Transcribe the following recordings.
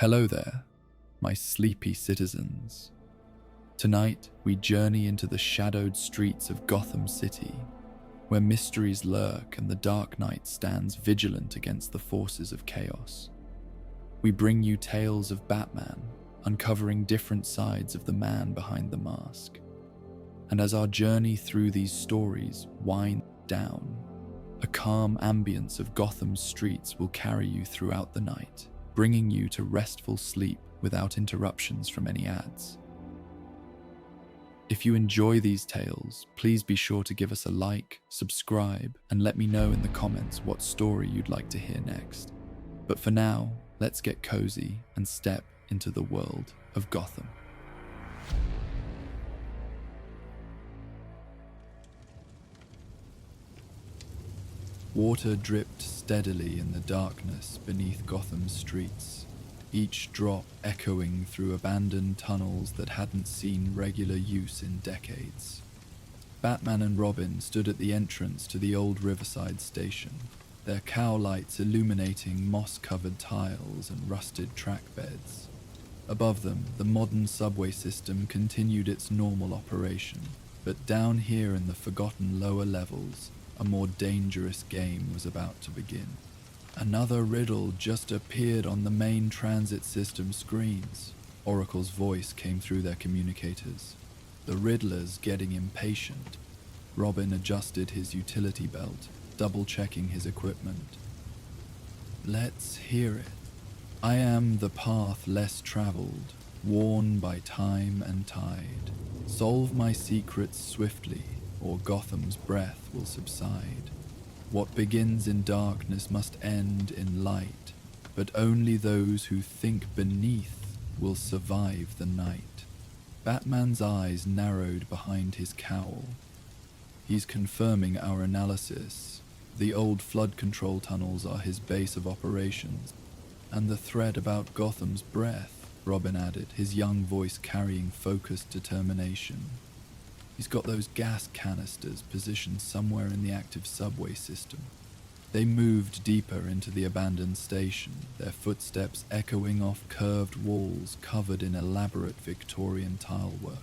Hello there, my sleepy citizens. Tonight, we journey into the shadowed streets of Gotham City, where mysteries lurk and the Dark Knight stands vigilant against the forces of chaos. We bring you tales of Batman, uncovering different sides of the man behind the mask. And as our journey through these stories winds down, a calm ambience of Gotham's streets will carry you throughout the night, bringing you to restful sleep without interruptions from any ads. If you enjoy these tales, please be sure to give us a like, subscribe, and let me know in the comments what story you'd like to hear next. But for now, let's get cozy and step into the world of Gotham. Water dripped steadily in the darkness beneath Gotham's streets, each drop echoing through abandoned tunnels that hadn't seen regular use in decades. Batman and Robin stood at the entrance to the old Riverside station, their cow lights illuminating moss-covered tiles and rusted track beds. Above them, the modern subway system continued its normal operation, but down here in the forgotten lower levels, a more dangerous game was about to begin. Another riddle just appeared on the main transit system screens. Oracle's voice came through their communicators. The Riddler's getting impatient. Robin adjusted his utility belt, double-checking his equipment. Let's hear it. I am the path less traveled, worn by time and tide. Solve my secrets swiftly, or Gotham's breath will subside. What begins in darkness must end in light, but only those who think beneath will survive the night. Batman's eyes narrowed behind his cowl. He's confirming our analysis. The old flood control tunnels are his base of operations. And the thread about Gotham's breath, Robin added, his young voice carrying focused determination. He's got those gas canisters positioned somewhere in the active subway system. They moved deeper into the abandoned station, their footsteps echoing off curved walls covered in elaborate Victorian tilework.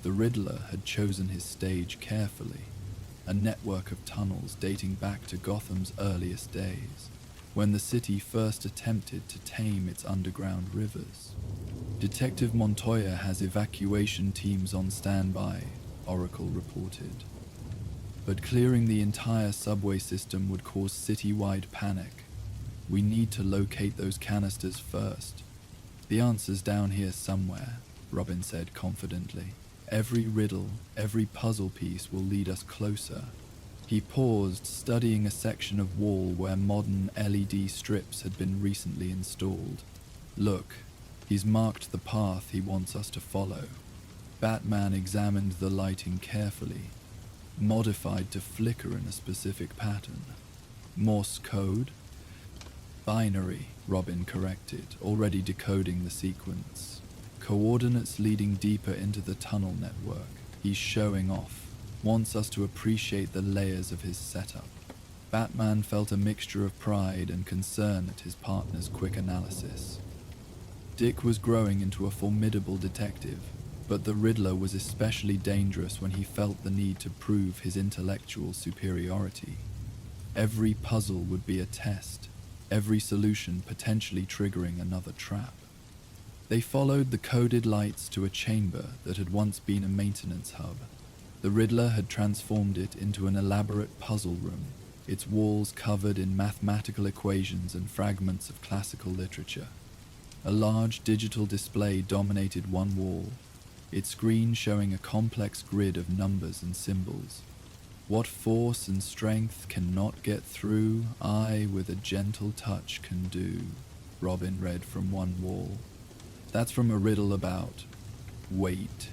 The Riddler had chosen his stage carefully, a network of tunnels dating back to Gotham's earliest days, when the city first attempted to tame its underground rivers. Detective Montoya has evacuation teams on standby, Oracle reported. But clearing the entire subway system would cause city-wide panic. We need to locate those canisters first. The answer's down here somewhere, Robin said confidently. Every riddle, every puzzle piece will lead us closer. He paused, studying a section of wall where modern LED strips had been recently installed. Look, he's marked the path he wants us to follow. Batman examined the lighting carefully, modified to flicker in a specific pattern. Morse code? Binary, Robin corrected, already decoding the sequence. Coordinates leading deeper into the tunnel network. He's showing off. Wants us to appreciate the layers of his setup. Batman felt a mixture of pride and concern at his partner's quick analysis. Dick was growing into a formidable detective, but the Riddler was especially dangerous when he felt the need to prove his intellectual superiority. Every puzzle would be a test, every solution potentially triggering another trap. They followed the coded lights to a chamber that had once been a maintenance hub. The Riddler had transformed it into an elaborate puzzle room, its walls covered in mathematical equations and fragments of classical literature. A large digital display dominated one wall, its screen showing a complex grid of numbers and symbols. What force and strength cannot get through, I with a gentle touch can do, Robin read from one wall. That's from a riddle about weight,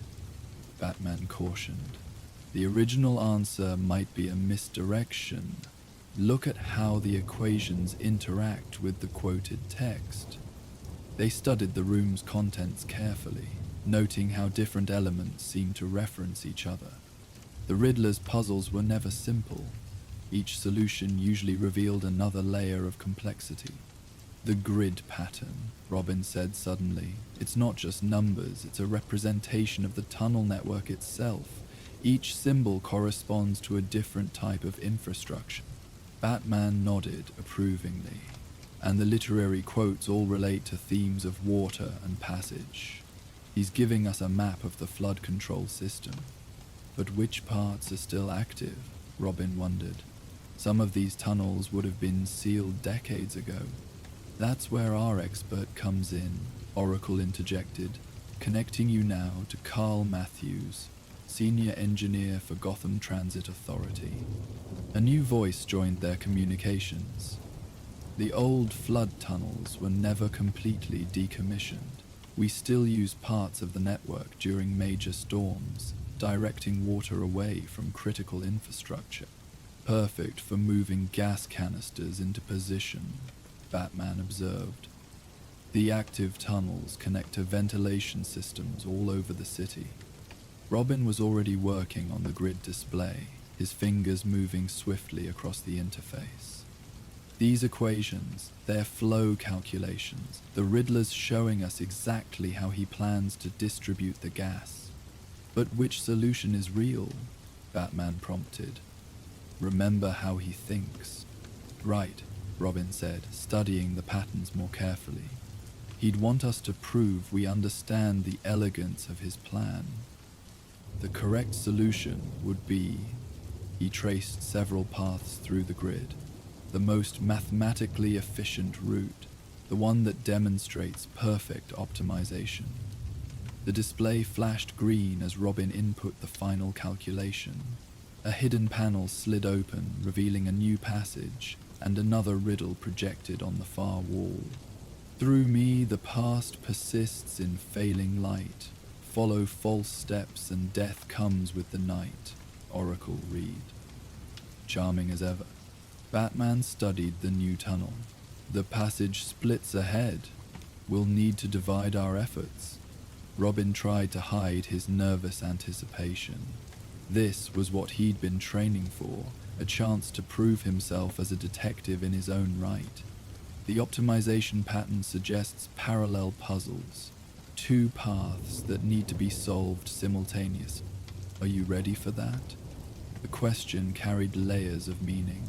Batman cautioned. The original answer might be a misdirection. Look at how the equations interact with the quoted text. They studied the room's contents carefully, noting how different elements seemed to reference each other. The Riddler's puzzles were never simple. Each solution usually revealed another layer of complexity. The grid pattern, Robin said suddenly. It's not just numbers, it's a representation of the tunnel network itself. Each symbol corresponds to a different type of infrastructure. Batman nodded approvingly, and the literary quotes all relate to themes of water and passage. He's giving us a map of the flood control system. But which parts are still active? Robin wondered. Some of these tunnels would have been sealed decades ago. That's where our expert comes in, Oracle interjected, connecting you now to Carl Matthews, Senior Engineer for Gotham Transit Authority. A new voice joined their communications. The old flood tunnels were never completely decommissioned. We still use parts of the network during major storms, directing water away from critical infrastructure. Perfect for moving gas canisters into position, Batman observed. The active tunnels connect to ventilation systems all over the city. Robin was already working on the grid display, his fingers moving swiftly across the interface. These equations, their flow calculations, the Riddler's showing us exactly how he plans to distribute the gas. But which solution is real? Batman prompted. Remember how he thinks. Right, Robin said, studying the patterns more carefully. He'd want us to prove we understand the elegance of his plan. The correct solution would be, he traced several paths through the grid, the most mathematically efficient route, the one that demonstrates perfect optimization. The display flashed green as Robin input the final calculation. A hidden panel slid open, revealing a new passage, and another riddle projected on the far wall. Through me the past persists in failing light. Follow false steps and death comes with the night. Oracle read. Charming as ever. Batman studied the new tunnel. The passage splits ahead. We'll need to divide our efforts. Robin tried to hide his nervous anticipation. This was what he'd been training for, a chance to prove himself as a detective in his own right. The optimization pattern suggests parallel puzzles, two paths that need to be solved simultaneously. Are you ready for that? The question carried layers of meaning.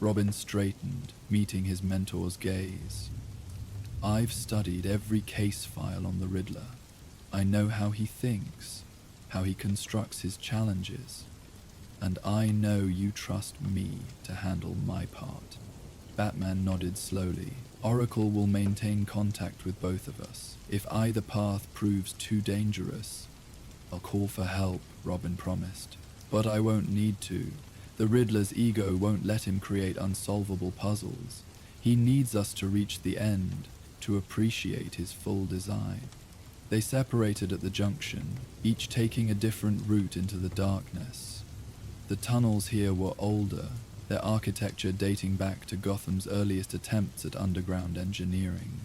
Robin straightened, meeting his mentor's gaze. I've studied every case file on the Riddler. I know how he thinks, how he constructs his challenges, and I know you trust me to handle my part. Batman nodded slowly. Oracle will maintain contact with both of us. If either path proves too dangerous, I'll call for help, Robin promised. But I won't need to. The Riddler's ego won't let him create unsolvable puzzles. He needs us to reach the end, to appreciate his full design. They separated at the junction, each taking a different route into the darkness. The tunnels here were older, their architecture dating back to Gotham's earliest attempts at underground engineering.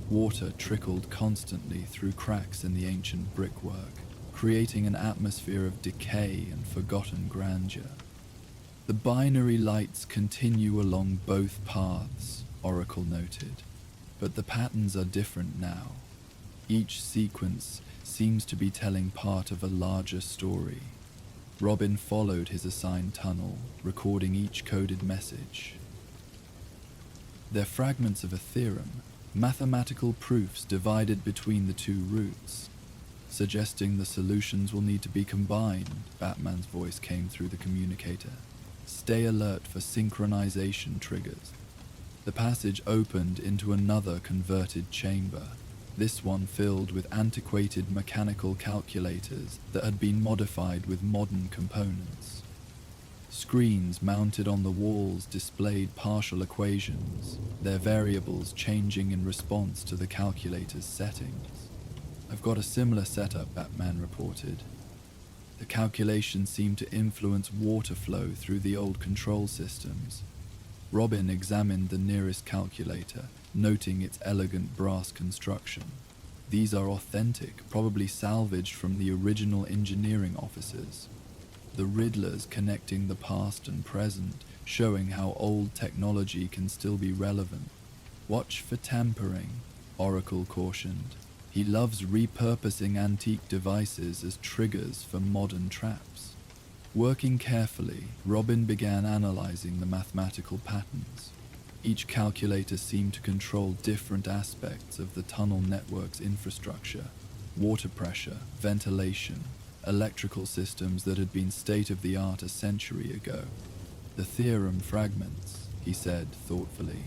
Water trickled constantly through cracks in the ancient brickwork, creating an atmosphere of decay and forgotten grandeur. The binary lights continue along both paths, Oracle noted, but the patterns are different now. Each sequence seems to be telling part of a larger story. Robin followed his assigned tunnel, recording each coded message. They're fragments of a theorem, mathematical proofs divided between the two routes, suggesting the solutions will need to be combined. Batman's voice came through the communicator. Stay alert for synchronization triggers. The passage opened into another converted chamber, this one filled with antiquated mechanical calculators that had been modified with modern components. Screens mounted on the walls displayed partial equations, their variables changing in response to the calculator's settings. I've got a similar setup, Batman reported. The calculations seem to influence water flow through the old control systems. Robin examined the nearest calculator, noting its elegant brass construction. These are authentic, probably salvaged from the original engineering offices. The Riddlers connecting the past and present, showing how old technology can still be relevant. Watch for tampering, Oracle cautioned. He loves repurposing antique devices as triggers for modern traps. Working carefully, Robin began analyzing the mathematical patterns. Each calculator seemed to control different aspects of the tunnel network's infrastructure: water pressure, ventilation, electrical systems that had been state-of-the-art a century ago. The theorem fragments, he said thoughtfully.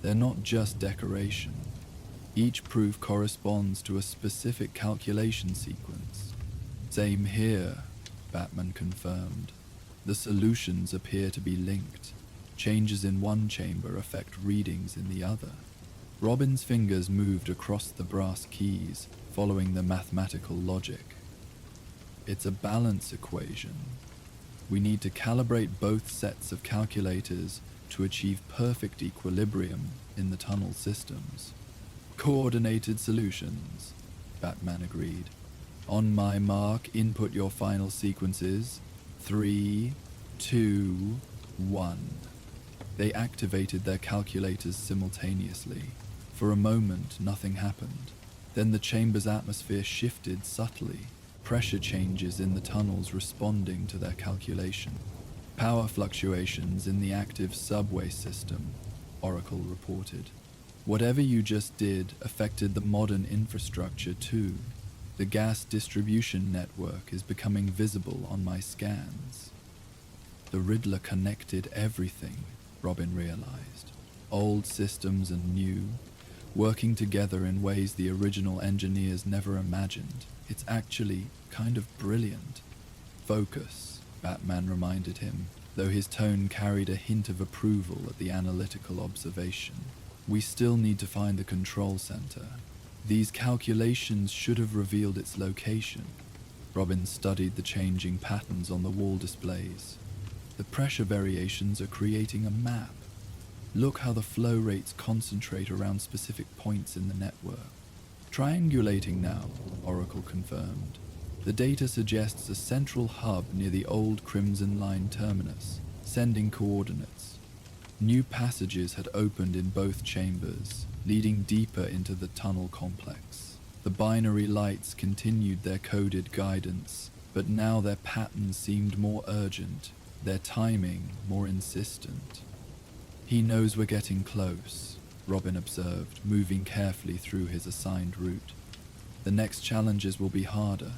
They're not just decoration. Each proof corresponds to a specific calculation sequence. Same here, Batman confirmed. The solutions appear to be linked. Changes in one chamber affect readings in the other. Robin's fingers moved across the brass keys, following the mathematical logic. It's a balance equation. We need to calibrate both sets of calculators to achieve perfect equilibrium in the tunnel systems. Coordinated solutions, Batman agreed. On my mark, input your final sequences. 3, 2, 1. They activated their calculators simultaneously. For a moment, nothing happened. Then the chamber's atmosphere shifted subtly, pressure changes in the tunnels responding to their calculation. Power fluctuations in the active subway system, Oracle reported. Whatever you just did affected the modern infrastructure too. The gas distribution network is becoming visible on my scans. The Riddler connected everything, Robin realized. Old systems and new, working together in ways the original engineers never imagined. It's actually kind of brilliant. Focus, Batman reminded him, though his tone carried a hint of approval at the analytical observation. We still need to find the control center. These calculations should have revealed its location. Robin studied the changing patterns on the wall displays. The pressure variations are creating a map. Look how the flow rates concentrate around specific points in the network. Triangulating now, Oracle confirmed. The data suggests a central hub near the old Crimson Line terminus, sending coordinates. New passages had opened in both chambers, leading deeper into the tunnel complex. The binary lights continued their coded guidance, but now their patterns seemed more urgent, their timing more insistent. He knows we're getting close, Robin observed, moving carefully through his assigned route. The next challenges will be harder.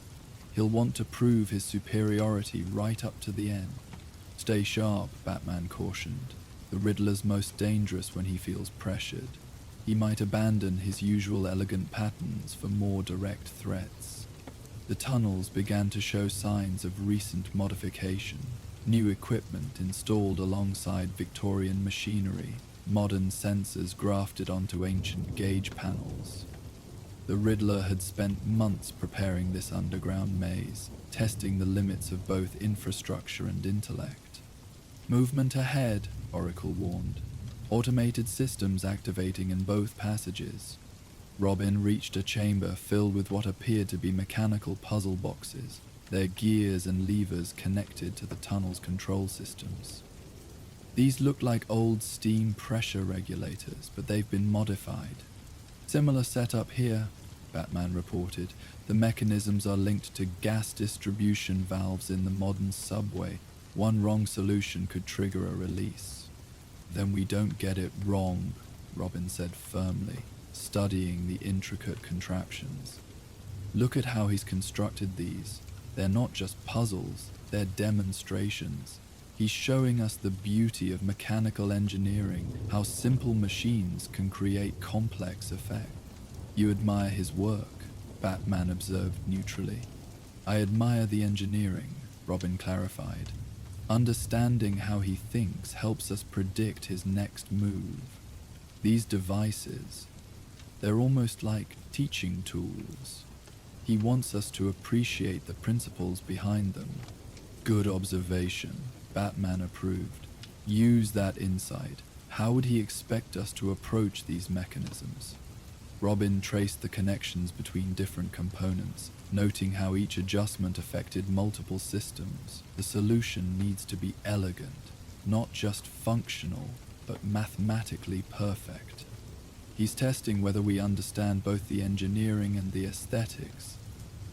He'll want to prove his superiority right up to the end. Stay sharp, Batman cautioned. The Riddler's most dangerous when he feels pressured. He might abandon his usual elegant patterns for more direct threats. The tunnels began to show signs of recent modification. New equipment installed alongside Victorian machinery, modern sensors grafted onto ancient gauge panels. The Riddler had spent months preparing this underground maze, testing the limits of both infrastructure and intellect. Movement ahead, Oracle warned. Automated systems activating in both passages. Robin reached a chamber filled with what appeared to be mechanical puzzle boxes, their gears and levers connected to the tunnel's control systems. These looked like old steam pressure regulators, but they've been modified. Similar setup here, Batman reported. The mechanisms are linked to gas distribution valves in the modern subway. One wrong solution could trigger a release. Then we don't get it wrong, Robin said firmly, studying the intricate contraptions. Look at how he's constructed these. They're not just puzzles, they're demonstrations. He's showing us the beauty of mechanical engineering, how simple machines can create complex effects. You admire his work, Batman observed neutrally. I admire the engineering, Robin clarified. Understanding how he thinks helps us predict his next move. These devices, they're almost like teaching tools. He wants us to appreciate the principles behind them. Good observation, Batman approved. Use that insight. How would he expect us to approach these mechanisms? Robin traced the connections between different components, noting how each adjustment affected multiple systems. The solution needs to be elegant, not just functional, but mathematically perfect. He's testing whether we understand both the engineering and the aesthetics.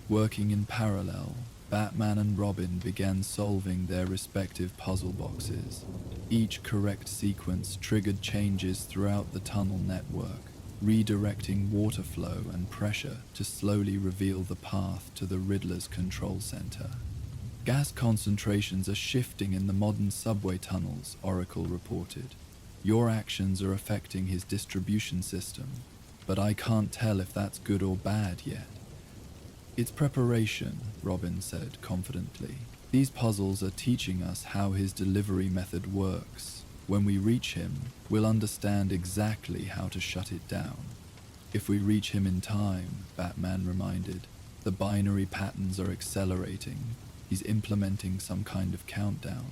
Working in parallel, Batman and Robin began solving their respective puzzle boxes. Each correct sequence triggered changes throughout the tunnel network, redirecting water flow and pressure to slowly reveal the path to the Riddler's control center. Gas concentrations are shifting in the modern subway tunnels, Oracle reported. Your actions are affecting his distribution system, but I can't tell if that's good or bad yet. It's preparation, Robin said confidently. These puzzles are teaching us how his delivery method works. When we reach him, we'll understand exactly how to shut it down. If we reach him in time, Batman reminded, the binary patterns are accelerating. He's implementing some kind of countdown.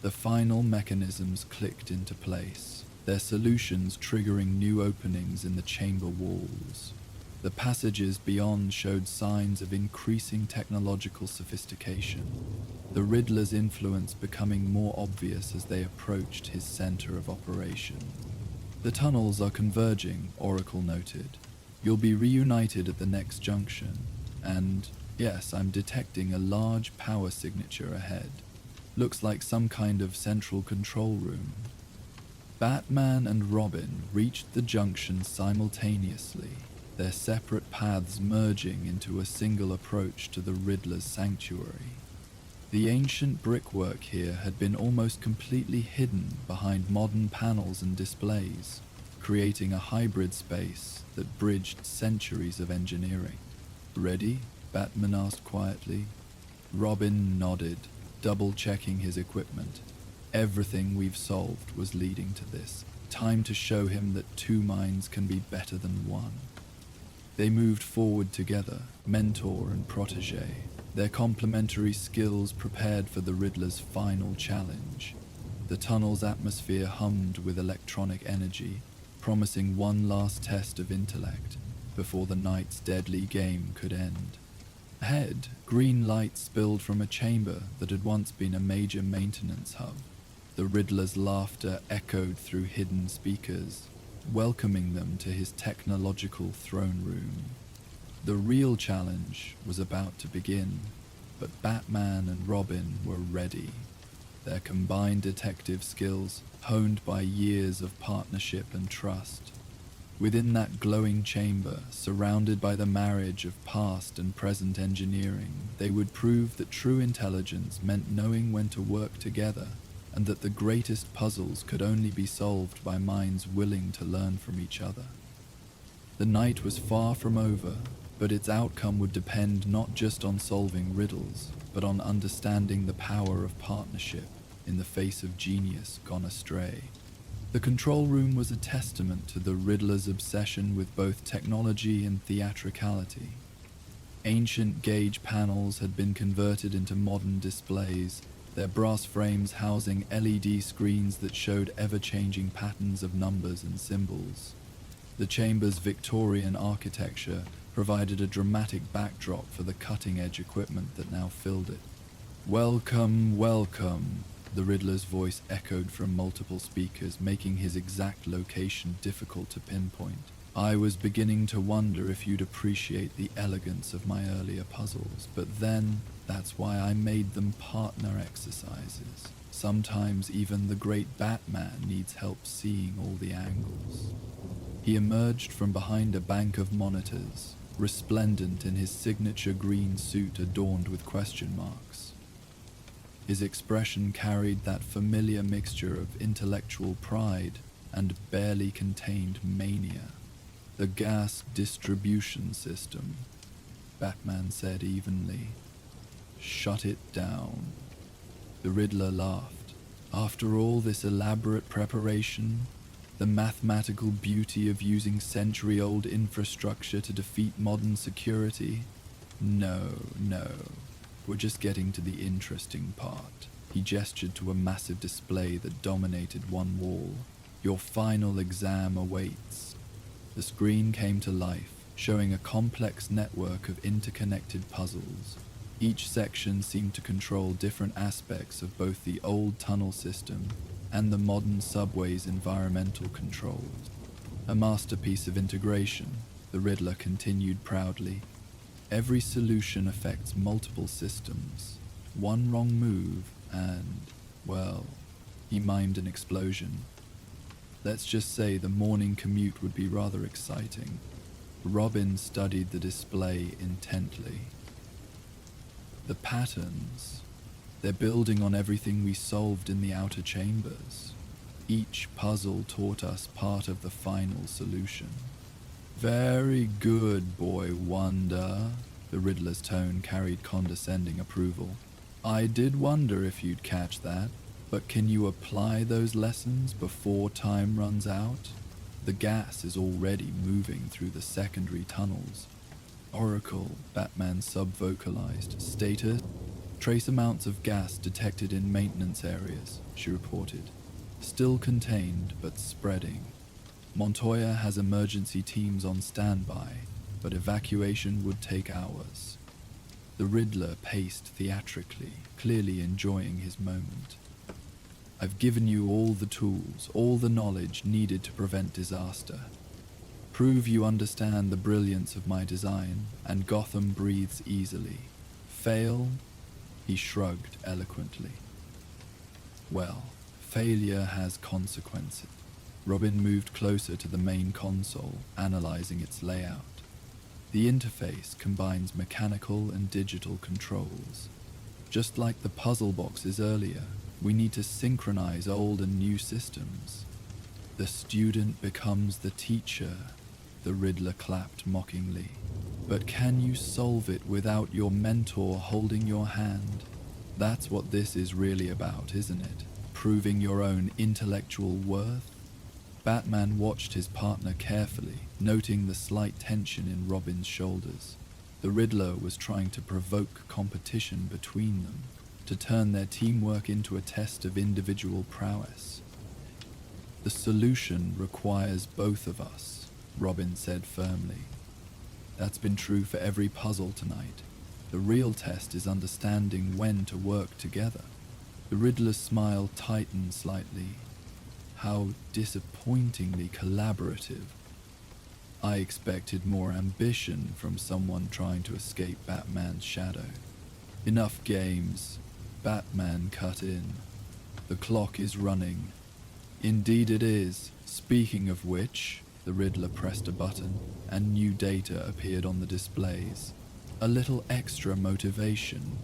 The final mechanisms clicked into place, their solutions triggering new openings in the chamber walls. The passages beyond showed signs of increasing technological sophistication, the Riddler's influence becoming more obvious as they approached his center of operation. The tunnels are converging, Oracle noted. You'll be reunited at the next junction, and, yes, I'm detecting a large power signature ahead. Looks like some kind of central control room. Batman and Robin reached the junction simultaneously, their separate paths merging into a single approach to the Riddler's sanctuary. The ancient brickwork here had been almost completely hidden behind modern panels and displays, creating a hybrid space that bridged centuries of engineering. Ready? Batman asked quietly. Robin nodded, double-checking his equipment. Everything we've solved was leading to this. Time to show him that two minds can be better than one. They moved forward together, mentor and protege, their complementary skills prepared for the Riddler's final challenge. The tunnel's atmosphere hummed with electronic energy, promising one last test of intellect before the night's deadly game could end. Ahead, green light spilled from a chamber that had once been a major maintenance hub. The Riddler's laughter echoed through hidden speakers, welcoming them to his technological throne room. The real challenge was about to begin, but Batman and Robin were ready. Their combined detective skills, honed by years of partnership and trust. Within that glowing chamber, surrounded by the marriage of past and present engineering, they would prove that true intelligence meant knowing when to work together, and that the greatest puzzles could only be solved by minds willing to learn from each other. The night was far from over, but its outcome would depend not just on solving riddles, but on understanding the power of partnership in the face of genius gone astray. The control room was a testament to the Riddler's obsession with both technology and theatricality. Ancient gauge panels had been converted into modern displays, their brass frames housing LED screens that showed ever-changing patterns of numbers and symbols. The chamber's Victorian architecture provided a dramatic backdrop for the cutting-edge equipment that now filled it. "Welcome, welcome," the Riddler's voice echoed from multiple speakers, making his exact location difficult to pinpoint. "I was beginning to wonder if you'd appreciate the elegance of my earlier puzzles, but then that's why I made them partner exercises. Sometimes even the great Batman needs help seeing all the angles." He emerged from behind a bank of monitors, resplendent in his signature green suit adorned with question marks. His expression carried that familiar mixture of intellectual pride and barely contained mania. "The gas distribution system," Batman said evenly. "Shut it down." The Riddler laughed. After all this elaborate preparation, the mathematical beauty of using century-old infrastructure to defeat modern security? No. We're just getting to the interesting part. He gestured to a massive display that dominated one wall. "Your final exam awaits." The screen came to life, showing a complex network of interconnected puzzles. Each section seemed to control different aspects of both the old tunnel system and the modern subway's environmental controls. A masterpiece of integration, the Riddler continued proudly. Every solution affects multiple systems. One wrong move and, well, he mimed an explosion. Let's just say the morning commute would be rather exciting. Robin studied the display intently. The patterns, they're building on everything we solved in the outer chambers. Each puzzle taught us part of the final solution. Very good, boy wonder. The Riddler's tone carried condescending approval. I did wonder if you'd catch that, but can you apply those lessons before time runs out? The gas is already moving through the secondary tunnels. Oracle, Batman sub-vocalized, stated, trace amounts of gas detected in maintenance areas, she reported. Still contained, but spreading. Montoya has emergency teams on standby, but evacuation would take hours. The Riddler paced theatrically, clearly enjoying his moment. I've given you all the tools, all the knowledge needed to prevent disaster. Prove you understand the brilliance of my design, and Gotham breathes easily. Fail? He shrugged eloquently. Well, failure has consequences. Robin moved closer to the main console, analyzing its layout. The interface combines mechanical and digital controls. Just like the puzzle boxes earlier, we need to synchronize old and new systems. The student becomes the teacher, the Riddler clapped mockingly. But can you solve it without your mentor holding your hand? That's what this is really about, isn't it? Proving your own intellectual worth? Batman watched his partner carefully, noting the slight tension in Robin's shoulders. The Riddler was trying to provoke competition between them, to turn their teamwork into a test of individual prowess. The solution requires both of us, Robin said firmly. That's been true for every puzzle tonight. The real test is understanding when to work together. The Riddler's smile tightened slightly. How disappointingly collaborative. I expected more ambition from someone trying to escape Batman's shadow. Enough games. Batman cut in. The clock is running. Indeed it is. Speaking of which, the Riddler pressed a button, and new data appeared on the displays. A little extra motivation.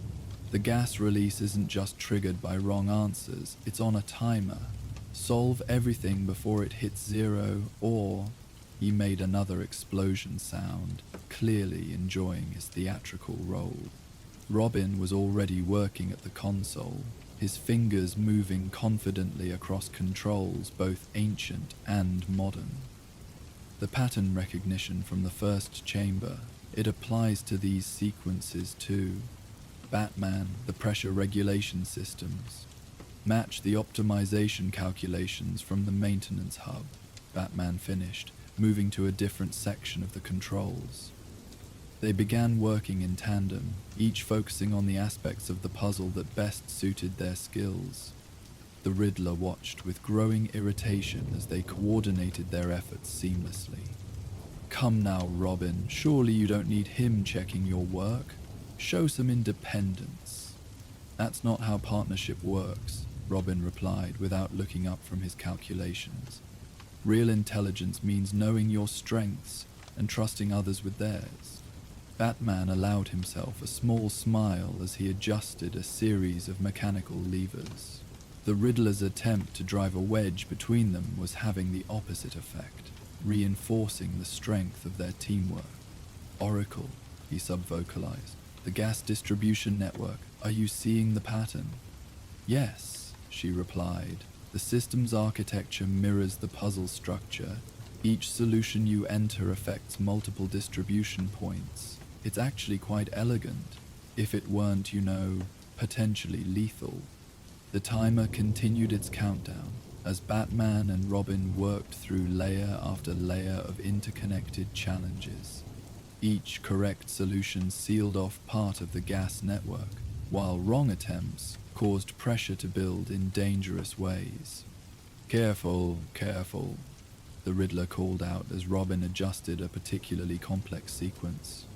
The gas release isn't just triggered by wrong answers, it's on a timer. Solve everything before it hits zero, or... He made another explosion sound, clearly enjoying his theatrical role. Robin was already working at the console, his fingers moving confidently across controls both ancient and modern. The pattern recognition from the first chamber, it applies to these sequences too. Batman, the pressure regulation systems. Match the optimization calculations from the maintenance hub, Batman finished, moving to a different section of the controls. They began working in tandem, each focusing on the aspects of the puzzle that best suited their skills. The Riddler watched with growing irritation as they coordinated their efforts seamlessly. Come now, Robin, surely you don't need him checking your work. Show some independence. That's not how partnership works, Robin replied without looking up from his calculations. Real intelligence means knowing your strengths and trusting others with theirs. Batman allowed himself a small smile as he adjusted a series of mechanical levers. The Riddler's attempt to drive a wedge between them was having the opposite effect, reinforcing the strength of their teamwork. Oracle, he sub-vocalized. The gas distribution network, are you seeing the pattern? Yes, she replied. The system's architecture mirrors the puzzle structure. Each solution you enter affects multiple distribution points. It's actually quite elegant, if it weren't, potentially lethal. The timer continued its countdown as Batman and Robin worked through layer after layer of interconnected challenges. Each correct solution sealed off part of the gas network, while wrong attempts caused pressure to build in dangerous ways. Careful, careful. the Riddler called out as Robin adjusted a particularly complex sequence.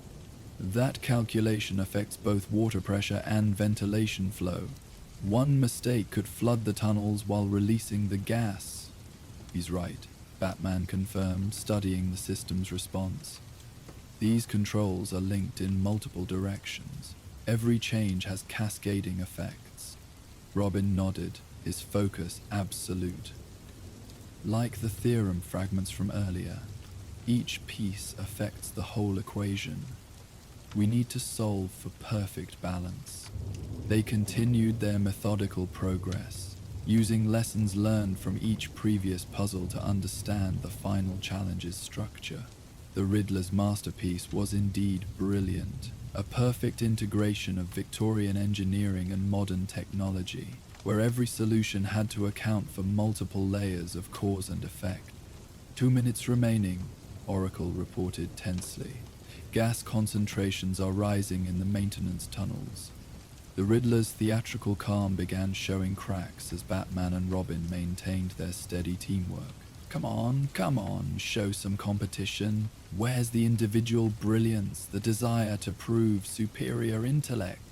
That calculation affects both water pressure and ventilation flow. One mistake could flood the tunnels while releasing the gas. He's right, Batman confirmed, studying the system's response. These controls are linked in multiple directions. Every change has cascading effects. Robin nodded, his focus absolute. Like the theorem fragments from earlier, each piece affects the whole equation. We need to solve for perfect balance. They continued their methodical progress, using lessons learned from each previous puzzle to understand the final challenge's structure. The Riddler's masterpiece was indeed brilliant, a perfect integration of Victorian engineering and modern technology, where every solution had to account for multiple layers of cause and effect. 2 minutes remaining, Oracle reported tensely. Gas concentrations are rising in the maintenance tunnels. The Riddler's theatrical calm began showing cracks as Batman and Robin maintained their steady teamwork. Come on, show some competition. Where's the individual brilliance, the desire to prove superior intellect?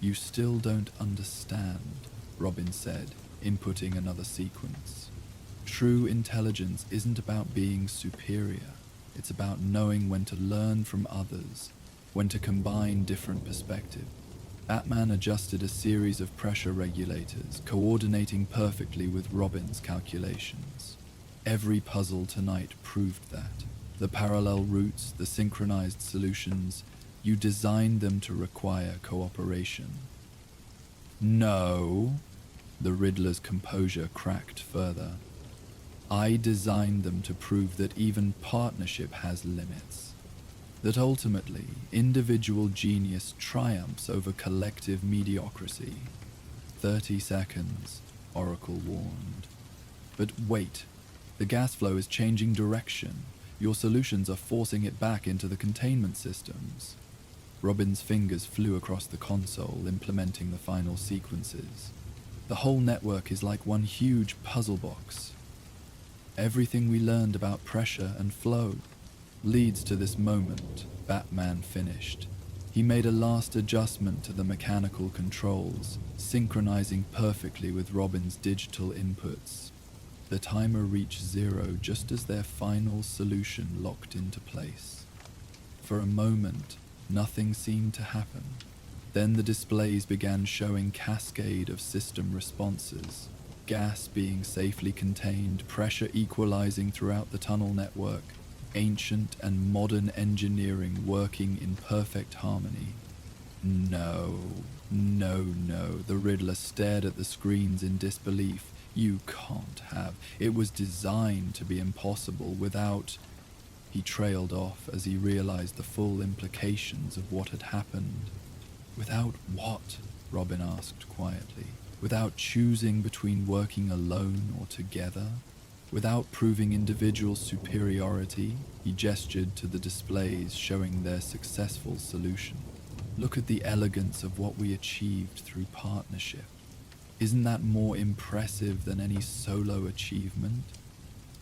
You still don't understand, Robin said, inputting another sequence. True intelligence isn't about being superior. It's about knowing when to learn from others, when to combine different perspectives. Batman adjusted a series of pressure regulators, coordinating perfectly with Robin's calculations. Every puzzle tonight proved that. The parallel routes, the synchronized solutions, you designed them to require cooperation. No, the Riddler's composure cracked further. I designed them to prove that even partnership has limits. That ultimately, individual genius triumphs over collective mediocrity. 30 seconds, Oracle warned. But wait, the gas flow is changing direction. Your solutions are forcing it back into the containment systems. Robin's fingers flew across the console, implementing the final sequences. The whole network is like one huge puzzle box. Everything we learned about pressure and flow leads to this moment, Batman finished. He made a last adjustment to the mechanical controls, synchronizing perfectly with Robin's digital inputs. The timer reached 0 just as their final solution locked into place. For a moment, nothing seemed to happen. Then the displays began showing cascade of system responses. Gas being safely contained, pressure equalizing throughout the tunnel network, ancient and modern engineering working in perfect harmony. No, the Riddler stared at the screens in disbelief. You can't have. It was designed to be impossible without... He trailed off as he realized the full implications of what had happened. Without what? Robin asked quietly. Without choosing between working alone or together, without proving individual superiority, he gestured to the displays showing their successful solution. Look at the elegance of what we achieved through partnership. Isn't that more impressive than any solo achievement?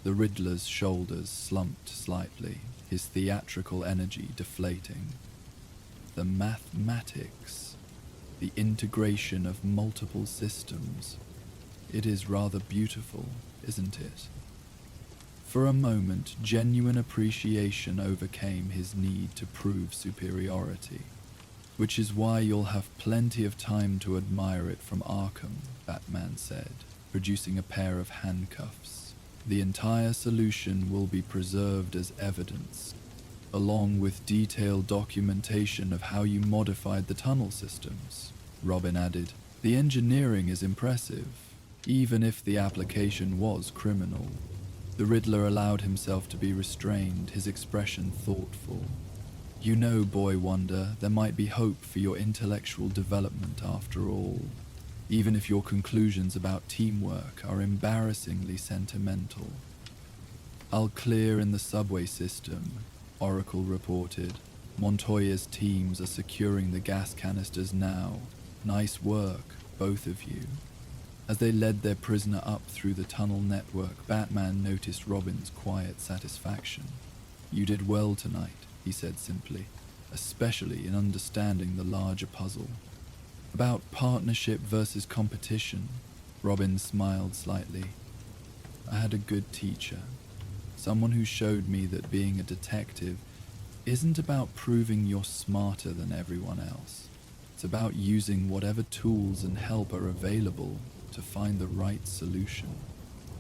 The Riddler's shoulders slumped slightly, his theatrical energy deflating. The mathematics, the integration of multiple systems. It is rather beautiful, isn't it? For a moment, genuine appreciation overcame his need to prove superiority, which is why you'll have plenty of time to admire it from Arkham, Batman said, producing a pair of handcuffs. The entire solution will be preserved as evidence, along with detailed documentation of how you modified the tunnel systems. Robin added, the engineering is impressive, even if the application was criminal. The Riddler allowed himself to be restrained, his expression thoughtful. You know, Boy Wonder, there might be hope for your intellectual development after all, even if your conclusions about teamwork are embarrassingly sentimental. I'll clear in the subway system, Oracle reported. Montoya's teams are securing the gas canisters now. Nice work, both of you. As they led their prisoner up through the tunnel network, Batman noticed Robin's quiet satisfaction. "You did well tonight," he said simply, "especially in understanding the larger puzzle." "About partnership versus competition," Robin smiled slightly. "I had a good teacher, someone who showed me that being a detective isn't about proving you're smarter than everyone else. It's about using whatever tools and help are available to find the right solution."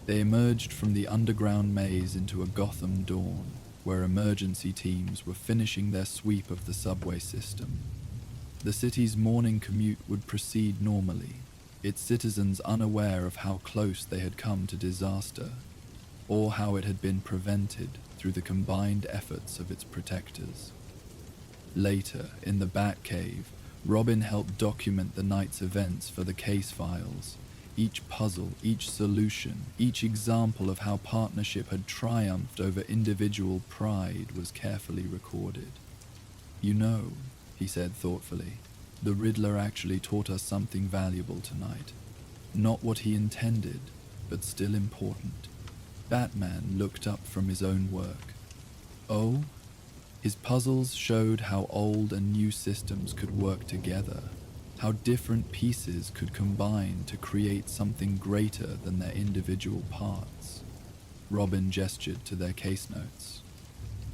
They emerged from the underground maze into a Gotham dawn, where emergency teams were finishing their sweep of the subway system. The city's morning commute would proceed normally, its citizens unaware of how close they had come to disaster, or how it had been prevented through the combined efforts of its protectors. Later, in the Batcave, Robin helped document the night's events for the case files. Each puzzle, each solution, each example of how partnership had triumphed over individual pride was carefully recorded. "You know," he said thoughtfully, "the Riddler actually taught us something valuable tonight. Not what he intended, but still important." Batman looked up from his own work. "Oh?" His puzzles showed how old and new systems could work together, how different pieces could combine to create something greater than their individual parts. Robin gestured to their case notes.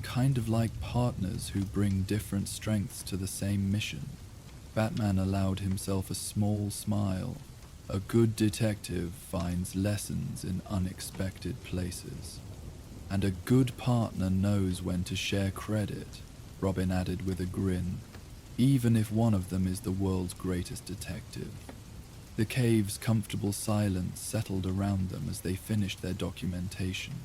"Kind of like partners who bring different strengths to the same mission." Batman allowed himself a small smile. "A good detective finds lessons in unexpected places. And a good partner knows when to share credit," Robin added with a grin, "even if one of them is the world's greatest detective." The cave's comfortable silence settled around them as they finished their documentation.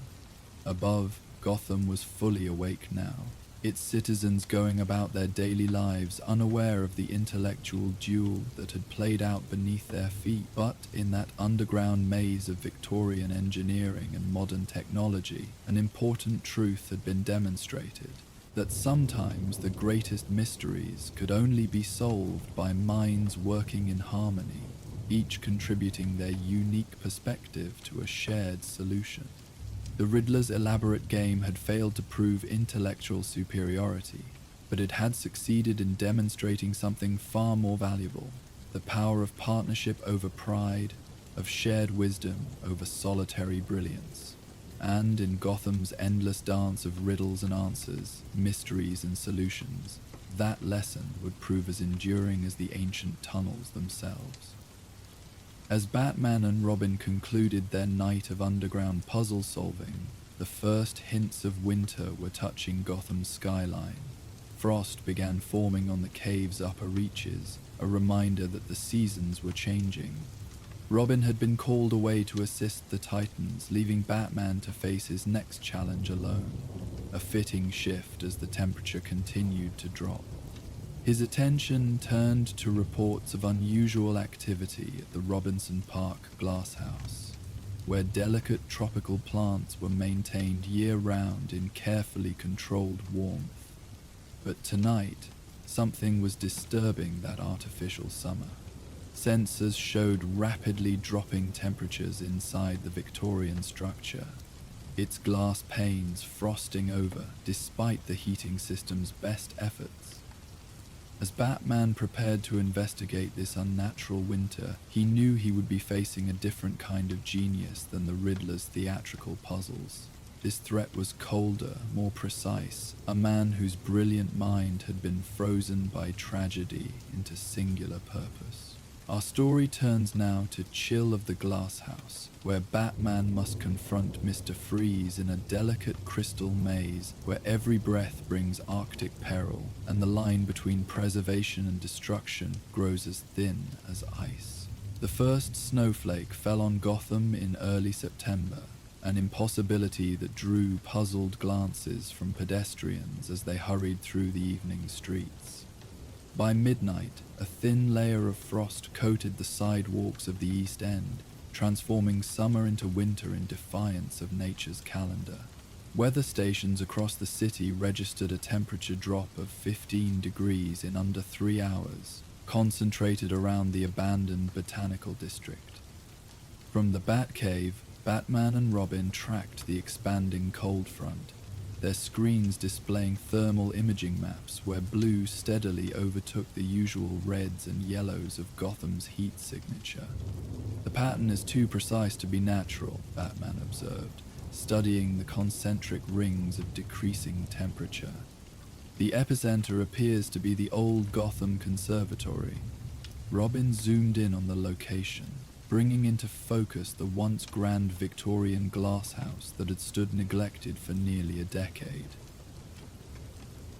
Above, Gotham was fully awake now, its citizens going about their daily lives unaware of the intellectual duel that had played out beneath their feet. But in that underground maze of Victorian engineering and modern technology, an important truth had been demonstrated: that sometimes the greatest mysteries could only be solved by minds working in harmony, each contributing their unique perspective to a shared solution. The Riddler's elaborate game had failed to prove intellectual superiority, but it had succeeded in demonstrating something far more valuable: the power of partnership over pride, of shared wisdom over solitary brilliance. And in Gotham's endless dance of riddles and answers, mysteries and solutions, that lesson would prove as enduring as the ancient tunnels themselves. As Batman and Robin concluded their night of underground puzzle solving, the first hints of winter were touching Gotham's skyline. Frost began forming on the cave's upper reaches, a reminder that the seasons were changing. Robin had been called away to assist the Titans, leaving Batman to face his next challenge alone, a fitting shift as the temperature continued to drop. His attention turned to reports of unusual activity at the Robinson Park glasshouse, where delicate tropical plants were maintained year-round in carefully controlled warmth. But tonight, something was disturbing that artificial summer. Sensors showed rapidly dropping temperatures inside the Victorian structure, its glass panes frosting over despite the heating system's best efforts. As Batman prepared to investigate this unnatural winter, he knew he would be facing a different kind of genius than the Riddler's theatrical puzzles. This threat was colder, more precise, a man whose brilliant mind had been frozen by tragedy into singular purpose. Our story turns now to Chill of the Glasshouse, where Batman must confront Mr. Freeze in a delicate crystal maze where every breath brings Arctic peril, and the line between preservation and destruction grows as thin as ice. The first snowflake fell on Gotham in early September, an impossibility that drew puzzled glances from pedestrians as they hurried through the evening streets. By midnight, a thin layer of frost coated the sidewalks of the East End, transforming summer into winter in defiance of nature's calendar. Weather stations across the city registered a temperature drop of 15 degrees in under 3 hours, concentrated around the abandoned botanical district. From the Batcave, Batman and Robin tracked the expanding cold front, their screens displaying thermal imaging maps where blue steadily overtook the usual reds and yellows of Gotham's heat signature. The pattern is too precise to be natural, Batman observed, studying the concentric rings of decreasing temperature. The epicenter appears to be the old Gotham Conservatory. Robin zoomed in on the location, bringing into focus the once grand Victorian glasshouse that had stood neglected for nearly a decade.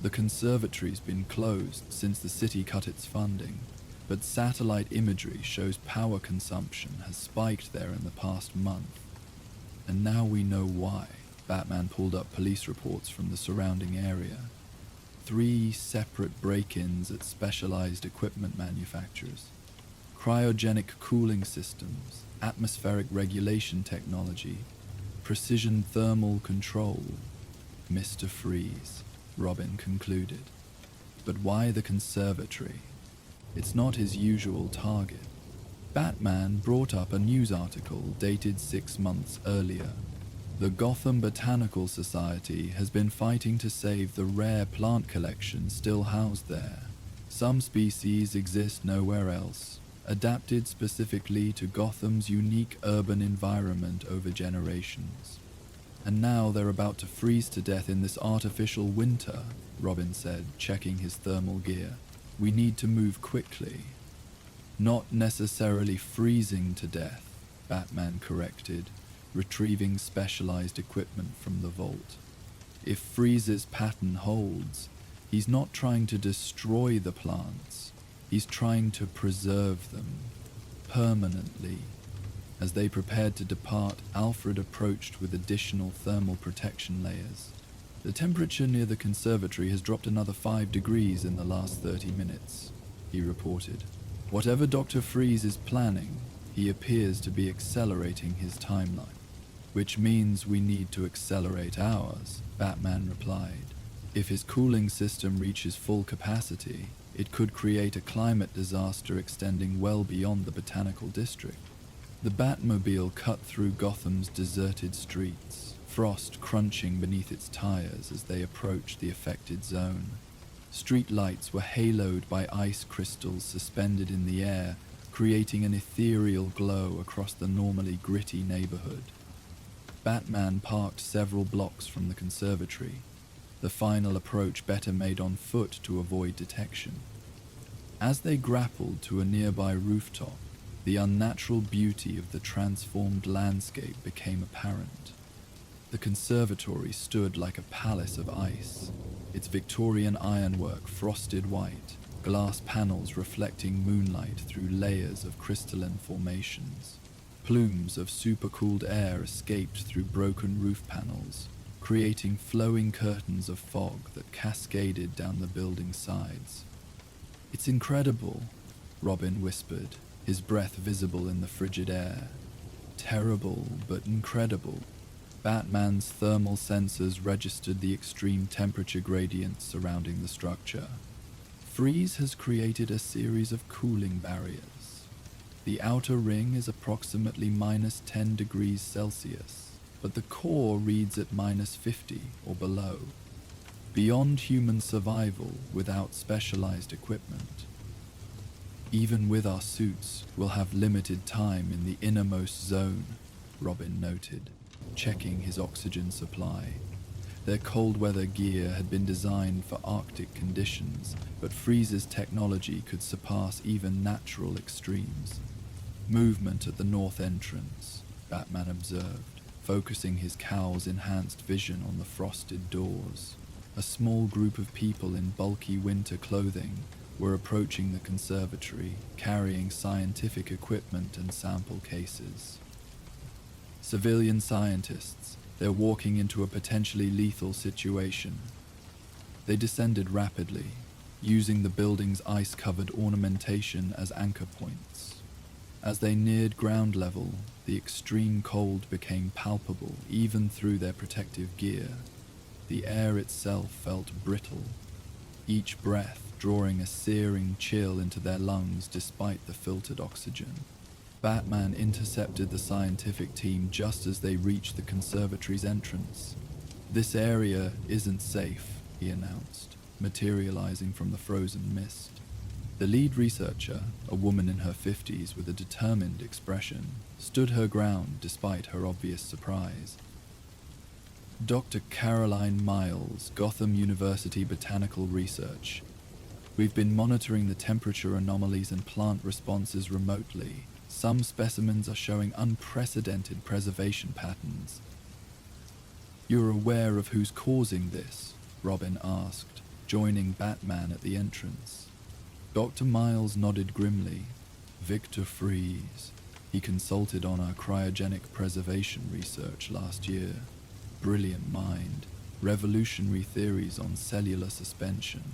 The conservatory's been closed since the city cut its funding, but satellite imagery shows power consumption has spiked there in the past month. And now we know why. Batman pulled up police reports from the surrounding area. 3 separate break-ins at specialized equipment manufacturers. Cryogenic cooling systems, atmospheric regulation technology, precision thermal control. Mr. Freeze, Robin concluded. But why the conservatory? It's not his usual target. Batman brought up a news article dated 6 months earlier. The Gotham Botanical Society has been fighting to save the rare plant collection still housed there. Some species exist nowhere else, adapted specifically to Gotham's unique urban environment over generations. And now they're about to freeze to death in this artificial winter, Robin said, checking his thermal gear. We need to move quickly. Not necessarily freezing to death, Batman corrected, retrieving specialized equipment from the vault. If Freeze's pattern holds, he's not trying to destroy the plants, he's trying to preserve them, permanently. As they prepared to depart, Alfred approached with additional thermal protection layers. The temperature near the conservatory has dropped another 5 degrees in the last 30 minutes, he reported. Whatever Dr. Freeze is planning, he appears to be accelerating his timeline. Which means we need to accelerate ours, Batman replied. If his cooling system reaches full capacity, it could create a climate disaster extending well beyond the Botanical District. The Batmobile cut through Gotham's deserted streets, frost crunching beneath its tires as they approached the affected zone. Street lights were haloed by ice crystals suspended in the air, creating an ethereal glow across the normally gritty neighborhood. Batman parked several blocks from the conservatory, the final approach better made on foot to avoid detection. As they grappled to a nearby rooftop, the unnatural beauty of the transformed landscape became apparent. The conservatory stood like a palace of ice, its Victorian ironwork frosted white, glass panels reflecting moonlight through layers of crystalline formations. Plumes of supercooled air escaped through broken roof panels, creating flowing curtains of fog that cascaded down the building's sides. "It's incredible," Robin whispered, his breath visible in the frigid air. "Terrible, but incredible." Batman's thermal sensors registered the extreme temperature gradients surrounding the structure. Freeze has created a series of cooling barriers. The outer ring is approximately -10 degrees Celsius, but the core reads at -50 or below, beyond human survival without specialized equipment. "Even with our suits, we'll have limited time in the innermost zone," Robin noted, checking his oxygen supply. Their cold weather gear had been designed for Arctic conditions, but Freeze's technology could surpass even natural extremes. "Movement at the north entrance," Batman observed, focusing his cowl's enhanced vision on the frosted doors. A small group of people in bulky winter clothing were approaching the conservatory, carrying scientific equipment and sample cases. Civilian scientists, they're walking into a potentially lethal situation. They descended rapidly, using the building's ice-covered ornamentation as anchor points. As they neared ground level, the extreme cold became palpable even through their protective gear. The air itself felt brittle, each breath drawing a searing chill into their lungs despite the filtered oxygen. Batman intercepted the scientific team just as they reached the conservatory's entrance. "This area isn't safe," he announced, materializing from the frozen mist. The lead researcher, a woman in her 50s with a determined expression, stood her ground despite her obvious surprise. "Dr. Caroline Miles, Gotham University Botanical Research. We've been monitoring the temperature anomalies and plant responses remotely. Some specimens are showing unprecedented preservation patterns." "You're aware of who's causing this?" Robin asked, joining Batman at the entrance. Dr. Miles nodded grimly. "Victor Fries. He consulted on our cryogenic preservation research last year. Brilliant mind. Revolutionary theories on cellular suspension."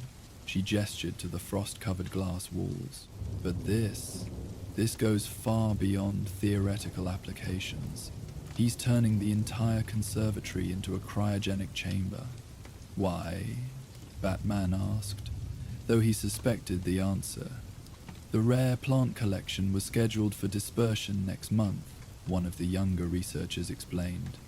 She gestured to the frost-covered glass walls. "But this goes far beyond theoretical applications. He's turning the entire conservatory into a cryogenic chamber." "Why?" Batman asked, though he suspected the answer. "The rare plant collection was scheduled for dispersion next month," one of the younger researchers explained.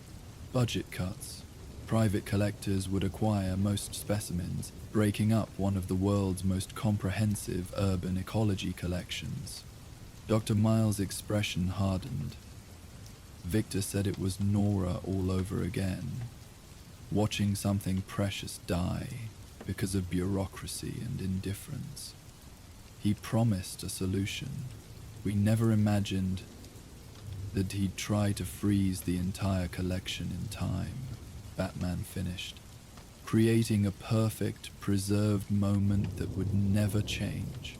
"Budget cuts. Private collectors would acquire most specimens, breaking up one of the world's most comprehensive urban ecology collections." Dr. Miles' expression hardened. Victor said it was Nora all over again. Watching something precious die because of bureaucracy and indifference. He promised a solution. "We never imagined that he'd try to freeze the entire collection in time," Batman finished. "Creating a perfect, preserved moment that would never change.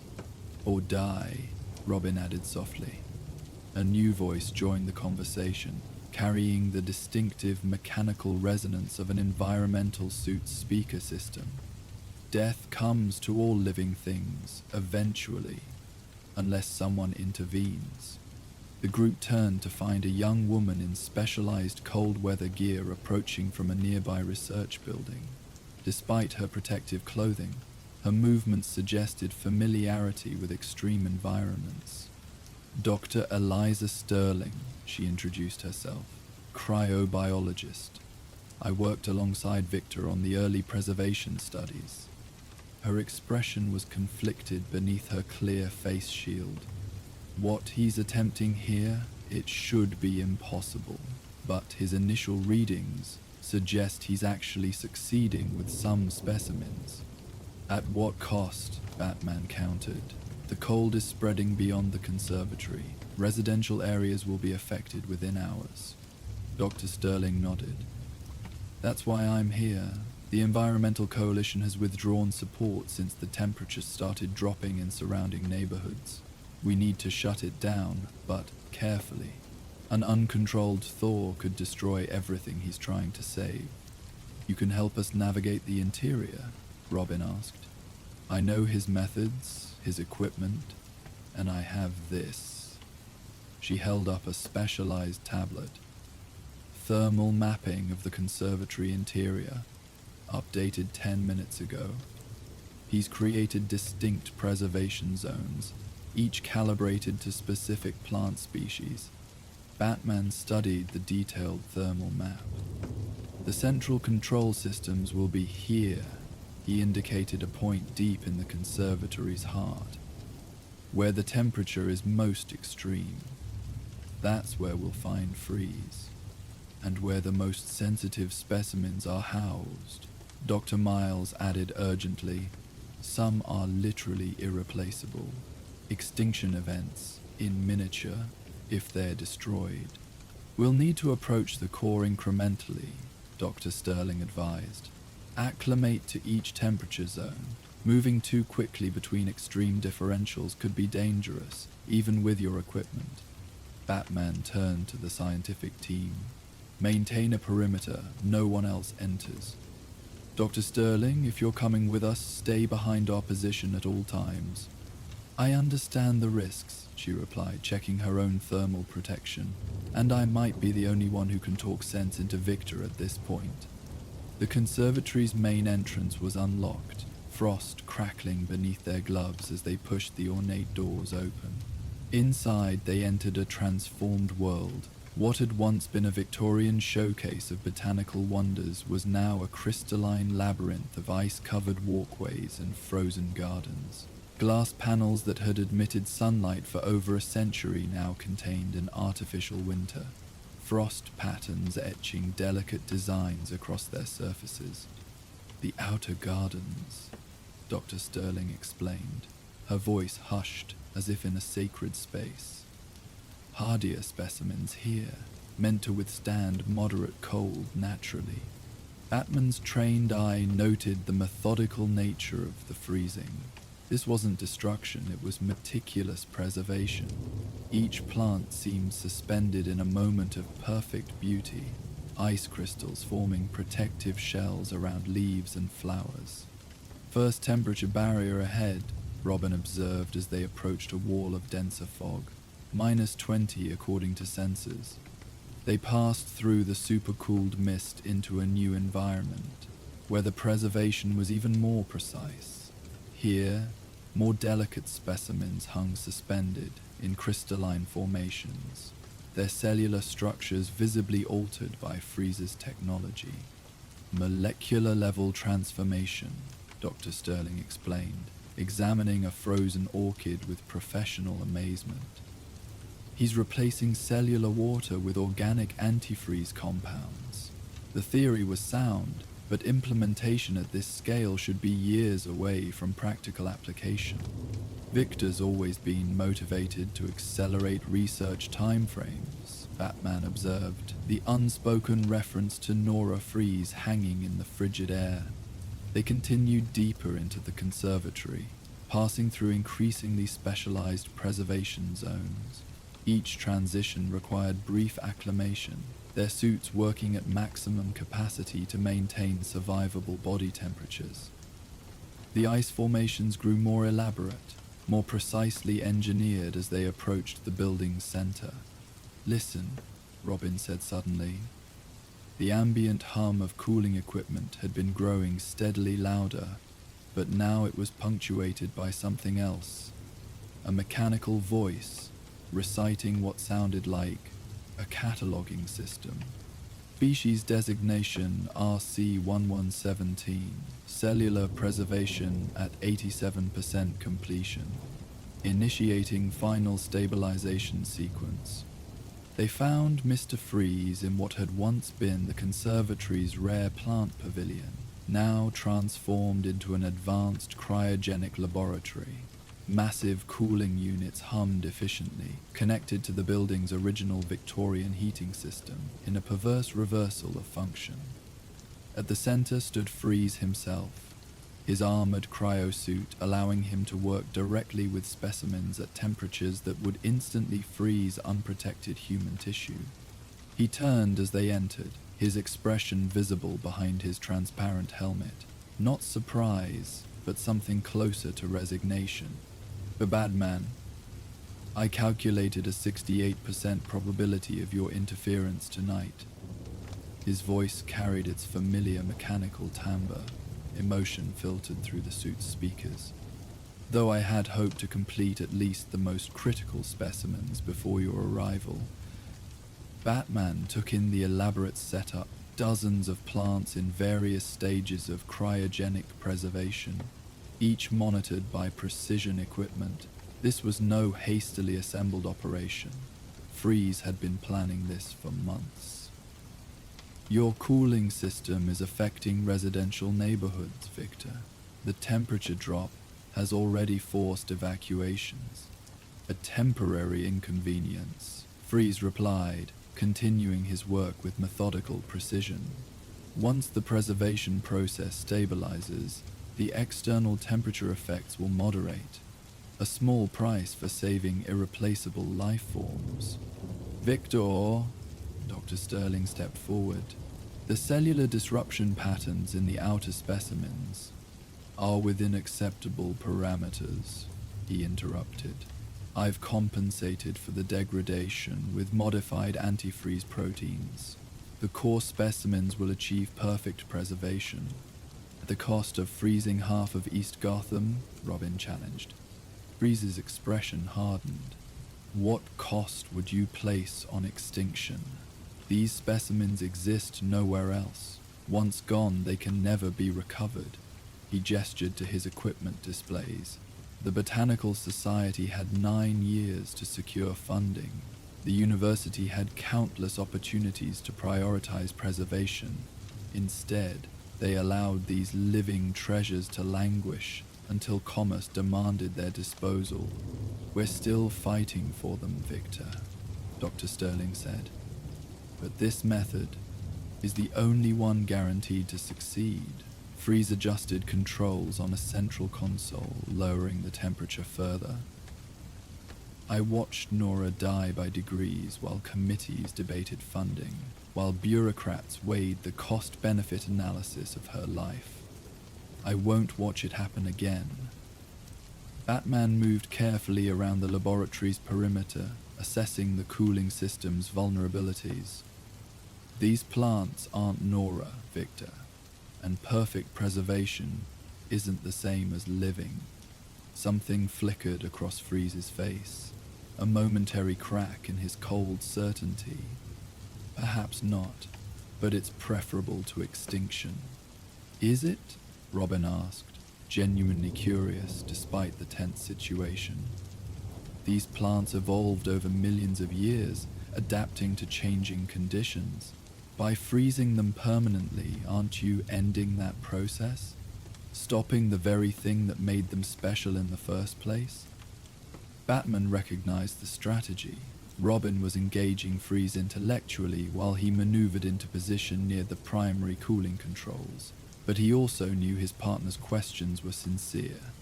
Or die," Robin added softly. A new voice joined the conversation, carrying the distinctive mechanical resonance of an environmental suit's speaker system. "Death comes to all living things, eventually, unless someone intervenes." The group turned to find a young woman in specialized cold weather gear approaching from a nearby research building. Despite her protective clothing, her movements suggested familiarity with extreme environments. "Dr. Eliza Sterling," she introduced herself, "cryobiologist. I worked alongside Victor on the early preservation studies." Her expression was conflicted beneath her clear face shield. "What he's attempting here, it should be impossible, but his initial readings suggest he's actually succeeding with some specimens." "At what cost?" Batman countered. "The cold is spreading beyond the conservatory. Residential areas will be affected within hours." Dr. Sterling nodded. "That's why I'm here. The Environmental Coalition has withdrawn support since the temperatures started dropping in surrounding neighborhoods. We need to shut it down, but carefully. An uncontrolled thaw could destroy everything he's trying to save." "You can help us navigate the interior?" Robin asked. "I know his methods, his equipment, and I have this." She held up a specialized tablet. "Thermal mapping of the conservatory interior, updated 10 minutes ago. He's created distinct preservation zones, each calibrated to specific plant species." Batman studied the detailed thermal map. "The central control systems will be here." He indicated a point deep in the conservatory's heart, where the temperature is most extreme. "That's where we'll find Freeze, and where the most sensitive specimens are housed." Dr. Miles added urgently, "Some are literally irreplaceable. Extinction events, in miniature, if they're destroyed." "We'll need to approach the core incrementally," Dr. Sterling advised. "Acclimate to each temperature zone. Moving too quickly between extreme differentials could be dangerous, even with your equipment." Batman turned to the scientific team. "Maintain a perimeter, no one else enters. Dr. Sterling, if you're coming with us, stay behind our position at all times." "I understand the risks," she replied, checking her own thermal protection, "and I might be the only one who can talk sense into Victor at this point." The conservatory's main entrance was unlocked, frost crackling beneath their gloves as they pushed the ornate doors open. Inside, they entered a transformed world. What had once been a Victorian showcase of botanical wonders was now a crystalline labyrinth of ice-covered walkways and frozen gardens. Glass panels that had admitted sunlight for over a century now contained an artificial winter, frost patterns etching delicate designs across their surfaces. "The outer gardens," Dr. Sterling explained, her voice hushed as if in a sacred space. "Hardier specimens here, meant to withstand moderate cold naturally." Batman's trained eye noted the methodical nature of the freezing. This wasn't destruction, it was meticulous preservation. Each plant seemed suspended in a moment of perfect beauty, ice crystals forming protective shells around leaves and flowers. "First temperature barrier ahead," Robin observed as they approached a wall of denser fog. -20 according to sensors. They passed through the supercooled mist into a new environment, where the preservation was even more precise. Here, more delicate specimens hung suspended in crystalline formations, their cellular structures visibly altered by Freeze's technology. "Molecular-level transformation," Dr. Sterling explained, examining a frozen orchid with professional amazement. "He's replacing cellular water with organic antifreeze compounds. The theory was sound, but implementation at this scale should be years away from practical application." "Victor's always been motivated to accelerate research timeframes," Batman observed, the unspoken reference to Nora Freeze hanging in the frigid air. They continued deeper into the conservatory, passing through increasingly specialized preservation zones. Each transition required brief acclimation, their suits working at maximum capacity to maintain survivable body temperatures. The ice formations grew more elaborate, more precisely engineered as they approached the building's center. "Listen," Robin said suddenly. The ambient hum of cooling equipment had been growing steadily louder, but now it was punctuated by something else. A mechanical voice, reciting what sounded like a cataloging system. "Species designation RC1117, cellular preservation at 87% completion. Initiating final stabilization sequence." They found Mr. Freeze in what had once been the conservatory's rare plant pavilion, now transformed into an advanced cryogenic laboratory. Massive cooling units hummed efficiently, connected to the building's original Victorian heating system in a perverse reversal of function. At the center stood Freeze himself, his armored cryosuit allowing him to work directly with specimens at temperatures that would instantly freeze unprotected human tissue. He turned as they entered, his expression visible behind his transparent helmet. Not surprise, but something closer to resignation. "The Batman, I calculated a 68% probability of your interference tonight." His voice carried its familiar mechanical timbre. Emotion filtered through the suit's speakers. "Though I had hoped to complete at least the most critical specimens before your arrival." Batman took in the elaborate setup, dozens of plants in various stages of cryogenic preservation, each monitored by precision equipment. This was no hastily assembled operation. Freeze had been planning this for months. "Your cooling system is affecting residential neighborhoods, Victor. The temperature drop has already forced evacuations." "A temporary inconvenience," Freeze replied, continuing his work with methodical precision. "Once the preservation process stabilizes, the external temperature effects will moderate. A small price for saving irreplaceable life forms." "Victor," Dr. Sterling stepped forward, "the cellular disruption patterns in the outer specimens are within acceptable parameters," he interrupted. "I've compensated for the degradation with modified antifreeze proteins. The core specimens will achieve perfect preservation." "At the cost of freezing half of East Gotham?" Robin challenged. Freeze's expression hardened. What cost would you place on extinction? These specimens exist nowhere else. Once gone, they can never be recovered. He gestured to his equipment displays. The Botanical Society had 9 years to secure funding. The university had countless opportunities to prioritize preservation. Instead, they allowed these living treasures to languish until commerce demanded their disposal. We're still fighting for them, Victor, Dr. Sterling said. But this method is the only one guaranteed to succeed. Freeze adjusted controls on a central console, lowering the temperature further. I watched Nora die by degrees while committees debated funding, while bureaucrats weighed the cost-benefit analysis of her life. I won't watch it happen again. Batman moved carefully around the laboratory's perimeter, assessing the cooling system's vulnerabilities. These plants aren't Nora, Victor, and perfect preservation isn't the same as living. Something flickered across Freeze's face, a momentary crack in his cold certainty. Perhaps not, but it's preferable to extinction. Is it? Robin asked, genuinely curious despite the tense situation. These plants evolved over millions of years, adapting to changing conditions. By freezing them permanently, aren't you ending that process? Stopping the very thing that made them special in the first place? Batman recognized the strategy. Robin was engaging Freeze intellectually while he maneuvered into position near the primary cooling controls, but he also knew his partner's questions were sincere.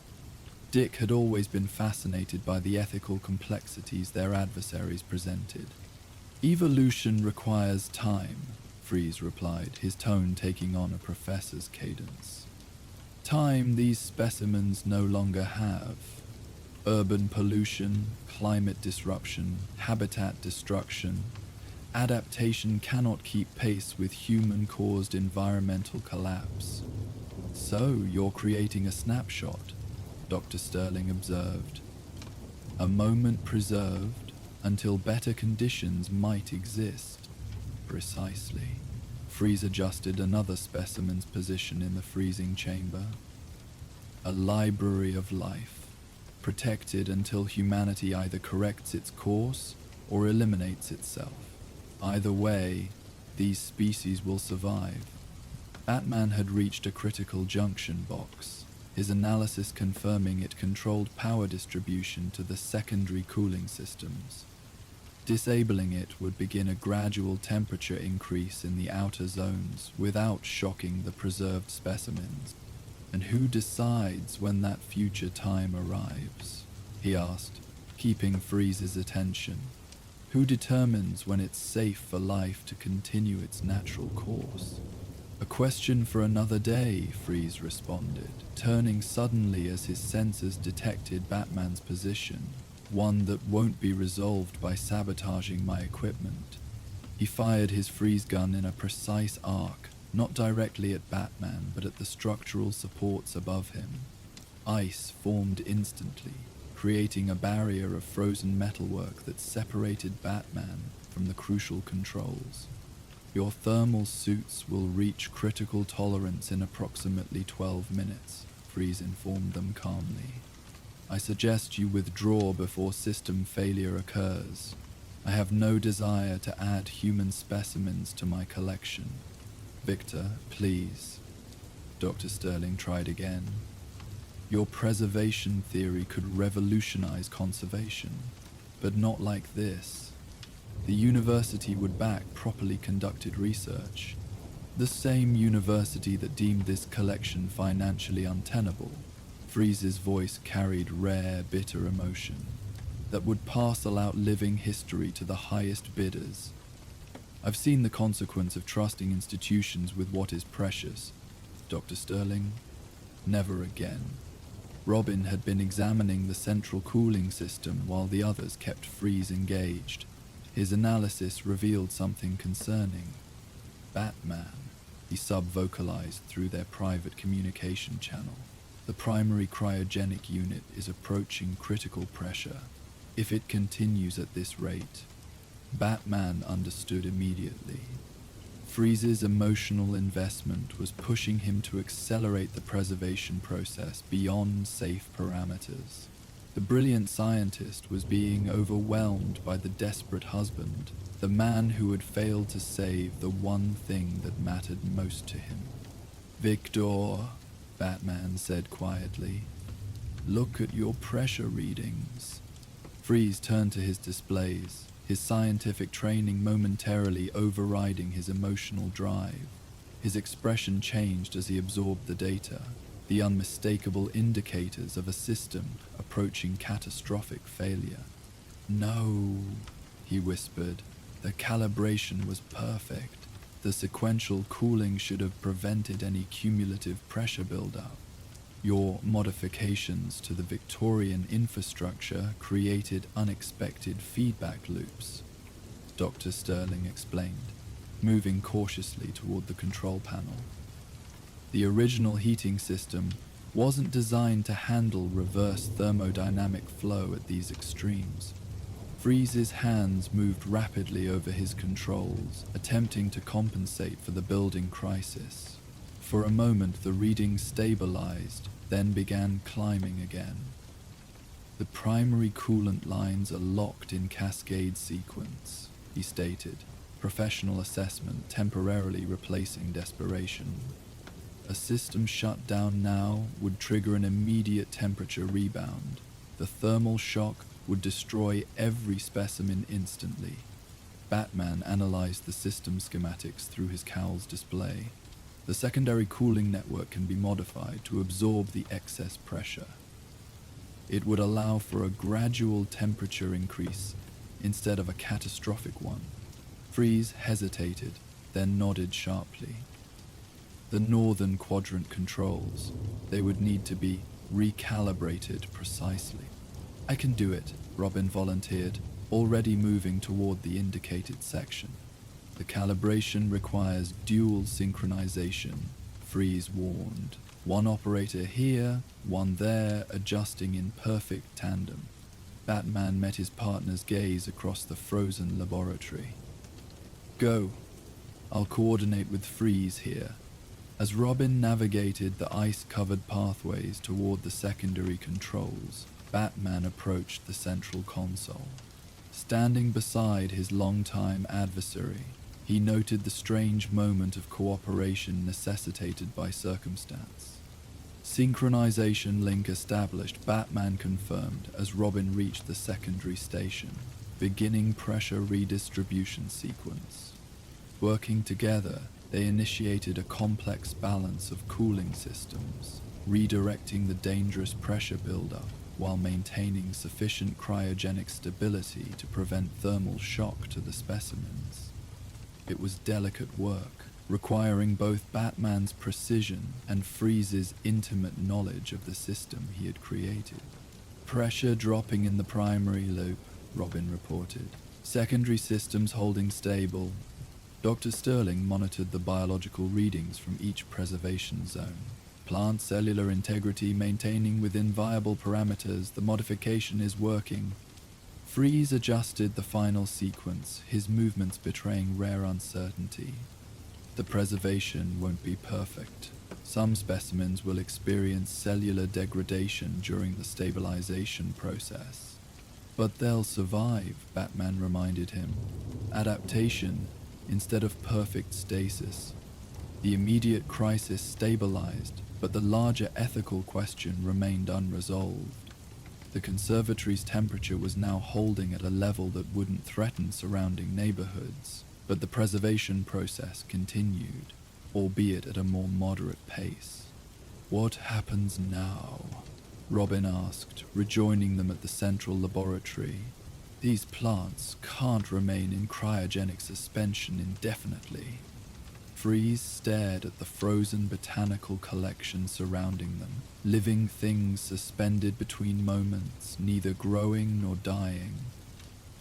Dick had always been fascinated by the ethical complexities their adversaries presented. Evolution requires time, Freeze replied, his tone taking on a professor's cadence. Time these specimens no longer have. Urban pollution, climate disruption, habitat destruction. Adaptation cannot keep pace with human-caused environmental collapse. So you're creating a snapshot, Dr. Sterling observed. A moment preserved until better conditions might exist. Precisely. Freeze adjusted another specimen's position in the freezing chamber. A library of life, protected until humanity either corrects its course or eliminates itself. Either way, these species will survive. Batman had reached a critical junction box, his analysis confirming it controlled power distribution to the secondary cooling systems. Disabling it would begin a gradual temperature increase in the outer zones without shocking the preserved specimens. And who decides when that future time arrives? He asked, keeping Freeze's attention. Who determines when it's safe for life to continue its natural course? A question for another day, Freeze responded, turning suddenly as his sensors detected Batman's position, one that won't be resolved by sabotaging my equipment. He fired his freeze gun in a precise arc, not directly at Batman, but at the structural supports above him. Ice formed instantly, creating a barrier of frozen metalwork that separated Batman from the crucial controls. Your thermal suits will reach critical tolerance in approximately 12 minutes, Freeze informed them calmly. I suggest you withdraw before system failure occurs. I have no desire to add human specimens to my collection. Victor, please. Dr. Sterling tried again. Your preservation theory could revolutionize conservation, but not like this. The university would back properly conducted research. The same university that deemed this collection financially untenable. Freeze's voice carried rare, bitter emotion that would parcel out living history to the highest bidders. I've seen the consequence of trusting institutions with what is precious. Dr. Sterling, never again. Robin had been examining the central cooling system while the others kept Freeze engaged. His analysis revealed something concerning. Batman, he sub-vocalized through their private communication channel. The primary cryogenic unit is approaching critical pressure. If it continues at this rate, Batman understood immediately. Freeze's emotional investment was pushing him to accelerate the preservation process beyond safe parameters. The brilliant scientist was being overwhelmed by the desperate husband, the man who had failed to save the one thing that mattered most to him. "Victor," Batman said quietly, "look at your pressure readings." Freeze turned to his displays, his scientific training momentarily overriding his emotional drive. His expression changed as he absorbed the data, the unmistakable indicators of a system approaching catastrophic failure. "No," he whispered, "the calibration was perfect. The sequential cooling should have prevented any cumulative pressure buildup. Your modifications to the Victorian infrastructure created unexpected feedback loops," Dr. Sterling explained, moving cautiously toward the control panel. The original heating system wasn't designed to handle reverse thermodynamic flow at these extremes. Freeze's hands moved rapidly over his controls, attempting to compensate for the building crisis. For a moment, the readings stabilized, then began climbing again. "The primary coolant lines are locked in cascade sequence," he stated, professional assessment temporarily replacing desperation. "A system shut down now would trigger an immediate temperature rebound. The thermal shock would destroy every specimen instantly." Batman analyzed the system schematics through his cowl's display. The secondary cooling network can be modified to absorb the excess pressure. It would allow for a gradual temperature increase instead of a catastrophic one. Freeze hesitated, then nodded sharply. "The northern quadrant controls, they would need to be recalibrated precisely." "I can do it," Robin volunteered, already moving toward the indicated section. "The calibration requires dual synchronization," Freeze warned. "One operator here, one there, adjusting in perfect tandem." Batman met his partner's gaze across the frozen laboratory. "Go. I'll coordinate with Freeze here." As Robin navigated the ice-covered pathways toward the secondary controls, Batman approached the central console. Standing beside his longtime adversary, he noted the strange moment of cooperation necessitated by circumstance. "Synchronization link established," Batman confirmed as Robin reached the secondary station, beginning pressure redistribution sequence. Working together, they initiated a complex balance of cooling systems, redirecting the dangerous pressure buildup while maintaining sufficient cryogenic stability to prevent thermal shock to the specimens. It was delicate work, requiring both Batman's precision and Freeze's intimate knowledge of the system he had created. "Pressure dropping in the primary loop," Robin reported. "Secondary systems holding stable." Dr. Sterling monitored the biological readings from each preservation zone. "Plant cellular integrity maintaining within viable parameters. The modification is working." Freeze adjusted the final sequence, his movements betraying rare uncertainty. "The preservation won't be perfect. Some specimens will experience cellular degradation during the stabilization process. But they'll survive," Batman reminded him. "Adaptation instead of perfect stasis." The immediate crisis stabilized, but the larger ethical question remained unresolved. The conservatory's temperature was now holding at a level that wouldn't threaten surrounding neighborhoods, but the preservation process continued, albeit at a more moderate pace. "What happens now?" Robin asked, rejoining them at the central laboratory. "These plants can't remain in cryogenic suspension indefinitely." Freeze stared at the frozen botanical collection surrounding them, living things suspended between moments, neither growing nor dying.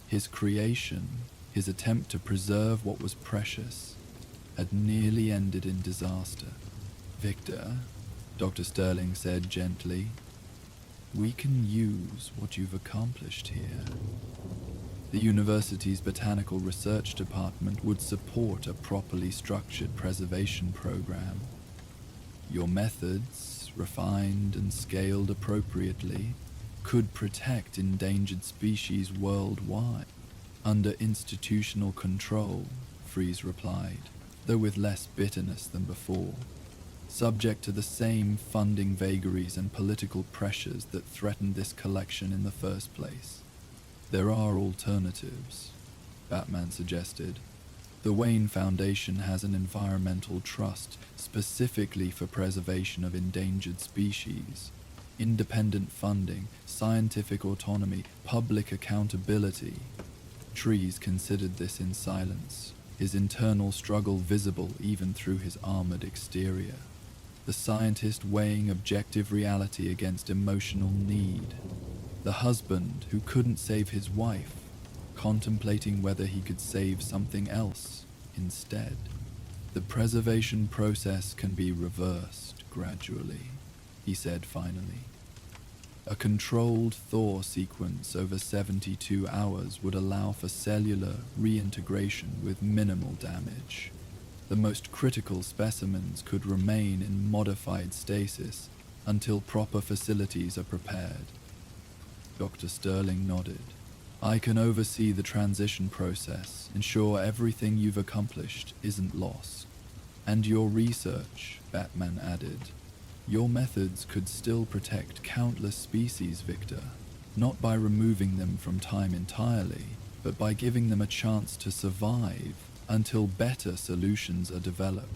His creation, his attempt to preserve what was precious, had nearly ended in disaster. "Victor," Dr. Sterling said gently, We can use what you've accomplished here. The university's botanical research department would support a properly structured preservation program. Your methods, refined and scaled appropriately, could protect endangered species worldwide. Under institutional control, Freeze replied, though with less bitterness than before, subject to the same funding vagaries and political pressures that threatened this collection in the first place. There are alternatives, Batman suggested. The Wayne Foundation has an environmental trust specifically for preservation of endangered species. Independent funding, scientific autonomy, public accountability. Trees considered this in silence, his internal struggle visible even through his armored exterior. The scientist weighing objective reality against emotional need. The husband who couldn't save his wife, contemplating whether he could save something else instead. The preservation process can be reversed gradually, he said finally. A controlled thaw sequence over 72 hours would allow for cellular reintegration with minimal damage. The most critical specimens could remain in modified stasis until proper facilities are prepared. Dr. Sterling nodded. I can oversee the transition process, ensure everything you've accomplished isn't lost. And your research, Batman added. Your methods could still protect countless species, Victor, not by removing them from time entirely, but by giving them a chance to survive until better solutions are developed.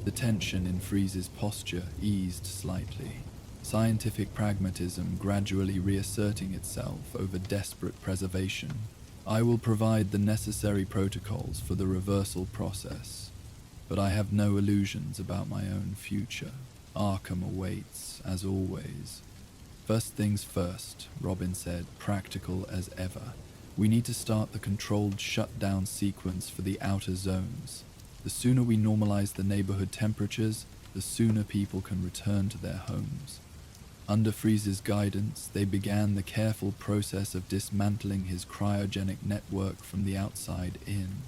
The tension in Freeze's posture eased slightly, scientific pragmatism gradually reasserting itself over desperate preservation. I will provide the necessary protocols for the reversal process, but I have no illusions about my own future. Arkham awaits, as always. First things first, Robin said, practical as ever. We need to start the controlled shutdown sequence for the outer zones. The sooner we normalize the neighborhood temperatures, the sooner people can return to their homes. Under Freeze's guidance, they began the careful process of dismantling his cryogenic network from the outside in.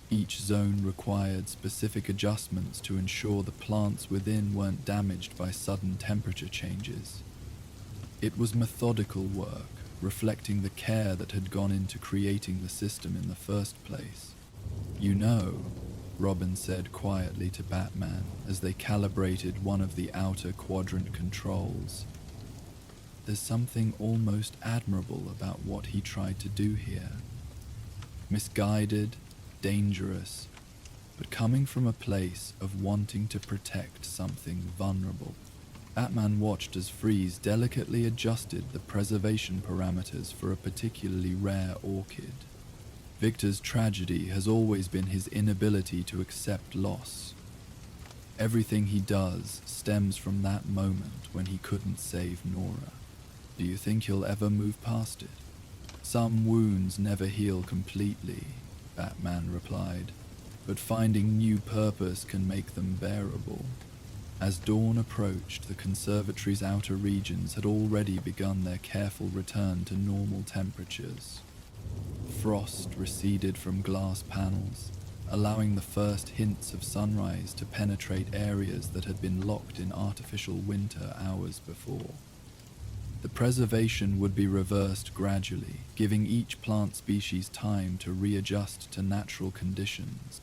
Each zone required specific adjustments to ensure the plants within weren't damaged by sudden temperature changes. It was methodical work, reflecting the care that had gone into creating the system in the first place. You know, Robin said quietly to Batman as they calibrated one of the outer quadrant controls. There's something almost admirable about what he tried to do here. Misguided, dangerous, but coming from a place of wanting to protect something vulnerable. Batman watched as Freeze delicately adjusted the preservation parameters for a particularly rare orchid. Victor's tragedy has always been his inability to accept loss. Everything he does stems from that moment when he couldn't save Nora. Do you think he'll ever move past it? Some wounds never heal completely, Batman replied, but finding new purpose can make them bearable. As dawn approached, the conservatory's outer regions had already begun their careful return to normal temperatures. Frost receded from glass panels, allowing the first hints of sunrise to penetrate areas that had been locked in artificial winter hours before. The preservation would be reversed gradually, giving each plant species time to readjust to natural conditions.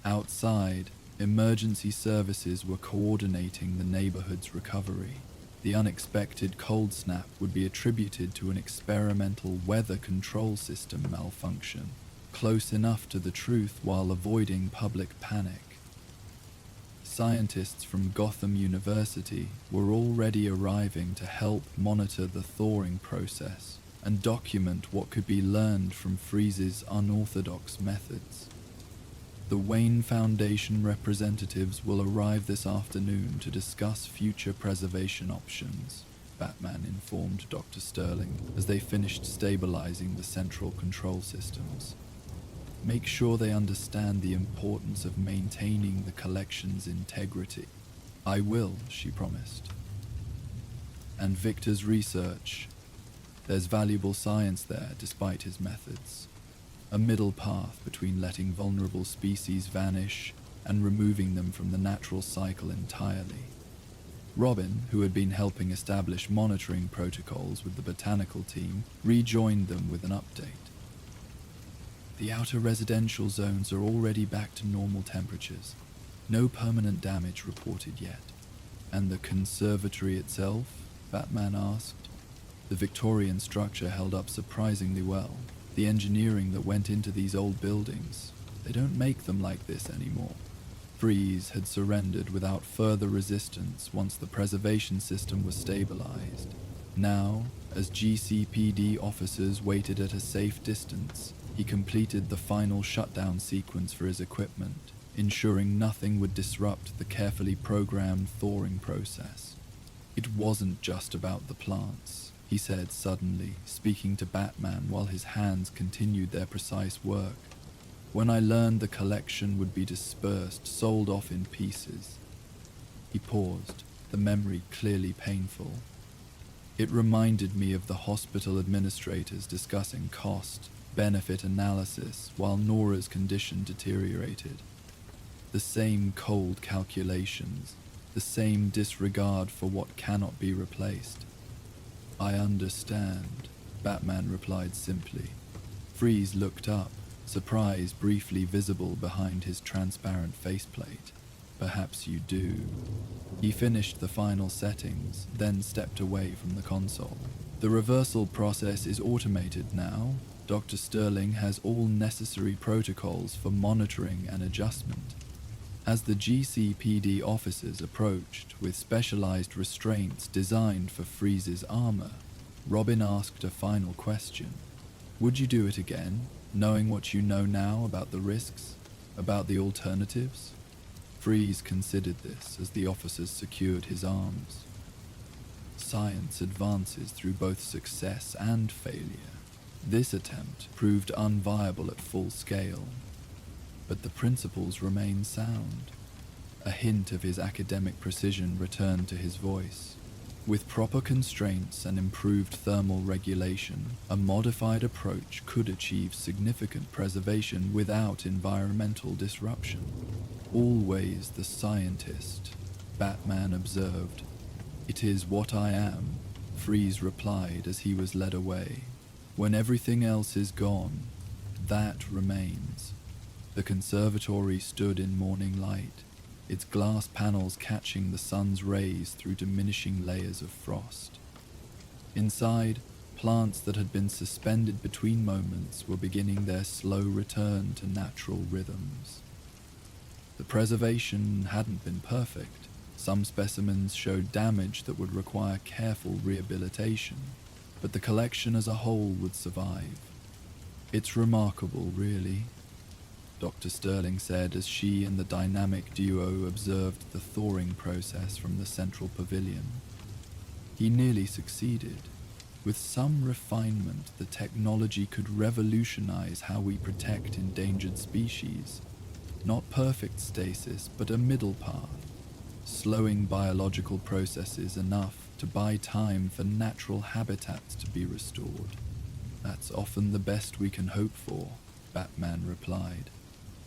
Outside, emergency services were coordinating the neighborhood's recovery. The unexpected cold snap would be attributed to an experimental weather control system malfunction, close enough to the truth while avoiding public panic. Scientists from Gotham University were already arriving to help monitor the thawing process and document what could be learned from Freeze's unorthodox methods. The Wayne Foundation representatives will arrive this afternoon to discuss future preservation options, Batman informed Dr. Sterling as they finished stabilizing the central control systems. Make sure they understand the importance of maintaining the collection's integrity. I will, she promised. And Victor's research. There's valuable science there despite his methods. A middle path between letting vulnerable species vanish and removing them from the natural cycle entirely. Robin, who had been helping establish monitoring protocols with the botanical team, rejoined them with an update. The outer residential zones are already back to normal temperatures. No permanent damage reported yet. And the conservatory itself? Batman asked. The Victorian structure held up surprisingly well. The engineering that went into these old buildings, they don't make them like this anymore. Freeze had surrendered without further resistance once the preservation system was stabilized. Now, as GCPD officers waited at a safe distance, he completed the final shutdown sequence for his equipment, ensuring nothing would disrupt the carefully programmed thawing process. It wasn't just about the plants, he said suddenly, speaking to Batman while his hands continued their precise work. When I learned the collection would be dispersed, sold off in pieces. He paused, the memory clearly painful. It reminded me of the hospital administrators discussing cost-benefit analysis while Nora's condition deteriorated. The same cold calculations, the same disregard for what cannot be replaced. I understand, Batman replied simply. Freeze looked up, surprise briefly visible behind his transparent faceplate. Perhaps you do. He finished the final settings, then stepped away from the console. The reversal process is automated now. Dr. Sterling has all necessary protocols for monitoring and adjustment. As the GCPD officers approached with specialized restraints designed for Freeze's armor, Robin asked a final question. Would you do it again? Knowing what you know now about the risks, about the alternatives? Freeze considered this as the officers secured his arms. Science advances through both success and failure. This attempt proved unviable at full scale, but the principles remain sound. A hint of his academic precision returned to his voice. With proper constraints and improved thermal regulation, a modified approach could achieve significant preservation without environmental disruption. Always the scientist, Batman observed. It is what I am, Freeze replied as he was led away. When everything else is gone, that remains. The conservatory stood in morning light, its glass panels catching the sun's rays through diminishing layers of frost. Inside, plants that had been suspended between moments were beginning their slow return to natural rhythms. The preservation hadn't been perfect. Some specimens showed damage that would require careful rehabilitation, but the collection as a whole would survive. It's remarkable, really, Dr. Sterling said as she and the dynamic duo observed the thawing process from the central pavilion. He nearly succeeded. With some refinement, the technology could revolutionize how we protect endangered species. Not perfect stasis, but a middle path, slowing biological processes enough to buy time for natural habitats to be restored. That's often the best we can hope for, Batman replied.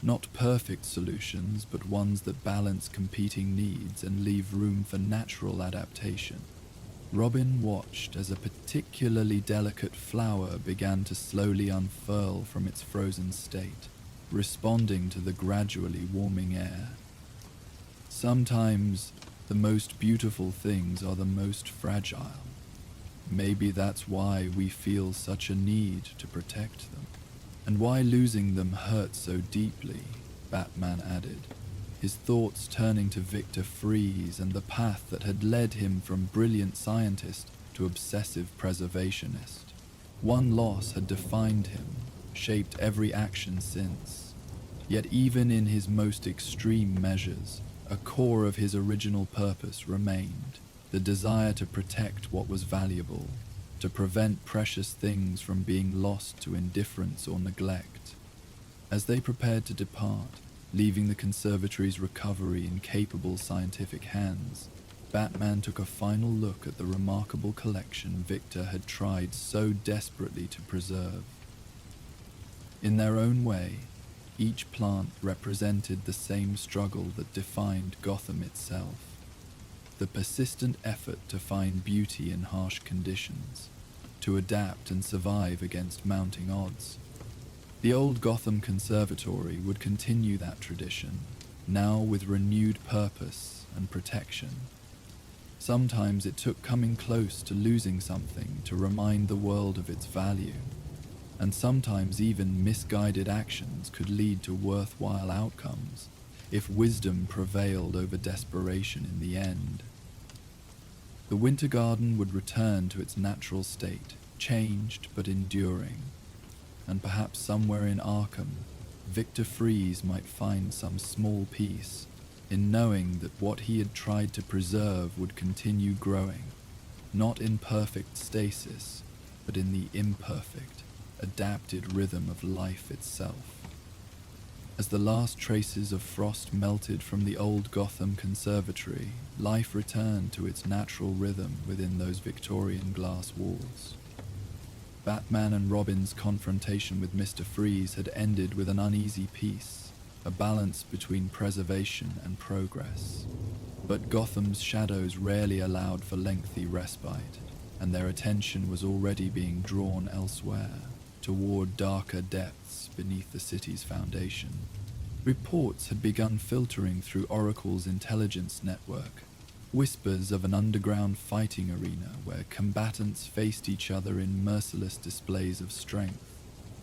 Not perfect solutions, but ones that balance competing needs and leave room for natural adaptation. Robin watched as a particularly delicate flower began to slowly unfurl from its frozen state, responding to the gradually warming air. Sometimes, the most beautiful things are the most fragile. Maybe that's why we feel such a need to protect them. And why losing them hurts so deeply, Batman added, his thoughts turning to Victor Freeze and the path that had led him from brilliant scientist to obsessive preservationist. One loss had defined him, shaped every action since. Yet even in his most extreme measures, a core of his original purpose remained, the desire to protect what was valuable, to prevent precious things from being lost to indifference or neglect. As they prepared to depart, leaving the conservatory's recovery in capable scientific hands, Batman took a final look at the remarkable collection Victor had tried so desperately to preserve. In their own way, each plant represented the same struggle that defined Gotham itself, the persistent effort to find beauty in harsh conditions, to adapt and survive against mounting odds. The old Gotham Conservatory would continue that tradition, now with renewed purpose and protection. Sometimes it took coming close to losing something to remind the world of its value, and sometimes even misguided actions could lead to worthwhile outcomes if wisdom prevailed over desperation in the end. The Winter Garden would return to its natural state, changed but enduring, and perhaps somewhere in Arkham, Victor Freeze might find some small peace in knowing that what he had tried to preserve would continue growing, not in perfect stasis, but in the imperfect, adapted rhythm of life itself. As the last traces of frost melted from the old Gotham Conservatory, life returned to its natural rhythm within those Victorian glass walls. Batman and Robin's confrontation with Mr. Freeze had ended with an uneasy peace, a balance between preservation and progress. But Gotham's shadows rarely allowed for lengthy respite, and their attention was already being drawn elsewhere, toward darker depths beneath the city's foundation. Reports had begun filtering through Oracle's intelligence network, whispers of an underground fighting arena where combatants faced each other in merciless displays of strength.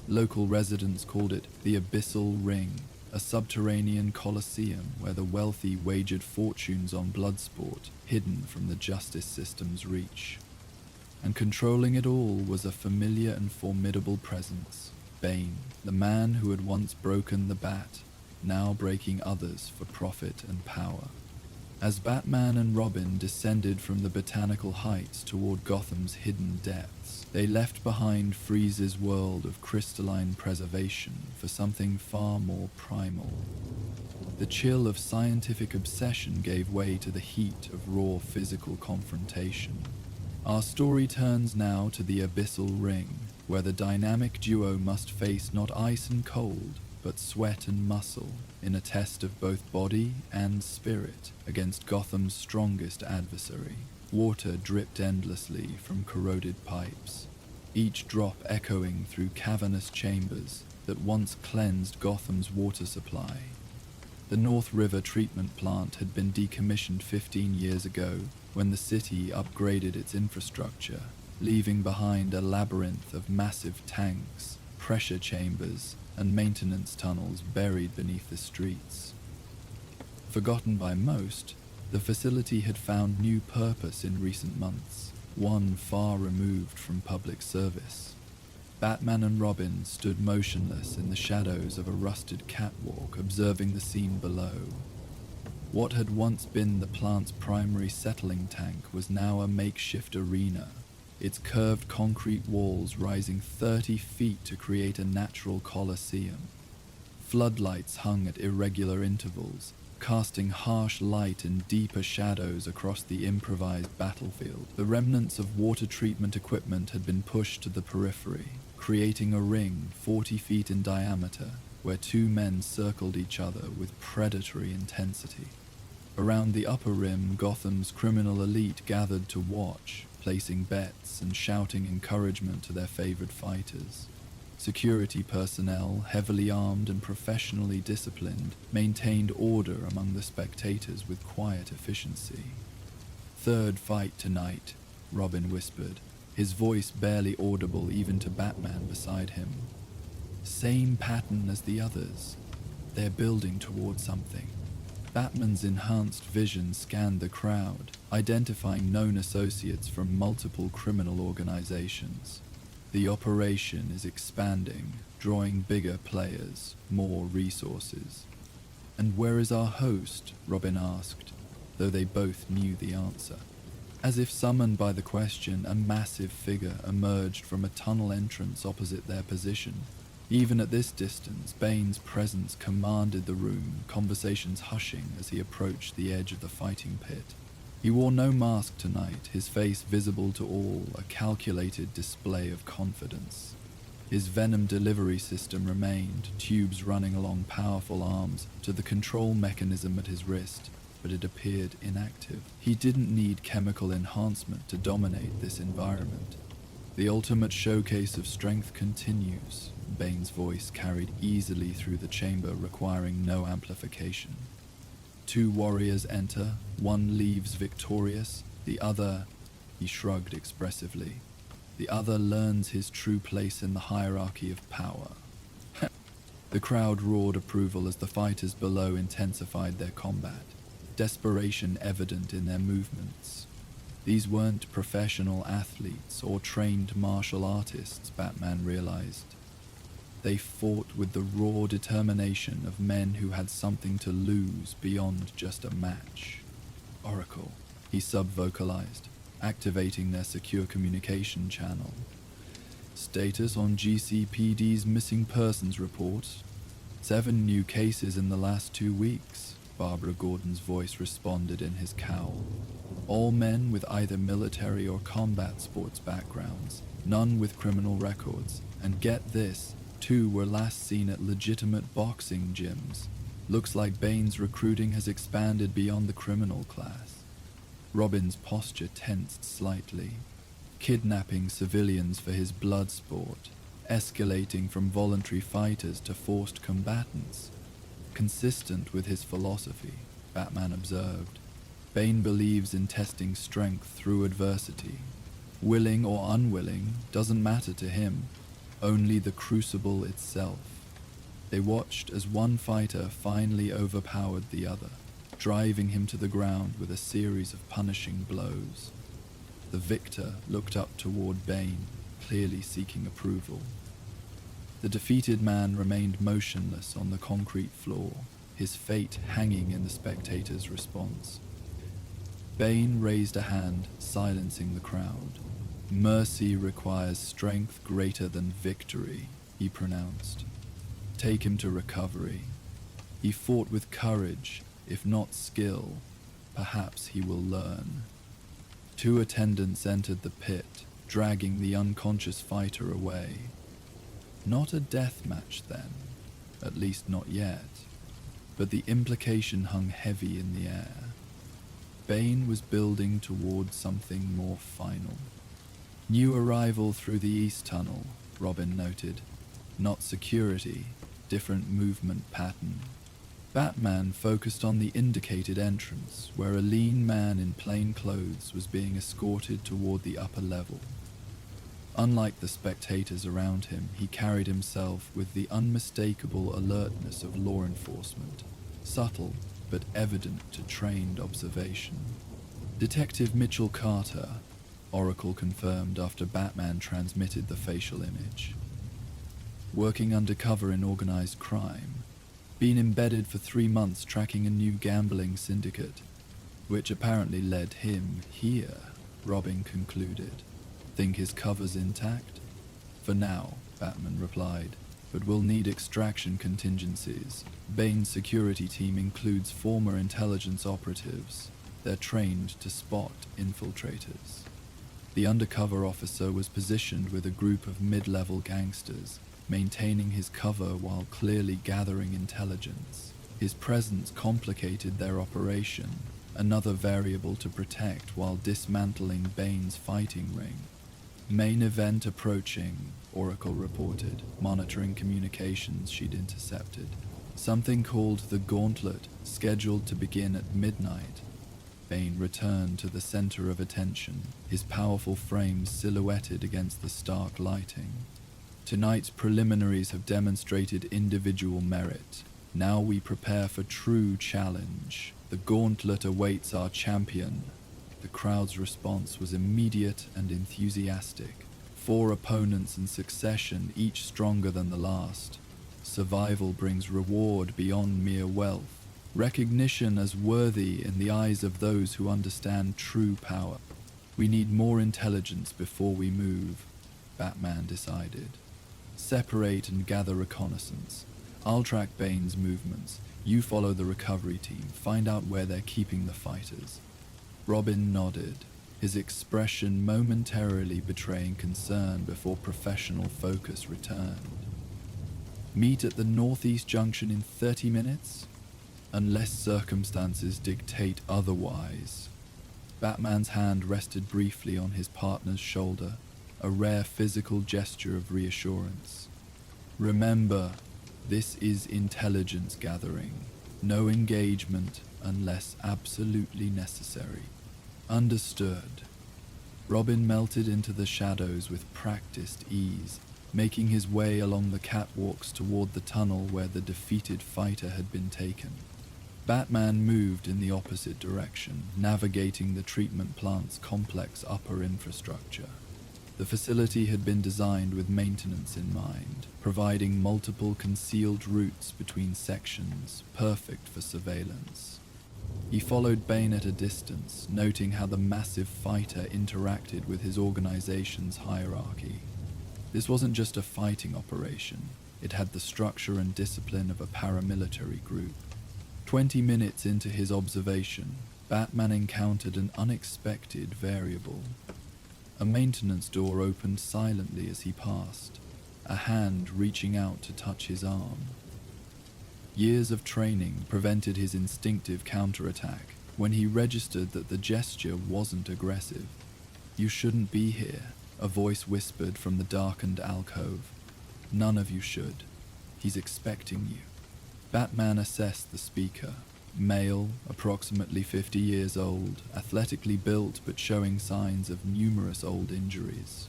Local residents called it the Abyssal Ring, a subterranean coliseum where the wealthy wagered fortunes on blood sport, hidden from the justice system's reach. And controlling it all was a familiar and formidable presence, Bane, the man who had once broken the bat, now breaking others for profit and power. As Batman and Robin descended from the botanical heights toward Gotham's hidden depths, they left behind Freeze's world of crystalline preservation for something far more primal. The chill of scientific obsession gave way to the heat of raw physical confrontation. Our story turns now to the Abyssal Ring, where the dynamic duo must face not ice and cold, but sweat and muscle, in a test of both body and spirit against Gotham's strongest adversary. Water dripped endlessly from corroded pipes, each drop echoing through cavernous chambers that once cleansed Gotham's water supply. The North River treatment plant had been decommissioned 15 years ago when the city upgraded its infrastructure, leaving behind a labyrinth of massive tanks, pressure chambers, and maintenance tunnels buried beneath the streets. Forgotten by most, the facility had found new purpose in recent months, one far removed from public service. Batman and Robin stood motionless in the shadows of a rusted catwalk, observing the scene below. What had once been the plant's primary settling tank was now a makeshift arena, its curved concrete walls rising 30 feet to create a natural coliseum. Floodlights hung at irregular intervals, casting harsh light and deeper shadows across the improvised battlefield. The remnants of water treatment equipment had been pushed to the periphery, creating a ring 40 feet in diameter, where two men circled each other with predatory intensity. Around the upper rim, Gotham's criminal elite gathered to watch, placing bets and shouting encouragement to their favored fighters. Security personnel, heavily armed and professionally disciplined, maintained order among the spectators with quiet efficiency. "Third fight tonight," Robin whispered, his voice barely audible even to Batman beside him. "Same pattern as the others. They're building toward something." Batman's enhanced vision scanned the crowd, identifying known associates from multiple criminal organizations. The operation is expanding, drawing bigger players, more resources. "And where is our host?" Robin asked, though they both knew the answer. As if summoned by the question, a massive figure emerged from a tunnel entrance opposite their position. Even at this distance, Bane's presence commanded the room, conversations hushing as he approached the edge of the fighting pit. He wore no mask tonight, his face visible to all, a calculated display of confidence. His venom delivery system remained, tubes running along powerful arms to the control mechanism at his wrist, but it appeared inactive. He didn't need chemical enhancement to dominate this environment. The ultimate showcase of strength continues, Bane's voice carried easily through the chamber, requiring no amplification. 2 warriors enter, one leaves victorious, the other, he shrugged expressively, the other learns his true place in the hierarchy of power. The crowd roared approval as the fighters below intensified their combat, desperation evident in their movements. These weren't professional athletes or trained martial artists, Batman realized. They fought with the raw determination of men who had something to lose beyond just a match. Oracle, he sub-vocalized, activating their secure communication channel. Status on GCPD's missing persons report. 7 new cases in the last 2 weeks, Barbara Gordon's voice responded in his cowl. All men with either military or combat sports backgrounds, none with criminal records, and get this, 2 were last seen at legitimate boxing gyms. Looks like Bane's recruiting has expanded beyond the criminal class. Robin's posture tensed slightly. Kidnapping civilians for his blood sport, escalating from voluntary fighters to forced combatants. Consistent with his philosophy, Batman observed. Bane believes in testing strength through adversity. Willing or unwilling doesn't matter to him, only the crucible itself. They watched as one fighter finally overpowered the other, driving him to the ground with a series of punishing blows. The victor looked up toward Bane, clearly seeking approval. The defeated man remained motionless on the concrete floor, his fate hanging in the spectators' response. Bane raised a hand, silencing the crowd. Mercy requires strength greater than victory, he pronounced. Take him to recovery. He fought with courage, if not skill. Perhaps he will learn. 2 attendants entered the pit, dragging the unconscious fighter away. Not a death match then, at least not yet, but the implication hung heavy in the air. Bane was building toward something more final. New arrival through the East Tunnel, Robin noted. Not security, different movement pattern. Batman focused on the indicated entrance, where a lean man in plain clothes was being escorted toward the upper level. Unlike the spectators around him, he carried himself with the unmistakable alertness of law enforcement, subtle but evident to trained observation. Detective Mitchell Carter, Oracle confirmed after Batman transmitted the facial image. Working undercover in organized crime. Been embedded for 3 months tracking a new gambling syndicate, which apparently led him here, Robin concluded. Think his cover's intact? For now, Batman replied, but we'll need extraction contingencies. Bane's security team includes former intelligence operatives. They're trained to spot infiltrators. The undercover officer was positioned with a group of mid-level gangsters, maintaining his cover while clearly gathering intelligence. His presence complicated their operation, another variable to protect while dismantling Bane's fighting ring. Main event approaching, Oracle reported, monitoring communications she'd intercepted. Something called the Gauntlet, scheduled to begin at midnight. Bane returned to the center of attention, his powerful frame silhouetted against the stark lighting. Tonight's preliminaries have demonstrated individual merit. Now we prepare for true challenge. The Gauntlet awaits our champion. The crowd's response was immediate and enthusiastic. 4 opponents in succession, each stronger than the last. Survival brings reward beyond mere wealth. Recognition as worthy in the eyes of those who understand true power. We need more intelligence before we move, Batman decided. Separate and gather reconnaissance. I'll track Bane's movements. You follow the recovery team. Find out where they're keeping the fighters. Robin nodded, his expression momentarily betraying concern before professional focus returned. Meet at the Northeast Junction in 30 minutes? Unless circumstances dictate otherwise. Batman's hand rested briefly on his partner's shoulder, a rare physical gesture of reassurance. Remember, this is intelligence gathering. No engagement unless absolutely necessary. Understood. Robin melted into the shadows with practiced ease, making his way along the catwalks toward the tunnel where the defeated fighter had been taken. Batman moved in the opposite direction, navigating the treatment plant's complex upper infrastructure. The facility had been designed with maintenance in mind, providing multiple concealed routes between sections, perfect for surveillance. He followed Bane at a distance, noting how the massive fighter interacted with his organization's hierarchy. This wasn't just a fighting operation, it had the structure and discipline of a paramilitary group. 20 minutes into his observation, Batman encountered an unexpected variable. A maintenance door opened silently as he passed, a hand reaching out to touch his arm. Years of training prevented his instinctive counterattack when he registered that the gesture wasn't aggressive. "You shouldn't be here," a voice whispered from the darkened alcove. "None of you should. He's expecting you." Batman assessed the speaker. Male, approximately 50 years old, athletically built but showing signs of numerous old injuries.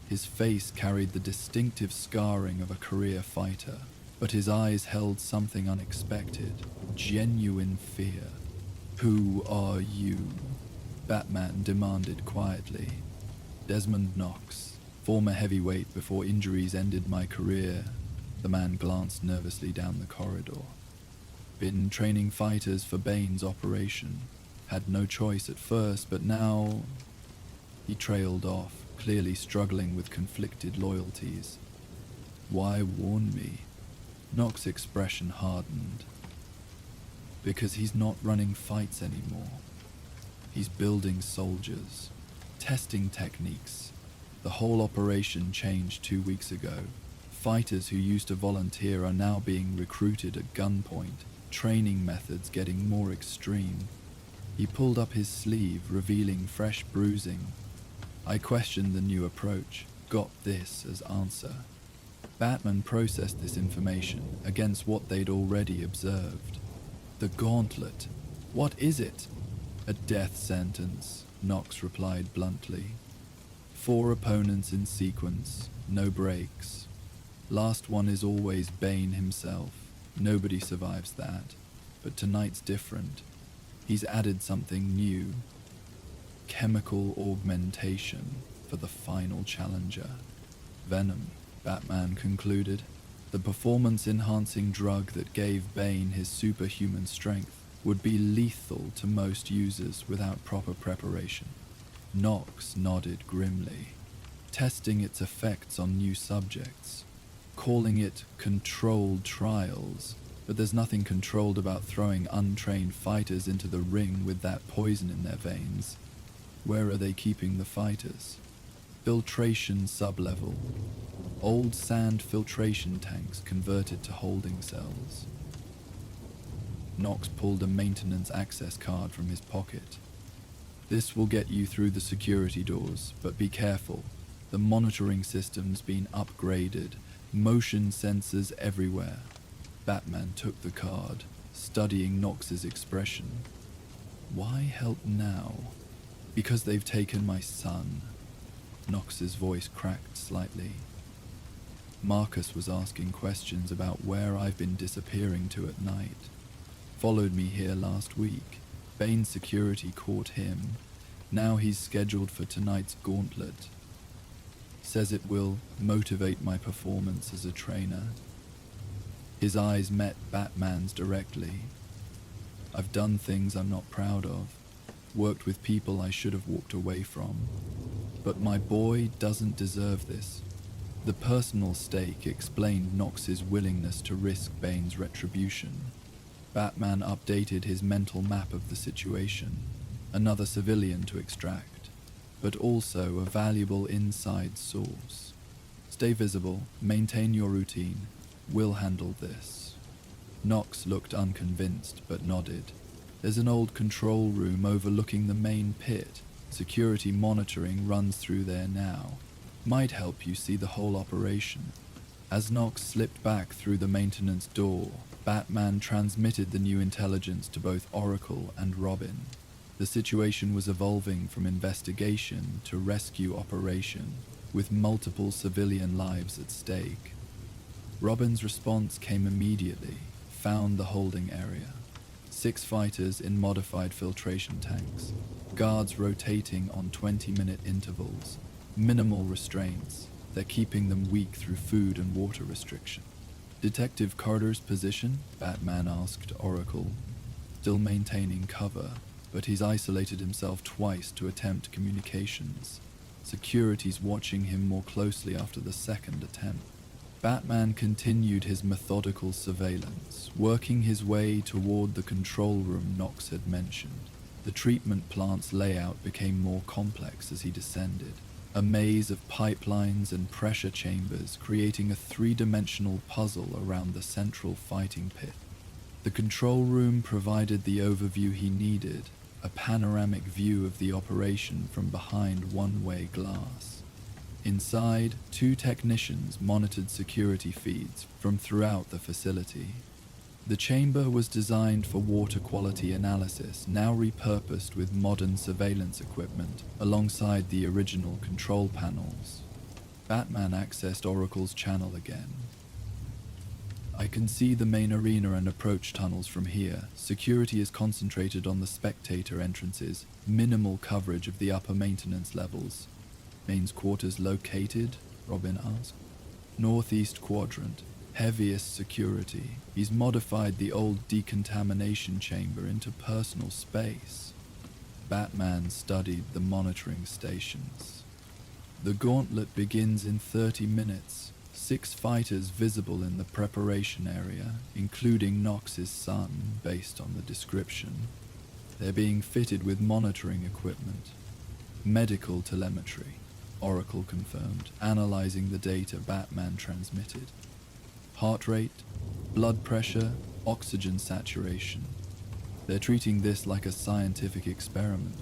His face carried the distinctive scarring of a career fighter, but his eyes held something unexpected, genuine fear. "Who are you?" Batman demanded quietly. "Desmond Knox, former heavyweight before injuries ended my career." The man glanced nervously down the corridor. "Been training fighters for Bane's operation. Had no choice at first, but now..." He trailed off, clearly struggling with conflicted loyalties. "Why warn me?" Knox's expression hardened. "Because he's not running fights anymore. He's building soldiers, testing techniques. The whole operation changed 2 weeks ago. Fighters who used to volunteer are now being recruited at gunpoint, training methods getting more extreme." He pulled up his sleeve, revealing fresh bruising. I questioned the new approach, got this as answer. Batman processed this information against what they'd already observed. "The gauntlet. What is it?" "A death sentence," Knox replied bluntly. 4 opponents in sequence, no breaks. Last one is always Bane himself. Nobody survives that. But tonight's different. He's added something new. Chemical augmentation for the final challenger. Venom, Batman concluded. The performance-enhancing drug that gave Bane his superhuman strength would be lethal to most users without proper preparation. Knox nodded grimly, testing its effects on new subjects, calling it controlled trials, but there's nothing controlled about throwing untrained fighters into the ring with that poison in their veins. Where are they keeping the fighters? Filtration sublevel. Old sand filtration tanks converted to holding cells. Knox pulled a maintenance access card from his pocket. "This will get you through the security doors, but be careful. The monitoring system's been upgraded. Motion sensors everywhere." Batman took the card, studying Knox's expression. "Why help now?" "Because they've taken my son." Knox's voice cracked slightly. "Marcus was asking questions about where I've been disappearing to at night. Followed me here last week. Bane's security caught him. Now he's scheduled for tonight's gauntlet. Says it will motivate my performance as a trainer." His eyes met Batman's directly. "I've done things I'm not proud of. Worked with people I should have walked away from. But my boy doesn't deserve this." The personal stake explained Knox's willingness to risk Bane's retribution. Batman updated his mental map of the situation. another civilian to extract, but also a valuable inside source. Stay visible, maintain your routine. We'll handle this. Knox looked unconvinced, but nodded. There's an old control room overlooking the main pit. Security monitoring runs through there now. Might help you see the whole operation. As Knox slipped back through the maintenance door, Batman transmitted the new intelligence to both Oracle and Robin. The situation was evolving from investigation to rescue operation, with multiple civilian lives at stake. Robin's response came immediately, found the holding area. 6 fighters in modified filtration tanks, guards rotating on 20-minute intervals, minimal restraints. They're keeping them weak through food and water restriction. Detective Carter's position? Batman asked Oracle. Still maintaining cover, but he's isolated himself twice to attempt communications. Security's watching him more closely after the second attempt. Batman continued his methodical surveillance, working his way toward the control room Knox had mentioned. The treatment plant's layout became more complex as he descended. A maze of pipelines and pressure chambers creating a 3-dimensional puzzle around the central fighting pit. The control room provided the overview he needed, a panoramic view of the operation from behind one-way glass. Inside, 2 technicians monitored security feeds from throughout the facility. The chamber was designed for water quality analysis, now repurposed with modern surveillance equipment alongside the original control panels. Batman accessed Oracle's channel again. I can see the main arena and approach tunnels from here. Security is concentrated on the spectator entrances, minimal coverage of the upper maintenance levels. Main's quarters located? Robin asked. Northeast quadrant. Heaviest security. He's modified the old decontamination chamber into personal space. Batman studied the monitoring stations. The gauntlet begins in 30 minutes. 6 fighters visible in the preparation area, including Knox's son, based on the description. They're being fitted with monitoring equipment. Medical telemetry, Oracle confirmed, analyzing the data Batman transmitted. Heart rate, blood pressure, oxygen saturation. They're treating this like a scientific experiment,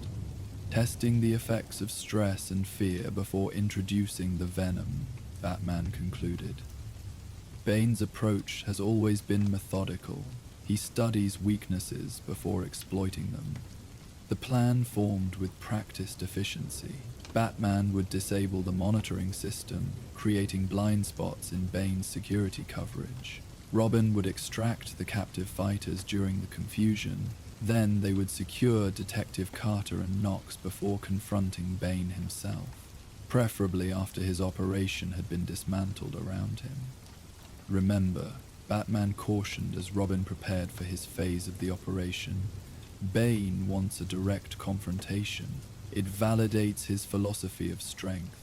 testing the effects of stress and fear before introducing the venom, Batman concluded. Bane's approach has always been methodical. He studies weaknesses before exploiting them. The plan formed with practiced efficiency. Batman would disable the monitoring system, creating blind spots in Bane's security coverage. Robin would extract the captive fighters during the confusion. Then they would secure Detective Carter and Knox before confronting Bane himself, preferably after his operation had been dismantled around him. Remember, Batman cautioned as Robin prepared for his phase of the operation, Bane wants a direct confrontation. It validates his philosophy of strength.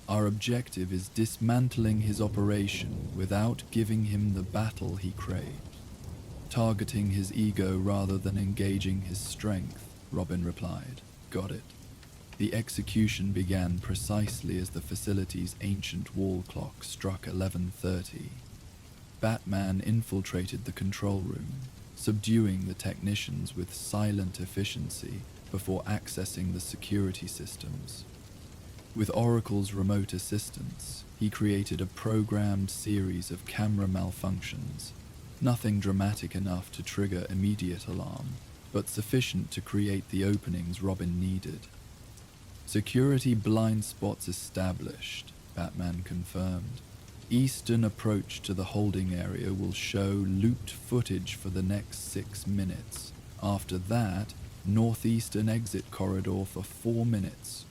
Our objective is dismantling his operation without giving him the battle he craved. Targeting his ego rather than engaging his strength, Robin replied. Got it. The execution began precisely as the facility's ancient wall clock struck 11:30. Batman infiltrated the control room, subduing the technicians with silent efficiency before accessing the security systems. With Oracle's remote assistance, he created a programmed series of camera malfunctions, nothing dramatic enough to trigger immediate alarm, but sufficient to create the openings Robin needed. Security blind spots established, Batman confirmed. Eastern approach to the holding area will show looped footage for the next 6 minutes. After that, northeastern exit corridor for 4 minutes.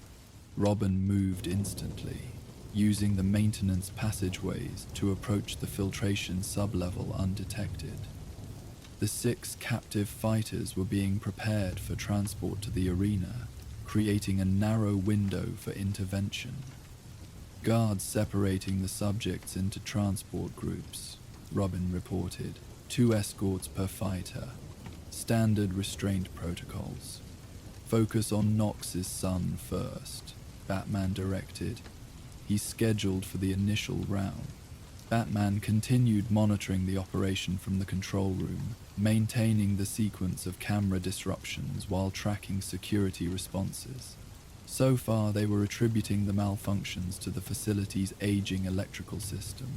Robin moved instantly, using the maintenance passageways to approach the filtration sublevel undetected. The 6 captive fighters were being prepared for transport to the arena, creating a narrow window for intervention. Guards separating the subjects into transport groups, Robin reported. 2 escorts per fighter. Standard restraint protocols. Focus on Knox's son first, Batman directed. He's scheduled for the initial round. Batman continued monitoring the operation from the control room, maintaining the sequence of camera disruptions while tracking security responses. So far, they were attributing the malfunctions to the facility's aging electrical system,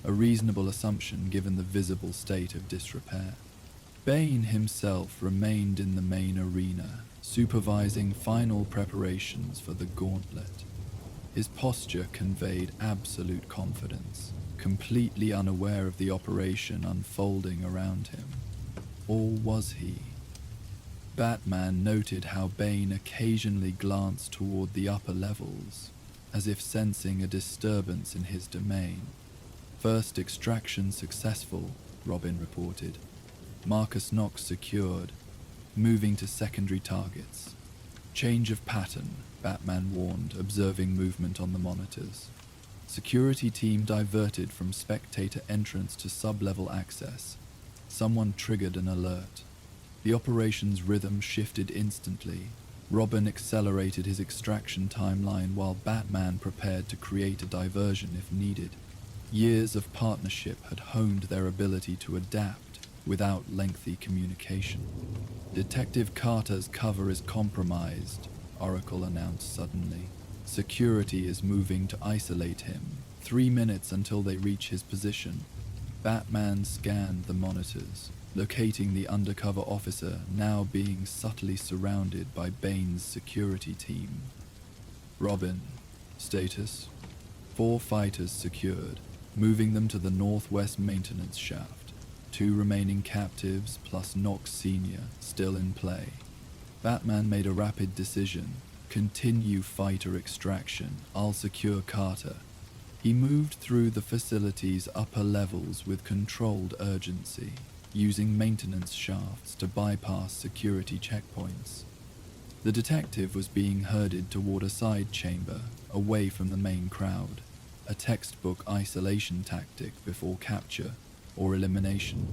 a reasonable assumption given the visible state of disrepair. Bane himself remained in the main arena, supervising final preparations for the gauntlet. His posture conveyed absolute confidence, completely unaware of the operation unfolding around him. Or was he? Batman noted how Bane occasionally glanced toward the upper levels, as if sensing a disturbance in his domain. First extraction successful, Robin reported. Marcus Knox secured, moving to secondary targets. Change of pattern, Batman warned, observing movement on the monitors. Security team diverted from spectator entrance to sub-level access. Someone triggered an alert. The operation's rhythm shifted instantly. Robin accelerated his extraction timeline while Batman prepared to create a diversion if needed. Years of partnership had honed their ability to adapt without lengthy communication. Detective Carter's cover is compromised, Oracle announced suddenly. Security is moving to isolate him. 3 minutes until they reach his position. Batman scanned the monitors, locating the undercover officer now being subtly surrounded by Bane's security team. Robin, status. 4 fighters secured, moving them to the northwest maintenance shaft. 2 remaining captives plus Knox Sr. still in play. Batman made a rapid decision. Continue fighter extraction. I'll secure Carter. He moved through the facility's upper levels with controlled urgency, using maintenance shafts to bypass security checkpoints. The detective was being herded toward a side chamber, away from the main crowd, a textbook isolation tactic before capture or elimination.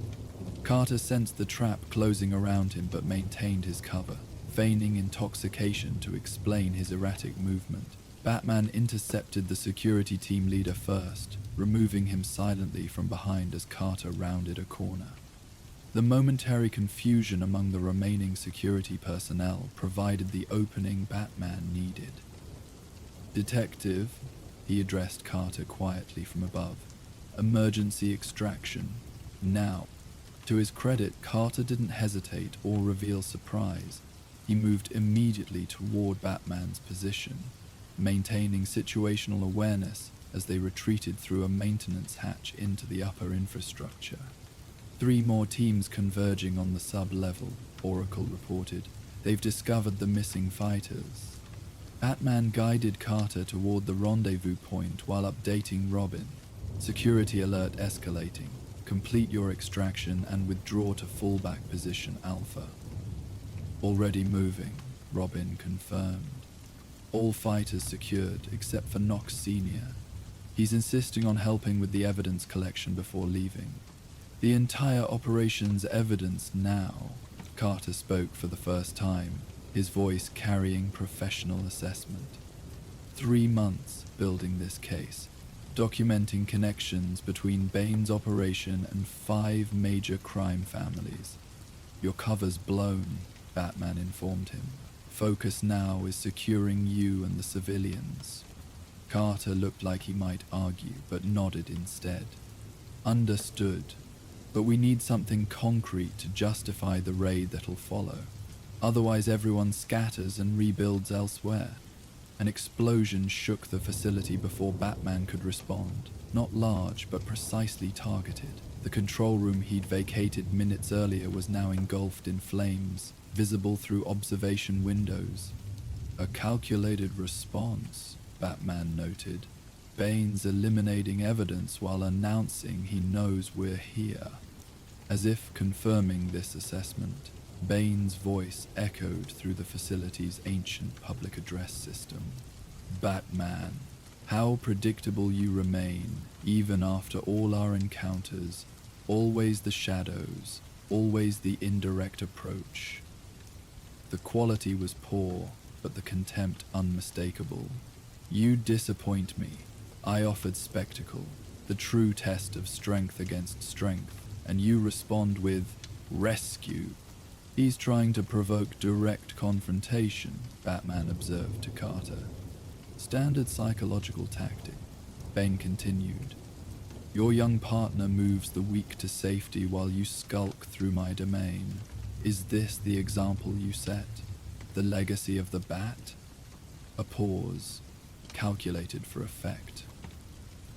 Carter sensed the trap closing around him but maintained his cover, feigning intoxication to explain his erratic movement. Batman intercepted the security team leader first, removing him silently from behind as Carter rounded a corner. The momentary confusion among the remaining security personnel provided the opening Batman needed. Detective, he addressed Carter quietly from above. Emergency extraction. Now. To his credit, Carter didn't hesitate or reveal surprise. He moved immediately toward Batman's position, maintaining situational awareness as they retreated through a maintenance hatch into the upper infrastructure. 3 more teams converging on the sub-level, Oracle reported. They've discovered the missing fighters. Batman guided Carter toward the rendezvous point while updating Robin. Security alert escalating. Complete your extraction and withdraw to fallback position Alpha. Already moving, Robin confirmed. All fighters secured except for Knox Sr. He's insisting on helping with the evidence collection before leaving. The entire operation's evidence now. Carter spoke for the first time, his voice carrying professional assessment. 3 months building this case, documenting connections between Bane's operation and 5 major crime families. Your cover's blown, Batman informed him. Focus now is securing you and the civilians. Carter looked like he might argue, but nodded instead. Understood, but we need something concrete to justify the raid that'll follow. Otherwise everyone scatters and rebuilds elsewhere. An explosion shook the facility before Batman could respond. Not large, but precisely targeted. The control room he'd vacated minutes earlier was now engulfed in flames, visible through observation windows. A calculated response, Batman noted. Bane's eliminating evidence while announcing he knows we're here. As if confirming this assessment, Bane's voice echoed through the facility's ancient public address system. Batman, how predictable you remain, even after all our encounters. Always the shadows, always the indirect approach. The quality was poor, but the contempt unmistakable. "You disappoint me." I offered spectacle, the true test of strength against strength, and you respond with rescue. "He's trying to provoke direct confrontation," Batman observed to Carter. "Standard psychological tactic," Bane continued. "Your young partner moves the weak to safety while you skulk through my domain. Is this the example you set? The legacy of the Bat?" A pause, calculated for effect.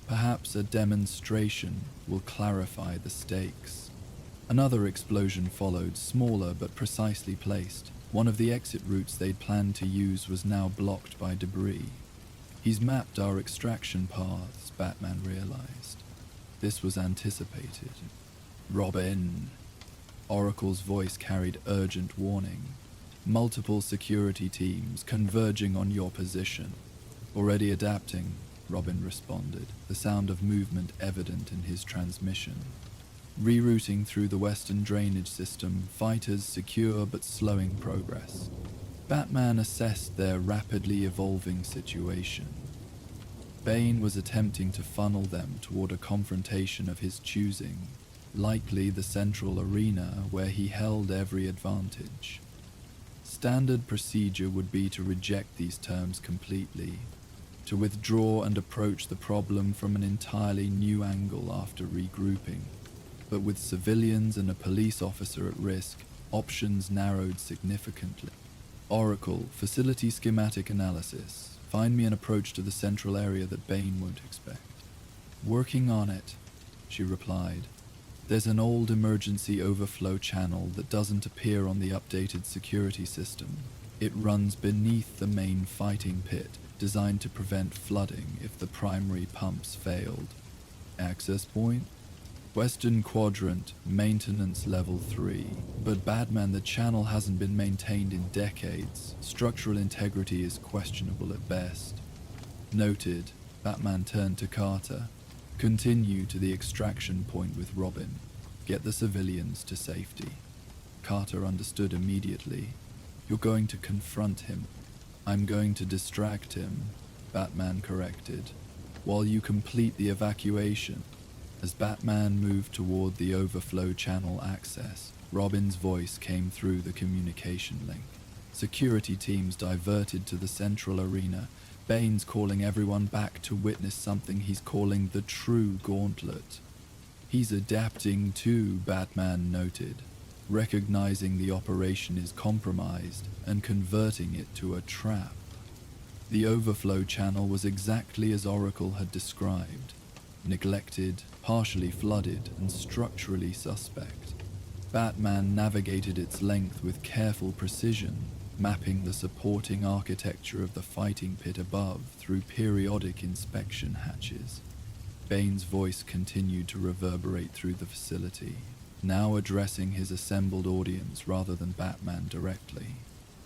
"Perhaps a demonstration will clarify the stakes." Another explosion followed, smaller but precisely placed. One of the exit routes they'd planned to use was now blocked by debris. "He's mapped our extraction paths," Batman realized. This was anticipated. "Robin!" Oracle's voice carried urgent warning. "Multiple security teams converging on your position." "Already adapting," Robin responded, the sound of movement evident in his transmission. Rerouting through the western drainage system, fighters secure but slowing progress. Batman assessed their rapidly evolving situation. Bane was attempting to funnel them toward a confrontation of his choosing, likely the central arena where he held every advantage. Standard procedure would be to reject these terms completely, to withdraw and approach the problem from an entirely new angle after regrouping. But with civilians and a police officer at risk, options narrowed significantly. "Oracle, facility schematic analysis. Find me an approach to the central area that Bane won't expect." "Working on it," she replied. "There's an old emergency overflow channel that doesn't appear on the updated security system. It runs beneath the main fighting pit, designed to prevent flooding if the primary pumps failed. Access point? Western quadrant, maintenance level 3. But Batman, the channel hasn't been maintained in decades. Structural integrity is questionable at best." Noted. Batman turned to Carter. "Continue to the extraction point with Robin. Get the civilians to safety." Carter understood immediately. "You're going to confront him." "I'm going to distract him," Batman corrected, "while you complete the evacuation." As Batman moved toward the overflow channel access, Robin's voice came through the communication link. Security teams diverted to the central arena. Bane's calling everyone back to witness something he's calling the true gauntlet. "He's adapting too," Batman noted, recognizing the operation is compromised and converting it to a trap. The overflow channel was exactly as Oracle had described. Neglected, partially flooded, and structurally suspect. Batman navigated its length with careful precision, mapping the supporting architecture of the fighting pit above through periodic inspection hatches. Bane's voice continued to reverberate through the facility, now addressing his assembled audience rather than Batman directly.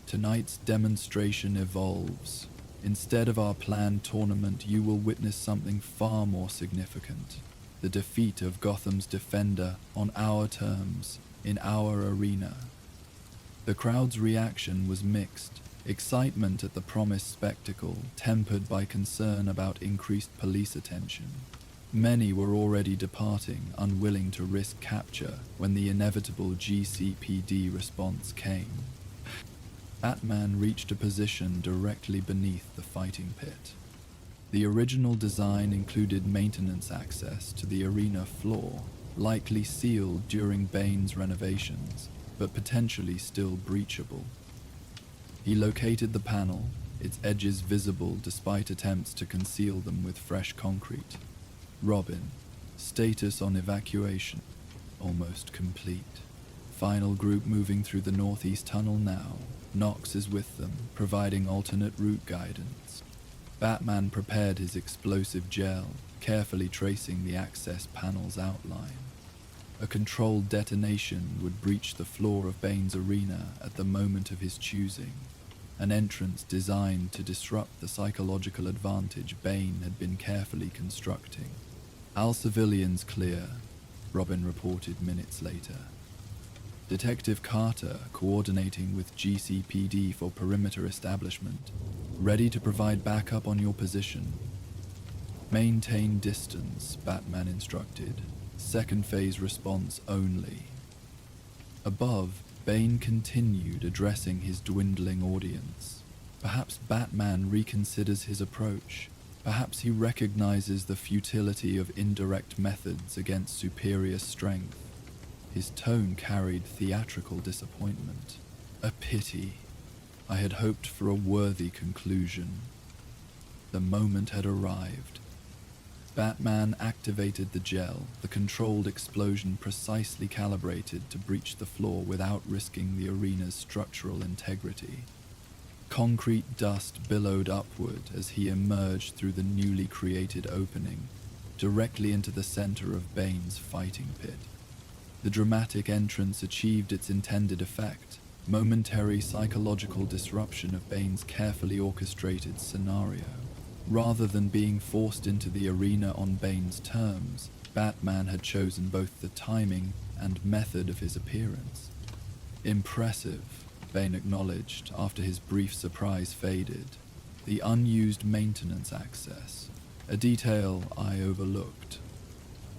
"Tonight's demonstration evolves. Instead of our planned tournament, you will witness something far more significant. The defeat of Gotham's defender on our terms, in our arena." The crowd's reaction was mixed. Excitement at the promised spectacle, tempered by concern about increased police attention. Many were already departing, unwilling to risk capture when the inevitable GCPD response came. Batman reached a position directly beneath the fighting pit. The original design included maintenance access to the arena floor, likely sealed during Bane's renovations, but potentially still breachable. He located the panel, its edges visible despite attempts to conceal them with fresh concrete. "Robin, status on evacuation. Almost complete. Final group moving through the northeast tunnel now. Knox is with them, providing alternate route guidance." Batman prepared his explosive gel, carefully tracing the access panel's outline. A controlled detonation would breach the floor of Bane's arena at the moment of his choosing, an entrance designed to disrupt the psychological advantage Bane had been carefully constructing. "All civilians clear," Robin reported minutes later. Detective Carter coordinating with GCPD for perimeter establishment, ready to provide backup on your position. Maintain distance, Batman instructed. Second phase response only. Above, Bane continued addressing his dwindling audience. Perhaps Batman reconsiders his approach. Perhaps he recognizes the futility of indirect methods against superior strength. His tone carried theatrical disappointment. A pity. I had hoped for a worthy conclusion. The moment had arrived. Batman activated the gel, the controlled explosion precisely calibrated to breach the floor without risking the arena's structural integrity. Concrete dust billowed upward as he emerged through the newly created opening, directly into the center of Bane's fighting pit. The dramatic entrance achieved its intended effect, momentary psychological disruption of Bane's carefully orchestrated scenario. Rather than being forced into the arena on Bane's terms, Batman had chosen both the timing and method of his appearance. Impressive, Bane acknowledged after his brief surprise faded. The unused maintenance access, a detail I overlooked.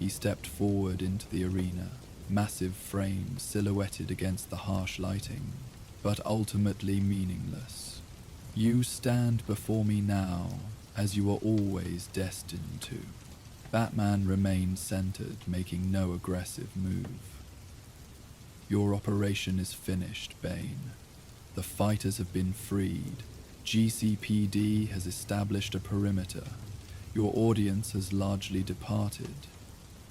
He stepped forward into the arena, massive frame silhouetted against the harsh lighting, but ultimately meaningless. You stand before me now, as you are always destined to. Batman remained centered, making no aggressive move. Your operation is finished, Bane. The fighters have been freed. GCPD has established a perimeter. Your audience has largely departed.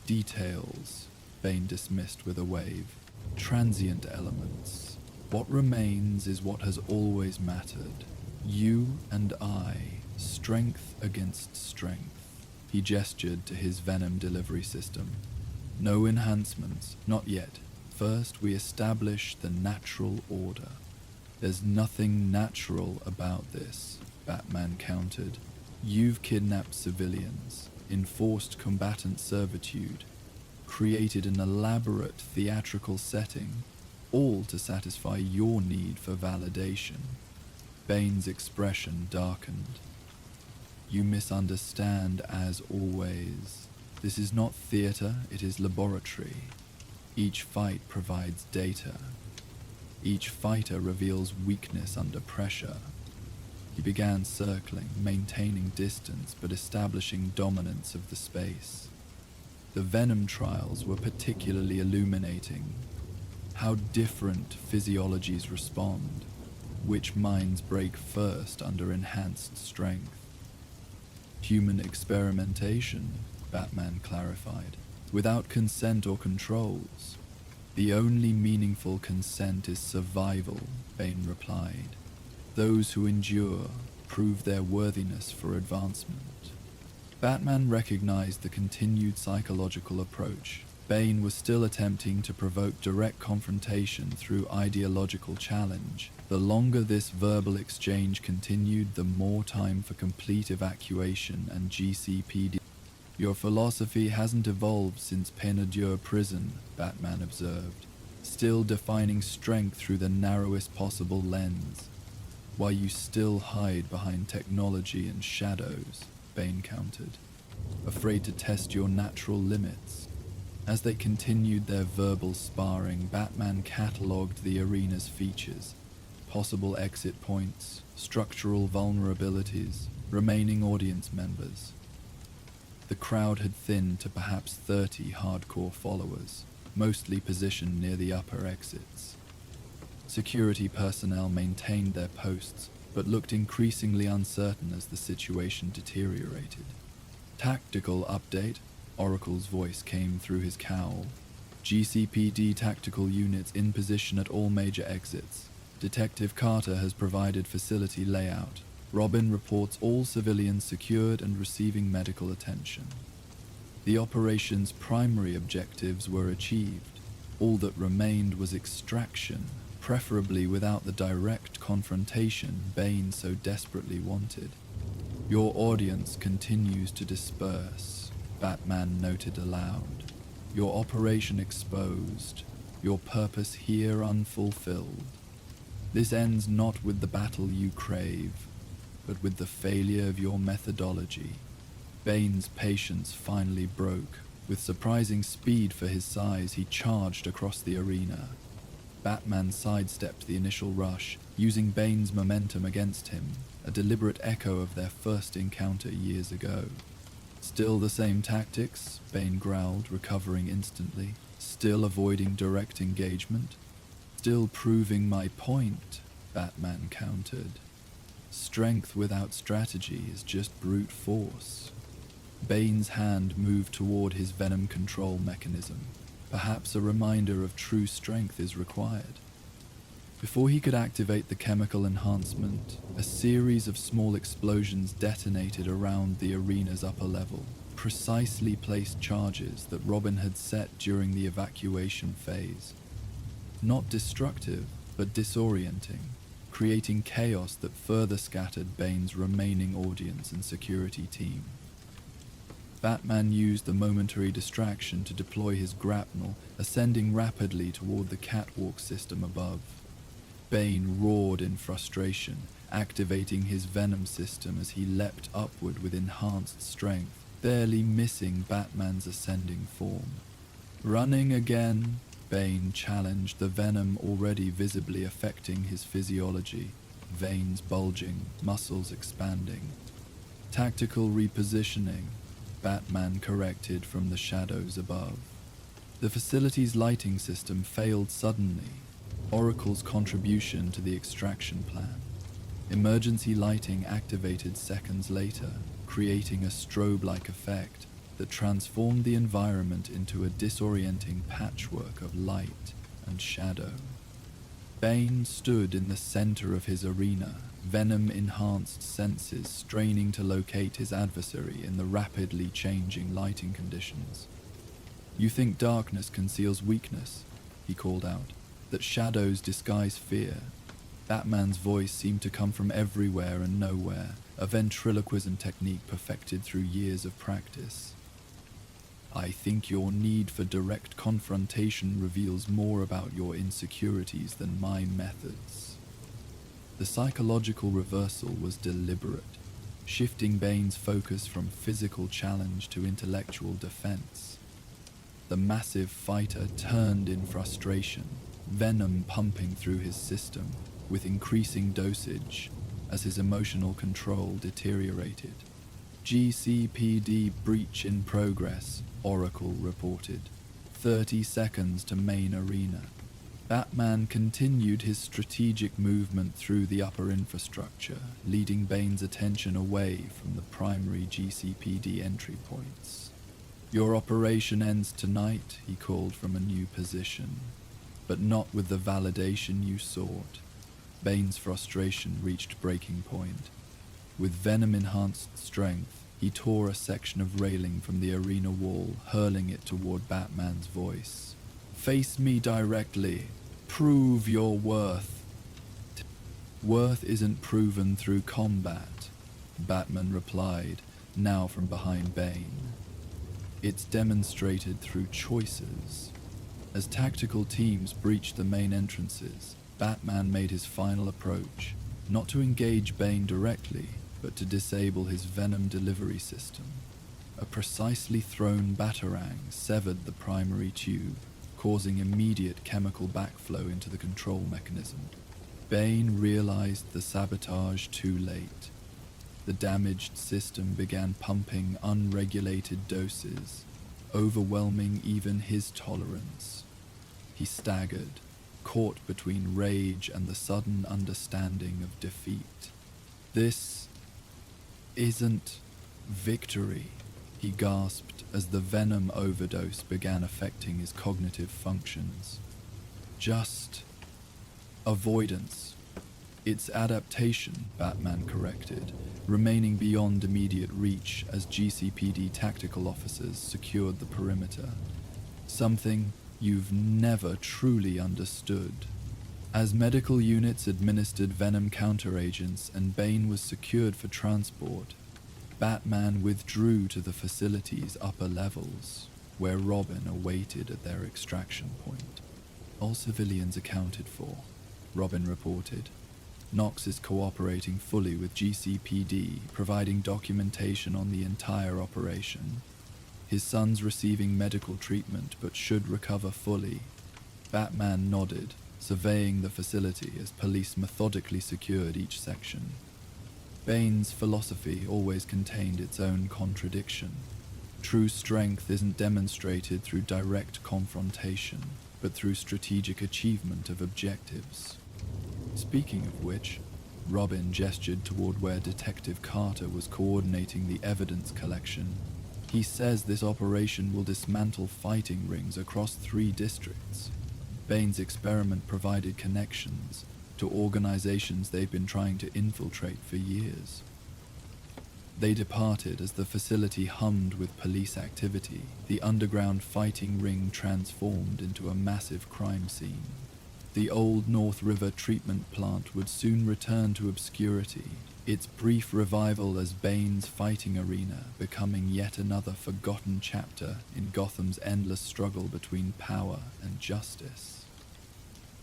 Details, Bane dismissed with a wave. Transient elements. What remains is what has always mattered. You and I, strength against strength. He gestured to his venom delivery system. No enhancements, not yet. First, we establish the natural order. There's nothing natural about this, Batman countered. You've kidnapped civilians, enforced combatant servitude, created an elaborate theatrical setting, all to satisfy your need for validation. Bane's expression darkened. You misunderstand as always. This is not theater, it is laboratory. Each fight provides data. Each fighter reveals weakness under pressure. He began circling, maintaining distance but establishing dominance of the space. The Venom trials were particularly illuminating. How different physiologies respond. Which minds break first under enhanced strength. Human experimentation, Batman clarified, without consent or controls. The only meaningful consent is survival, Bane replied. Those who endure prove their worthiness for advancement. Batman recognized the continued psychological approach. Bane was still attempting to provoke direct confrontation through ideological challenge. The longer this verbal exchange continued, the more time for complete evacuation and GCPD. Your philosophy hasn't evolved since Penadur prison, Batman observed, still defining strength through the narrowest possible lens. While you still hide behind technology and shadows, Bane countered, afraid to test your natural limits. As they continued their verbal sparring, Batman catalogued the arena's features, possible exit points, structural vulnerabilities, remaining audience members. The crowd had thinned to perhaps 30 hardcore followers, mostly positioned near the upper exits. Security personnel maintained their posts, but looked increasingly uncertain as the situation deteriorated. Tactical update, Oracle's voice came through his cowl. GCPD tactical units in position at all major exits. Detective Carter has provided facility layout. Robin reports all civilians secured and receiving medical attention. The operation's primary objectives were achieved. All that remained was extraction, preferably without the direct confrontation Bane so desperately wanted. Your audience continues to disperse, Batman noted aloud. Your operation exposed. your purpose here unfulfilled. This ends not with the battle you crave, but with the failure of your methodology. Bane's patience finally broke. With surprising speed for his size, he charged across the arena. Batman sidestepped the initial rush, using Bane's momentum against him, a deliberate echo of their first encounter years ago. Still the same tactics, Bane growled, recovering instantly. Still avoiding direct engagement. Still proving my point, Batman countered. Strength without strategy is just brute force. Bane's hand moved toward his venom control mechanism. Perhaps a reminder of true strength is required. Before he could activate the chemical enhancement, a series of small explosions detonated around the arena's upper level, precisely placed charges that Robin had set during the evacuation phase. Not destructive, but disorienting, creating chaos that further scattered Bane's remaining audience and security team. Batman used the momentary distraction to deploy his grapnel, ascending rapidly toward the catwalk system above. Bane roared in frustration, activating his venom system as he leapt upward with enhanced strength, barely missing Batman's ascending form. Running again, Bane challenged, the venom already visibly affecting his physiology, veins bulging, muscles expanding. Tactical repositioning, Batman corrected from the shadows above. The facility's lighting system failed suddenly, Oracle's contribution to the extraction plan. Emergency lighting activated seconds later, creating a strobe-like effect that transformed the environment into a disorienting patchwork of light and shadow. Bane stood in the center of his arena, venom-enhanced senses straining to locate his adversary in the rapidly changing lighting conditions. "You think darkness conceals weakness," he called out, "that shadows disguise fear." Batman's voice seemed to come from everywhere and nowhere, a ventriloquism technique perfected through years of practice. "I think your need for direct confrontation reveals more about your insecurities than my methods." The psychological reversal was deliberate, shifting Bane's focus from physical challenge to intellectual defense. The massive fighter turned in frustration, venom pumping through his system with increasing dosage as his emotional control deteriorated. "GCPD breach in progress," Oracle reported. 30 seconds to main arena. Batman continued his strategic movement through the upper infrastructure, leading Bane's attention away from the primary GCPD entry points. "Your operation ends tonight," he called from a new position, "but not with the validation you sought." Bane's frustration reached breaking point. With venom-enhanced strength, he tore a section of railing from the arena wall, hurling it toward Batman's voice. "Face me directly. Prove your worth." "Worth isn't proven through combat," Batman replied, now from behind Bane. "It's demonstrated through choices." As tactical teams breached the main entrances, Batman made his final approach, not to engage Bane directly, but to disable his venom delivery system. A precisely thrown batarang severed the primary tube, causing immediate chemical backflow into the control mechanism. Bane realized the sabotage too late. The damaged system began pumping unregulated doses, overwhelming even his tolerance. He staggered, caught between rage and the sudden understanding of defeat. "This isn't victory," he gasped as the venom overdose began affecting his cognitive functions. "Just avoidance." "It's adaptation," Batman corrected, remaining beyond immediate reach as GCPD tactical officers secured the perimeter. "Something you've never truly understood." As medical units administered venom counteragents and Bane was secured for transport, Batman withdrew to the facility's upper levels, where Robin awaited at their extraction point. All civilians accounted for, Robin reported. Knox is cooperating fully with GCPD, providing documentation on the entire operation. His son's receiving medical treatment but should recover fully. Batman nodded, surveying the facility as police methodically secured each section. Bane's philosophy always contained its own contradiction. True strength isn't demonstrated through direct confrontation, but through strategic achievement of objectives. Speaking of which, Robin gestured toward where Detective Carter was coordinating the evidence collection. He says this operation will dismantle fighting rings across 3 districts. Bane's experiment provided connections to organizations they've been trying to infiltrate for years. They departed as the facility hummed with police activity. The underground fighting ring transformed into a massive crime scene. The old North River treatment plant would soon return to obscurity, its brief revival as Bane's fighting arena becoming yet another forgotten chapter in Gotham's endless struggle between power and justice.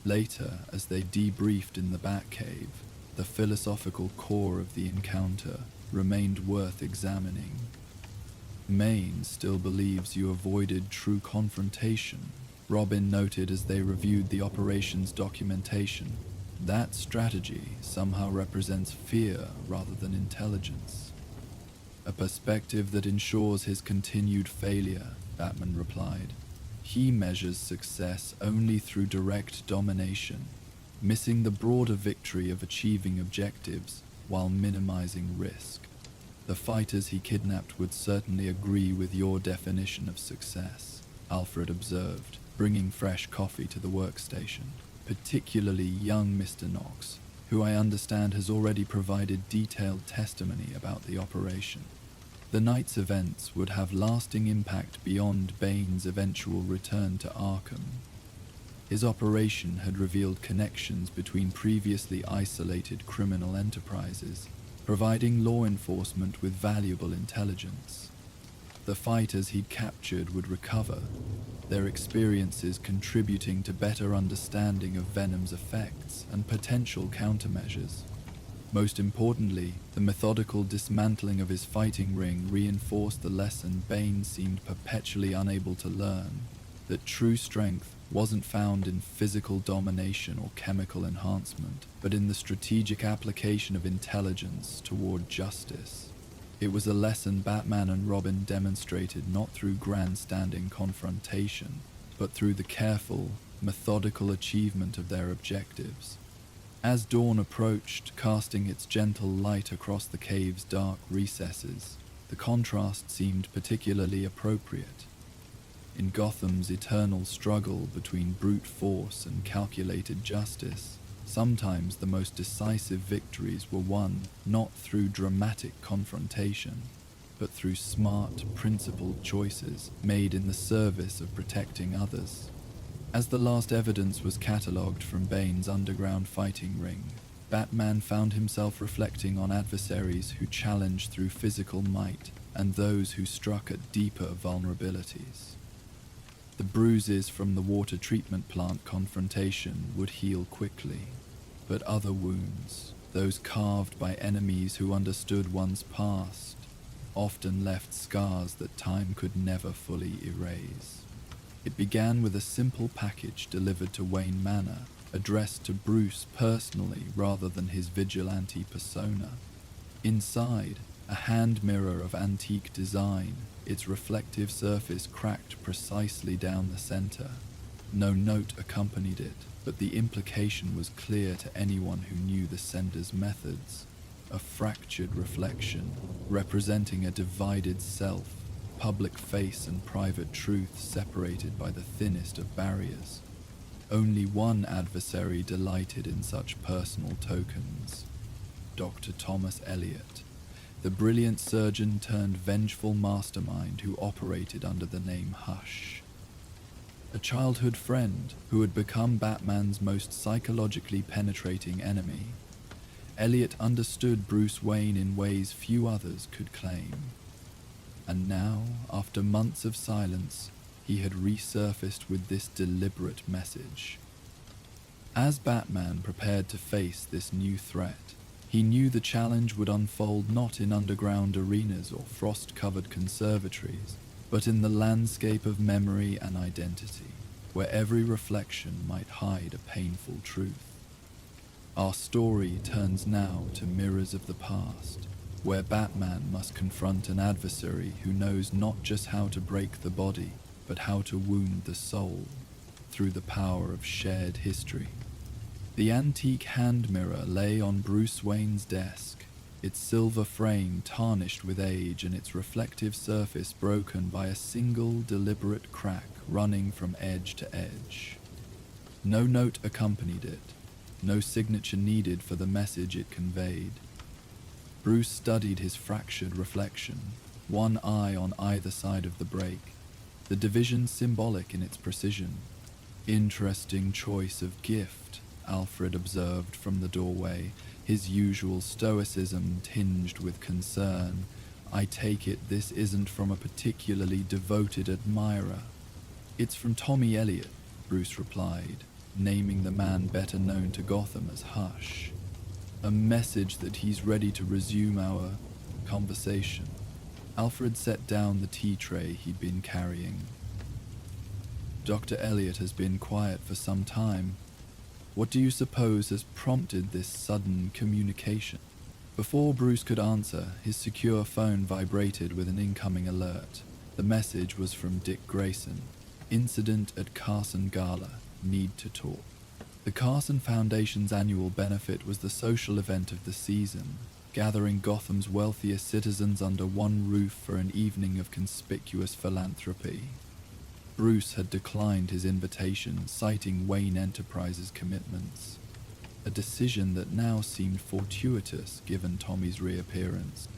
Later, as they debriefed in the Batcave, the philosophical core of the encounter remained worth examining. Maine still believes you avoided true confrontation, Robin noted as they reviewed the operation's documentation. That strategy somehow represents fear rather than intelligence. A perspective that ensures his continued failure, Batman replied. He measures success only through direct domination, missing the broader victory of achieving objectives while minimizing risk. The fighters he kidnapped would certainly agree with your definition of success, Alfred observed, bringing fresh coffee to the workstation. Particularly young Mr. Knox, who I understand has already provided detailed testimony about the operation. The night's events would have lasting impact beyond Bane's eventual return to Arkham. His operation had revealed connections between previously isolated criminal enterprises, providing law enforcement with valuable intelligence. The fighters he'd captured would recover, their experiences contributing to better understanding of Venom's effects and potential countermeasures. Most importantly, the methodical dismantling of his fighting ring reinforced the lesson Bane seemed perpetually unable to learn, that true strength wasn't found in physical domination or chemical enhancement, but in the strategic application of intelligence toward justice. It was a lesson Batman and Robin demonstrated not through grandstanding confrontation, but through the careful, methodical achievement of their objectives. As dawn approached, casting its gentle light across the cave's dark recesses, the contrast seemed particularly appropriate. In Gotham's eternal struggle between brute force and calculated justice, sometimes the most decisive victories were won not through dramatic confrontation, but through smart, principled choices made in the service of protecting others. As the last evidence was catalogued from Bane's underground fighting ring, Batman found himself reflecting on adversaries who challenged through physical might and those who struck at deeper vulnerabilities. The bruises from the water treatment plant confrontation would heal quickly, but other wounds, those carved by enemies who understood one's past, often left scars that time could never fully erase. It began with a simple package delivered to Wayne Manor, addressed to Bruce personally rather than his vigilante persona. Inside, a hand mirror of antique design, its reflective surface cracked precisely down the center. No note accompanied it, but the implication was clear to anyone who knew the sender's methods. A fractured reflection, representing a divided self, public face and private truth separated by the thinnest of barriers. Only one adversary delighted in such personal tokens: Dr. Thomas Elliot, the brilliant surgeon turned vengeful mastermind who operated under the name Hush. A childhood friend who had become Batman's most psychologically penetrating enemy, Elliot understood Bruce Wayne in ways few others could claim. And now, after months of silence, he had resurfaced with this deliberate message. As Batman prepared to face this new threat, he knew the challenge would unfold not in underground arenas or frost-covered conservatories, but in the landscape of memory and identity, where every reflection might hide a painful truth. Our story turns now to Mirrors of the Past, where Batman must confront an adversary who knows not just how to break the body, but how to wound the soul through the power of shared history. The antique hand mirror lay on Bruce Wayne's desk, its silver frame tarnished with age and its reflective surface broken by a single deliberate crack running from edge to edge. No note accompanied it, no signature needed for the message it conveyed. Bruce studied his fractured reflection, one eye on either side of the break, the division symbolic in its precision. Interesting choice of gift, Alfred observed from the doorway, his usual stoicism tinged with concern. I take it this isn't from a particularly devoted admirer. It's from Tommy Elliot, Bruce replied, naming the man better known to Gotham as Hush. A message that he's ready to resume our conversation. Alfred set down the tea tray he'd been carrying. Dr. Elliot has been quiet for some time. What do you suppose has prompted this sudden communication? Before Bruce could answer, his secure phone vibrated with an incoming alert. The message was from Dick Grayson. Incident at Carson Gala. Need to talk. The Carson Foundation's annual benefit was the social event of the season, gathering Gotham's wealthiest citizens under one roof for an evening of conspicuous philanthropy. Bruce had declined his invitation, citing Wayne Enterprises' commitments, a decision that now seemed fortuitous given Tommy's reappearance.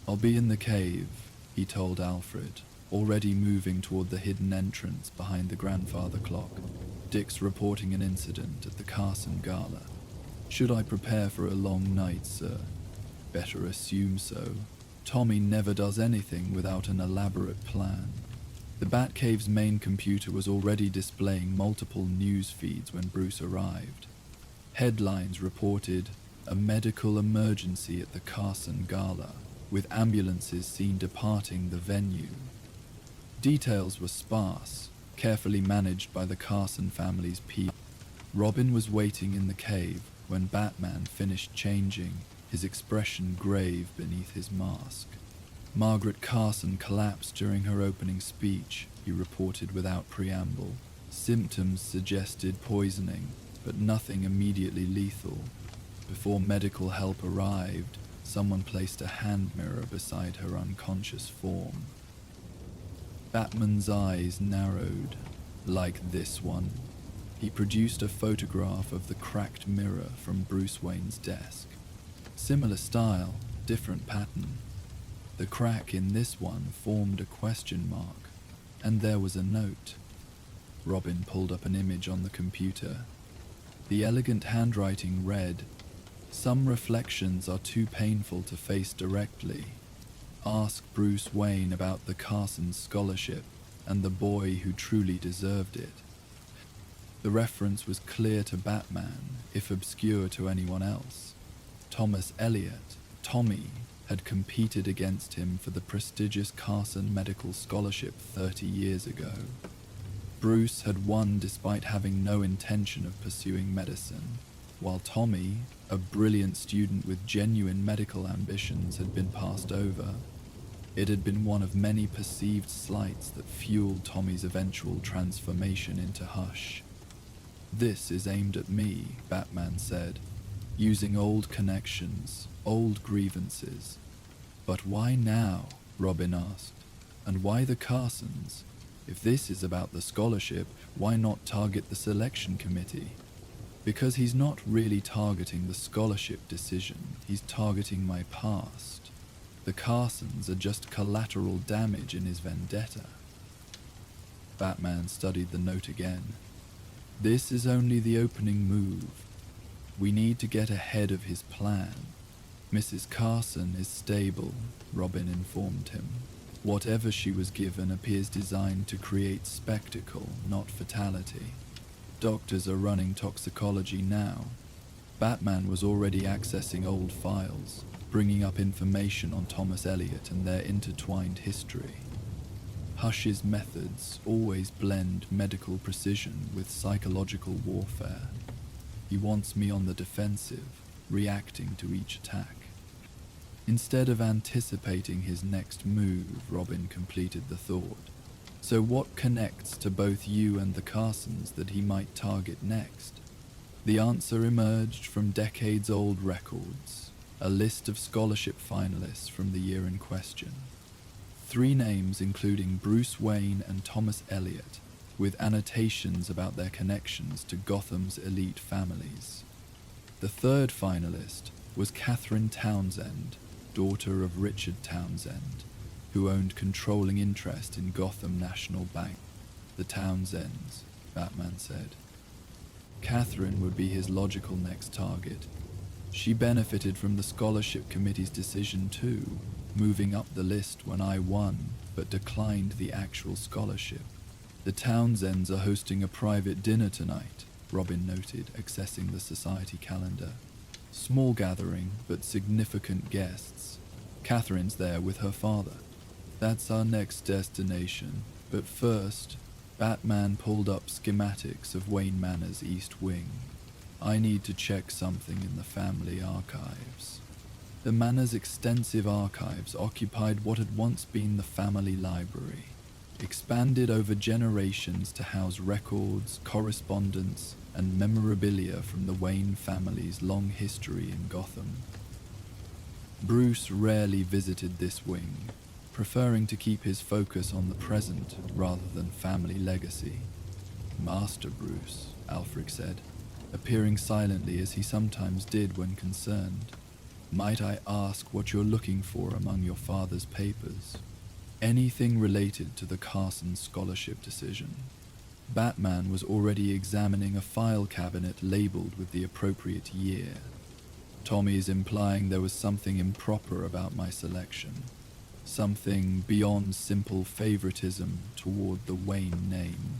I'll be in the cave, he told Alfred, already moving toward the hidden entrance behind the grandfather clock. Dick's reporting an incident at the Carson Gala. Should I prepare for a long night, sir? Better assume so. Tommy never does anything without an elaborate plan. The Batcave's main computer was already displaying multiple news feeds when Bruce arrived. Headlines reported a medical emergency at the Carson Gala, with ambulances seen departing the venue. Details were sparse, carefully managed by the Carson family's people. Robin was waiting in the cave when Batman finished changing, his expression grave beneath his mask. Margaret Carson collapsed during her opening speech, he reported without preamble. Symptoms suggested poisoning, but nothing immediately lethal. Before medical help arrived, someone placed a hand mirror beside her unconscious form. Batman's eyes narrowed, like this one. He produced a photograph of the cracked mirror from Bruce Wayne's desk. Similar style, different pattern. The crack in this one formed a question mark, and there was a note. Robin pulled up an image on the computer. The elegant handwriting read, "Some reflections are too painful to face directly. Ask Bruce Wayne about the Carson scholarship and the boy who truly deserved it." The reference was clear to Batman, if obscure to anyone else. Thomas Elliot, Tommy, had competed against him for the prestigious Carson Medical Scholarship 30 years ago. Bruce had won despite having no intention of pursuing medicine, while Tommy, a brilliant student with genuine medical ambitions, had been passed over. It had been one of many perceived slights that fueled Tommy's eventual transformation into Hush. "This is aimed at me," Batman said, "using old connections, old grievances." "But why now?" Robin asked. "And why the Carsons? If this is about the scholarship, why not target the selection committee?" "Because he's not really targeting the scholarship decision, he's targeting my past. The Carsons are just collateral damage in his vendetta." Batman studied the note again. "This is only the opening move. We need to get ahead of his plan. Mrs. Carson is stable," Robin informed him. "Whatever she was given appears designed to create spectacle, not fatality. Doctors are running toxicology now. Batman was already accessing old files, bringing up information on Thomas Elliot and their intertwined history. Hush's methods always blend medical precision with psychological warfare. He wants me on the defensive, reacting to each attack. Instead of anticipating his next move, Robin completed the thought. So what connects to both you and the Carsons that he might target next? The answer emerged from decades-old records, a list of scholarship finalists from the year in question. 3 names including Bruce Wayne and Thomas Elliot, with annotations about their connections to Gotham's elite families. The 3rd finalist was Catherine Townsend, daughter of Richard Townsend, who owned controlling interest in Gotham National Bank. The Townsends, Batman said. Catherine would be his logical next target. She benefited from the scholarship committee's decision too, moving up the list when I won, but declined the actual scholarship. The Townsends are hosting a private dinner tonight, Robin noted, accessing the society calendar. Small gathering, but significant guests. Catherine's there with her father. That's our next destination, but first, Batman pulled up schematics of Wayne Manor's East Wing. I need to check something in the family archives. The Manor's extensive archives occupied what had once been the family library, expanded over generations to house records, correspondence, and memorabilia from the Wayne family's long history in Gotham. Bruce rarely visited this wing, preferring to keep his focus on the present rather than family legacy. Master Bruce, Alfred said, appearing silently as he sometimes did when concerned. Might I ask what you're looking for among your father's papers? Anything related to the Carson scholarship decision. Batman was already examining a file cabinet labeled with the appropriate year. Tommy's implying there was something improper about my selection. Something beyond simple favoritism toward the Wayne name.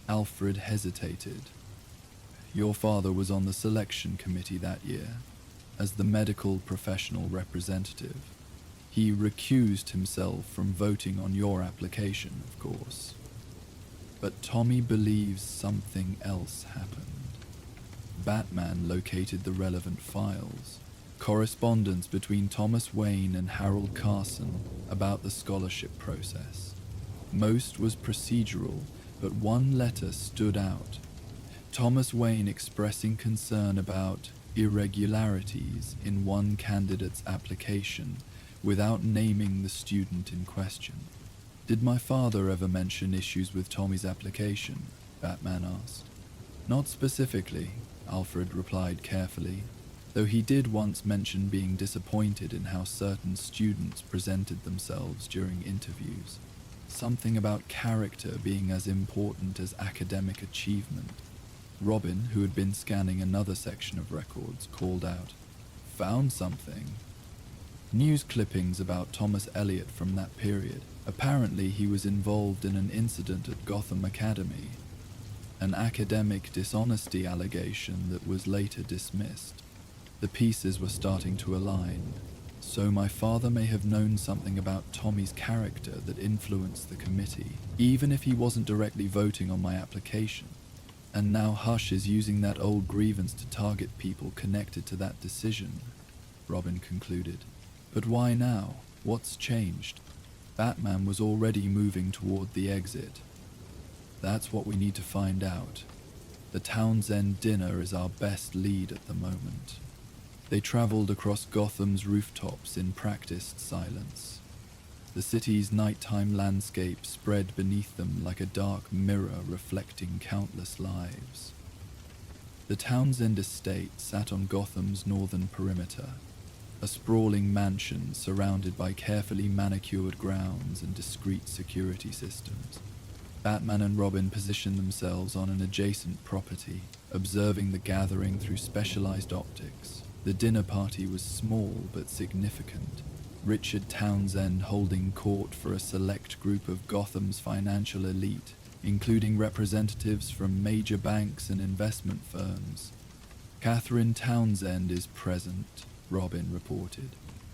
Alfred hesitated. Your father was on the selection committee that year, as the medical professional representative. He recused himself from voting on your application, of course. But Tommy believes something else happened. Batman located the relevant files, correspondence between Thomas Wayne and Harold Carson about the scholarship process. Most was procedural, but one letter stood out. Thomas Wayne expressing concern about irregularities in one candidate's application without naming the student in question. Did my father ever mention issues with Tommy's application? Batman asked. Not specifically, Alfred replied carefully, though he did once mention being disappointed in how certain students presented themselves during interviews. Something about character being as important as academic achievement. Robin, who had been scanning another section of records, called out, "Found something." News clippings about Thomas Elliot from that period. Apparently he was involved in an incident at Gotham Academy, an academic dishonesty allegation that was later dismissed. The pieces were starting to align, so my father may have known something about Tommy's character that influenced the committee, even if he wasn't directly voting on my application. And now Hush is using that old grievance to target people connected to that decision, Robin concluded. But why now? What's changed? Batman was already moving toward the exit. That's what we need to find out. The Townsend dinner is our best lead at the moment. They traveled across Gotham's rooftops in practiced silence. The city's nighttime landscape spread beneath them like a dark mirror reflecting countless lives. The Townsend estate sat on Gotham's northern perimeter, a sprawling mansion surrounded by carefully manicured grounds and discreet security systems. Batman and Robin positioned themselves on an adjacent property, observing the gathering through specialized optics. The dinner party was small but significant. Richard Townsend holding court for a select group of Gotham's financial elite, including representatives from major banks and investment firms. Catherine Townsend is present, Robin reported,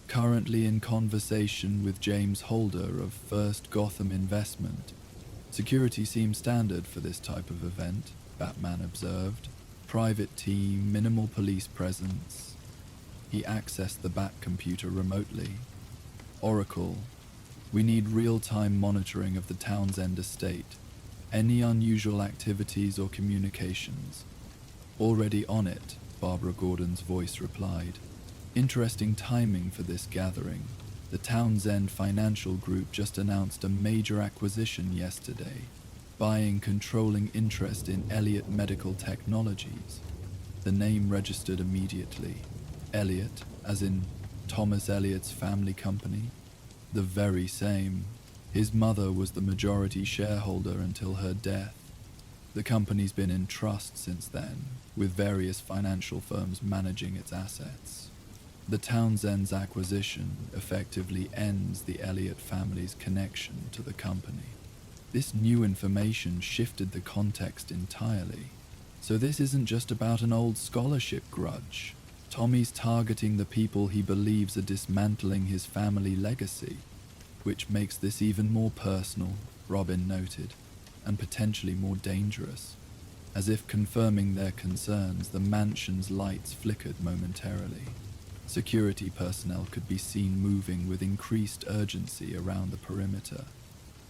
currently in conversation with James Holder of First Gotham Investment. Security seems standard for this type of event, Batman observed. Private team, minimal police presence. He accessed the Bat computer remotely. Oracle, we need real-time monitoring of the Townsend estate. Any unusual activities or communications. Already on it, Barbara Gordon's voice replied. Interesting timing for this gathering. The Townsend Financial Group just announced a major acquisition yesterday, buying controlling interest in Elliott Medical Technologies. The name registered immediately. Elliott, as in Thomas Elliott's family company? The very same. His mother was the majority shareholder until her death. The company's been in trust since then, with various financial firms managing its assets. The Townsend's acquisition effectively ends the Elliott family's connection to the company. This new information shifted the context entirely. So this isn't just about an old scholarship grudge. Tommy's targeting the people he believes are dismantling his family legacy, which makes this even more personal, Robin noted, and potentially more dangerous. As if confirming their concerns, the mansion's lights flickered momentarily. Security personnel could be seen moving with increased urgency around the perimeter.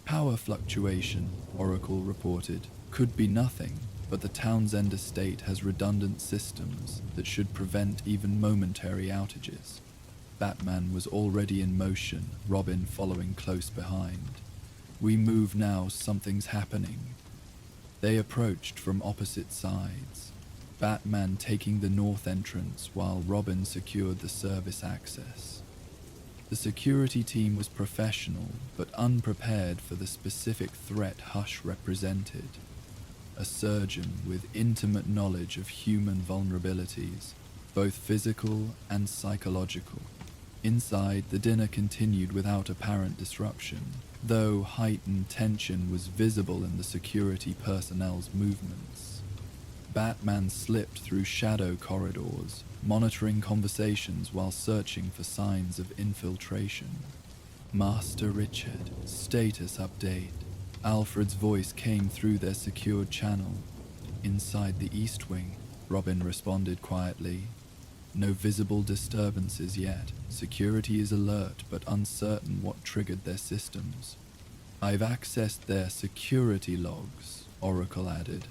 Power fluctuation, Oracle reported, could be nothing, but the Townsend estate has redundant systems that should prevent even momentary outages. Batman was already in motion, Robin following close behind. We move now, something's happening. They approached from opposite sides, Batman taking the north entrance while Robin secured the service access. The security team was professional but unprepared for the specific threat Hush represented. A surgeon with intimate knowledge of human vulnerabilities, both physical and psychological. Inside, the dinner continued without apparent disruption, though heightened tension was visible in the security personnel's movements. Batman slipped through shadow corridors, monitoring conversations while searching for signs of infiltration. Master Richard, status update. Alfred's voice came through their secured channel. Inside the East Wing, Robin responded quietly. No visible disturbances yet. Security is alert but uncertain what triggered their systems. I've accessed their security logs, Oracle added.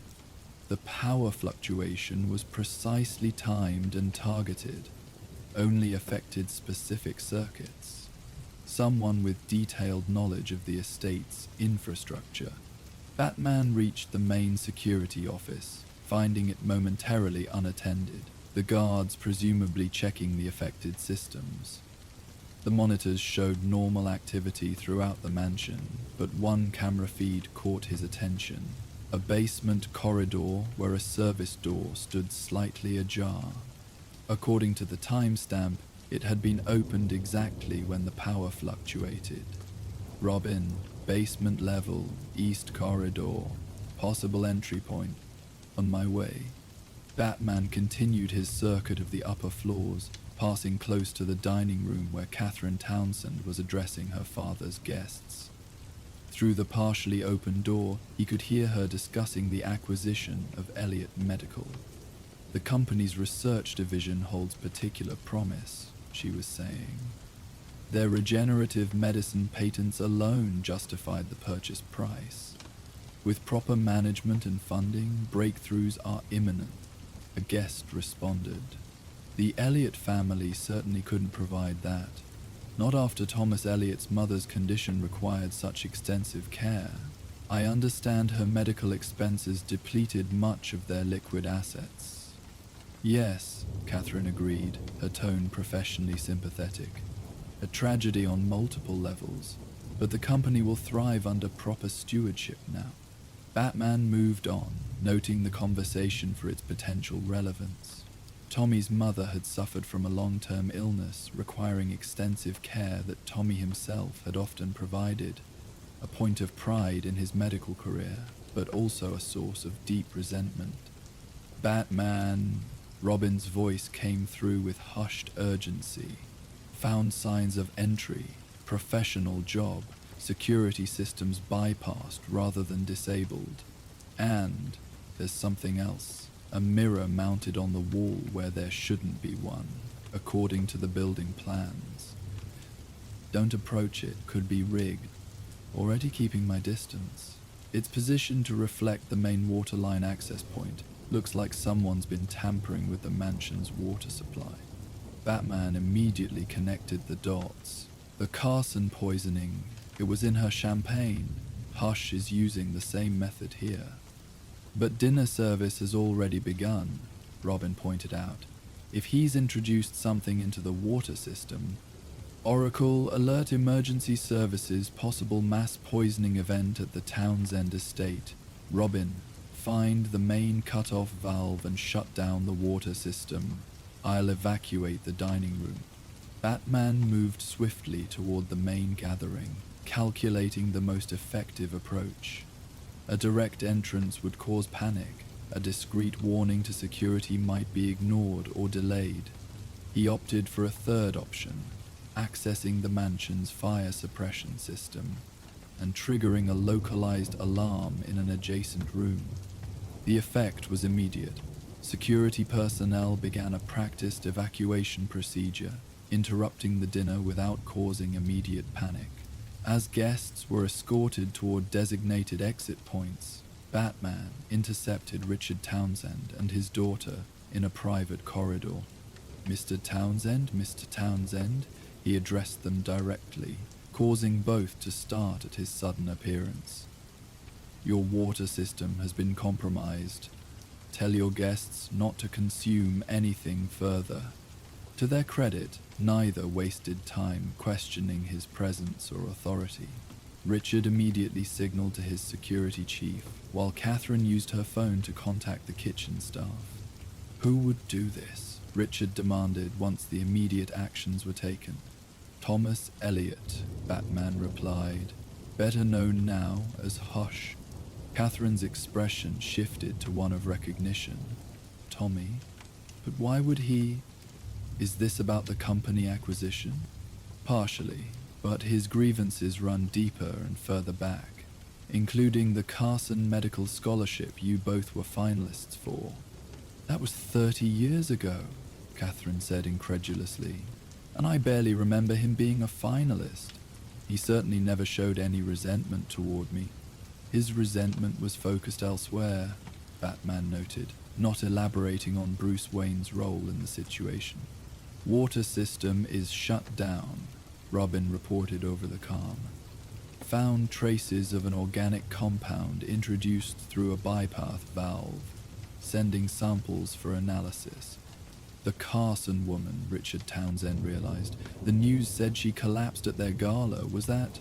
The power fluctuation was precisely timed and targeted, only affected specific circuits. Someone with detailed knowledge of the estate's infrastructure. Batman reached the main security office, finding it momentarily unattended, the guards presumably checking the affected systems. The monitors showed normal activity throughout the mansion, but one camera feed caught his attention. A basement corridor where a service door stood slightly ajar. According to the timestamp, it had been opened exactly when the power fluctuated. Robin, basement level, east corridor, possible entry point. On my way. Batman continued his circuit of the upper floors, passing close to the dining room where Catherine Townsend was addressing her father's guests. Through the partially open door, he could hear her discussing the acquisition of Elliott Medical. The company's research division holds particular promise, she was saying. Their regenerative medicine patents alone justified the purchase price. With proper management and funding, breakthroughs are imminent, a guest responded. The Elliott family certainly couldn't provide that. Not after Thomas Elliott's mother's condition required such extensive care. I understand her medical expenses depleted much of their liquid assets. Yes, Catherine agreed, her tone professionally sympathetic. A tragedy on multiple levels, but the company will thrive under proper stewardship now. Batman moved on, noting the conversation for its potential relevance. Tommy's mother had suffered from a long-term illness requiring extensive care that Tommy himself had often provided, a point of pride in his medical career. but also a source of deep resentment. "Batman," Robin's voice came through with hushed urgency. "Found signs of entry, professional job, security systems bypassed rather than disabled. And there's something else, a mirror mounted on the wall where there shouldn't be one, according to the building plans. Don't approach it, could be rigged. Already keeping my distance. It's positioned to reflect the main waterline access point. Looks like someone's been tampering with the mansion's water supply." Batman immediately connected the dots. The Carson poisoning, it was in her champagne. Hush is using the same method here. "But dinner service has already begun," Robin pointed out. "If he's introduced something into the water system..." "Oracle, alert emergency services, possible mass poisoning event at the Townsend estate. Robin, find the main cut-off valve and shut down the water system. I'll evacuate the dining room." Batman moved swiftly toward the main gathering, calculating the most effective approach. A direct entrance would cause panic. A discreet warning to security might be ignored or delayed. He opted for a third option, accessing the mansion's fire suppression system and triggering a localized alarm in an adjacent room. The effect was immediate. Security personnel began a practiced evacuation procedure, interrupting the dinner without causing immediate panic. As guests were escorted toward designated exit points, Batman intercepted Richard Townsend and his daughter in a private corridor. "Mr. Townsend, Mr. Townsend," he addressed them directly, causing both to start at his sudden appearance. "Your water system has been compromised. Tell your guests not to consume anything further." To their credit, neither wasted time questioning his presence or authority. Richard immediately signaled to his security chief, while Catherine used her phone to contact the kitchen staff. "Who would do this?" Richard demanded once the immediate actions were taken. "Thomas Elliot," Batman replied, "better known now as Hush." Catherine's expression shifted to one of recognition. "Tommy? But why would he... Is this about the company acquisition?" "Partially, but his grievances run deeper and further back, including the Carson Medical Scholarship you both were finalists for." "That was 30 years ago," Catherine said incredulously, "and I barely remember him being a finalist. He certainly never showed any resentment toward me." "His resentment was focused elsewhere," Batman noted, not elaborating on Bruce Wayne's role in the situation. "Water system is shut down," Robin reported over the comm. "Found traces of an organic compound introduced through a bypass valve. Sending samples for analysis." The Carson woman, Richard Townsend realized. The news said she collapsed at their gala. Was that...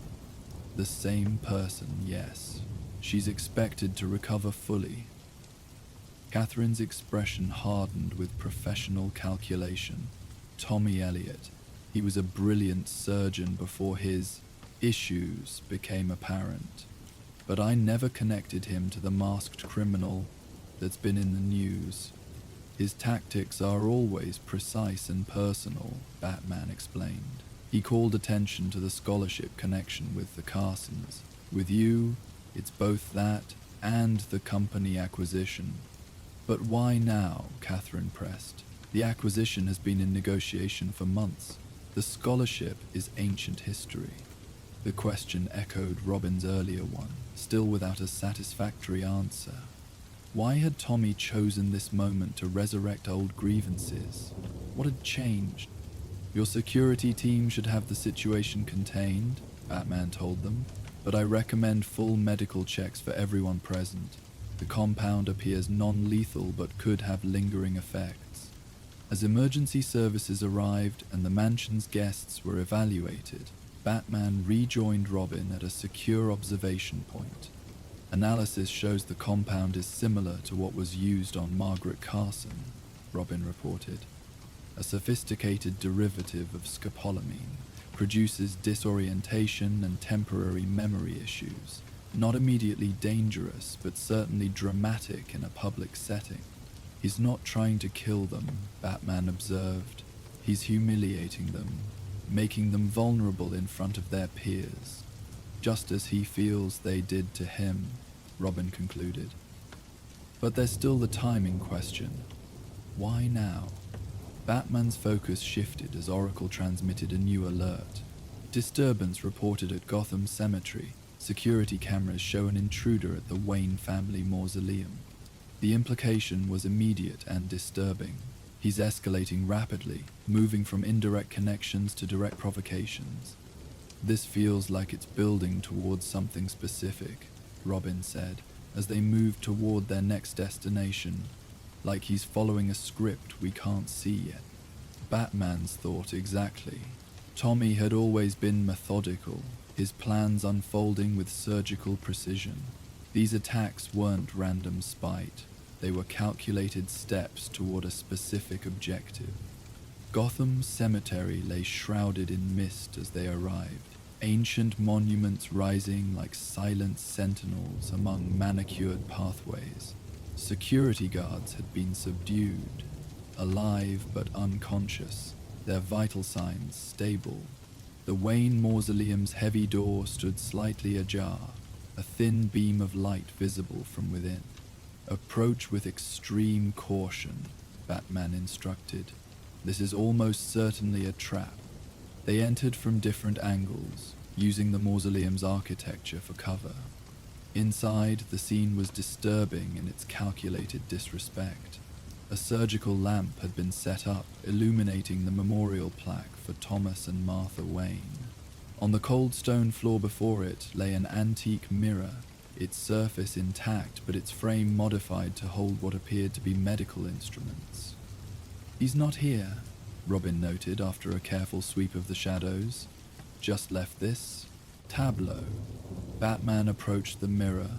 The same person, yes. She's expected to recover fully. Catherine's expression hardened with professional calculation. Tommy Elliot. He was a brilliant surgeon before his issues became apparent. But I never connected him to the masked criminal that's been in the news. His tactics are always precise and personal, Batman explained. He called attention to the scholarship connection with the Carsons. With you, it's both that and the company acquisition. "But why now?" Catherine pressed. "The acquisition has been in negotiation for months. The scholarship is ancient history." The question echoed Robin's earlier one, still without a satisfactory answer. Why had Tommy chosen this moment to resurrect old grievances? What had changed? "Your security team should have the situation contained," Batman told them, "but I recommend full medical checks for everyone present. The compound appears non-lethal but could have lingering effects." As emergency services arrived and the mansion's guests were evaluated, Batman rejoined Robin at a secure observation point. "Analysis shows the compound is similar to what was used on Margaret Carson," Robin reported. "A sophisticated derivative of scopolamine, produces disorientation and temporary memory issues. Not immediately dangerous, but certainly dramatic in a public setting. He's not trying to kill them, Batman observed. He's humiliating them, making them vulnerable in front of their peers, just as he feels they did to him, Robin concluded. But there's still the timing question. Why now? Batman's focus shifted as Oracle transmitted a new alert. Disturbance reported at Gotham Cemetery. Security cameras show an intruder at the Wayne family mausoleum. The implication was immediate and disturbing. He's escalating rapidly, moving from indirect connections to direct provocations. This feels like it's building towards something specific, Robin said, as they moved toward their next destination, like he's following a script we can't see yet. Batman's thought exactly. Tommy had always been methodical, his plans unfolding with surgical precision. These attacks weren't random spite, they were calculated steps toward a specific objective. Gotham Cemetery lay shrouded in mist as they arrived, ancient monuments rising like silent sentinels among manicured pathways. Security guards had been subdued, alive but unconscious, their vital signs stable. The Wayne Mausoleum's heavy door stood slightly ajar, a thin beam of light visible from within. Approach with extreme caution, Batman instructed. This is almost certainly a trap. They entered from different angles, using the mausoleum's architecture for cover. Inside, the scene was disturbing in its calculated disrespect. A surgical lamp had been set up, illuminating the memorial plaque for Thomas and Martha Wayne. On the cold stone floor before it lay an antique mirror, its surface intact but its frame modified to hold what appeared to be medical instruments. "He's not here," Robin noted after a careful sweep of the shadows. "Just left this tableau." Batman approached the mirror,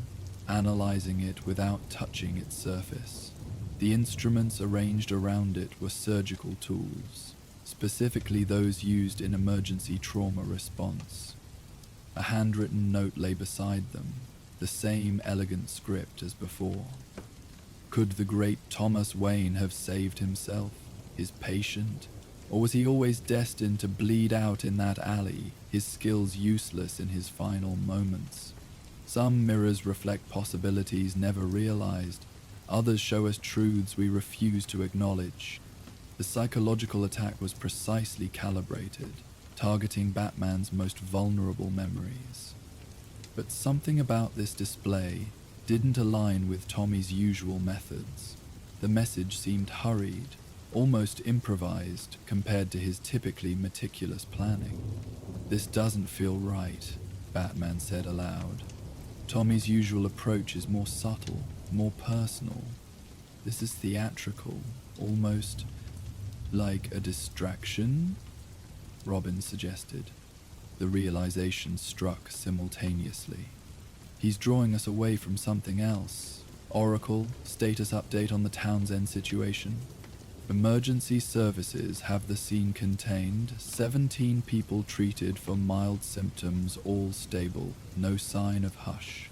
analyzing it without touching its surface. The instruments arranged around it were surgical tools, specifically those used in emergency trauma response. A handwritten note lay beside them, the same elegant script as before. Could the great Thomas Wayne have saved himself, his patient, or was he always destined to bleed out in that alley, his skills useless in his final moments? Some mirrors reflect possibilities never realized, others show us truths we refuse to acknowledge. The psychological attack was precisely calibrated, targeting Batman's most vulnerable memories. But something about this display didn't align with Tommy's usual methods. The message seemed hurried, almost improvised compared to his typically meticulous planning. "This doesn't feel right," Batman said aloud. "Tommy's usual approach is more subtle, more personal. This is theatrical, almost like a distraction," Robin suggested. The realization struck simultaneously. "He's drawing us away from something else. Oracle, status update on the Townsend situation. Emergency services have the scene contained. 17 people treated for mild symptoms, all stable. No sign of hush.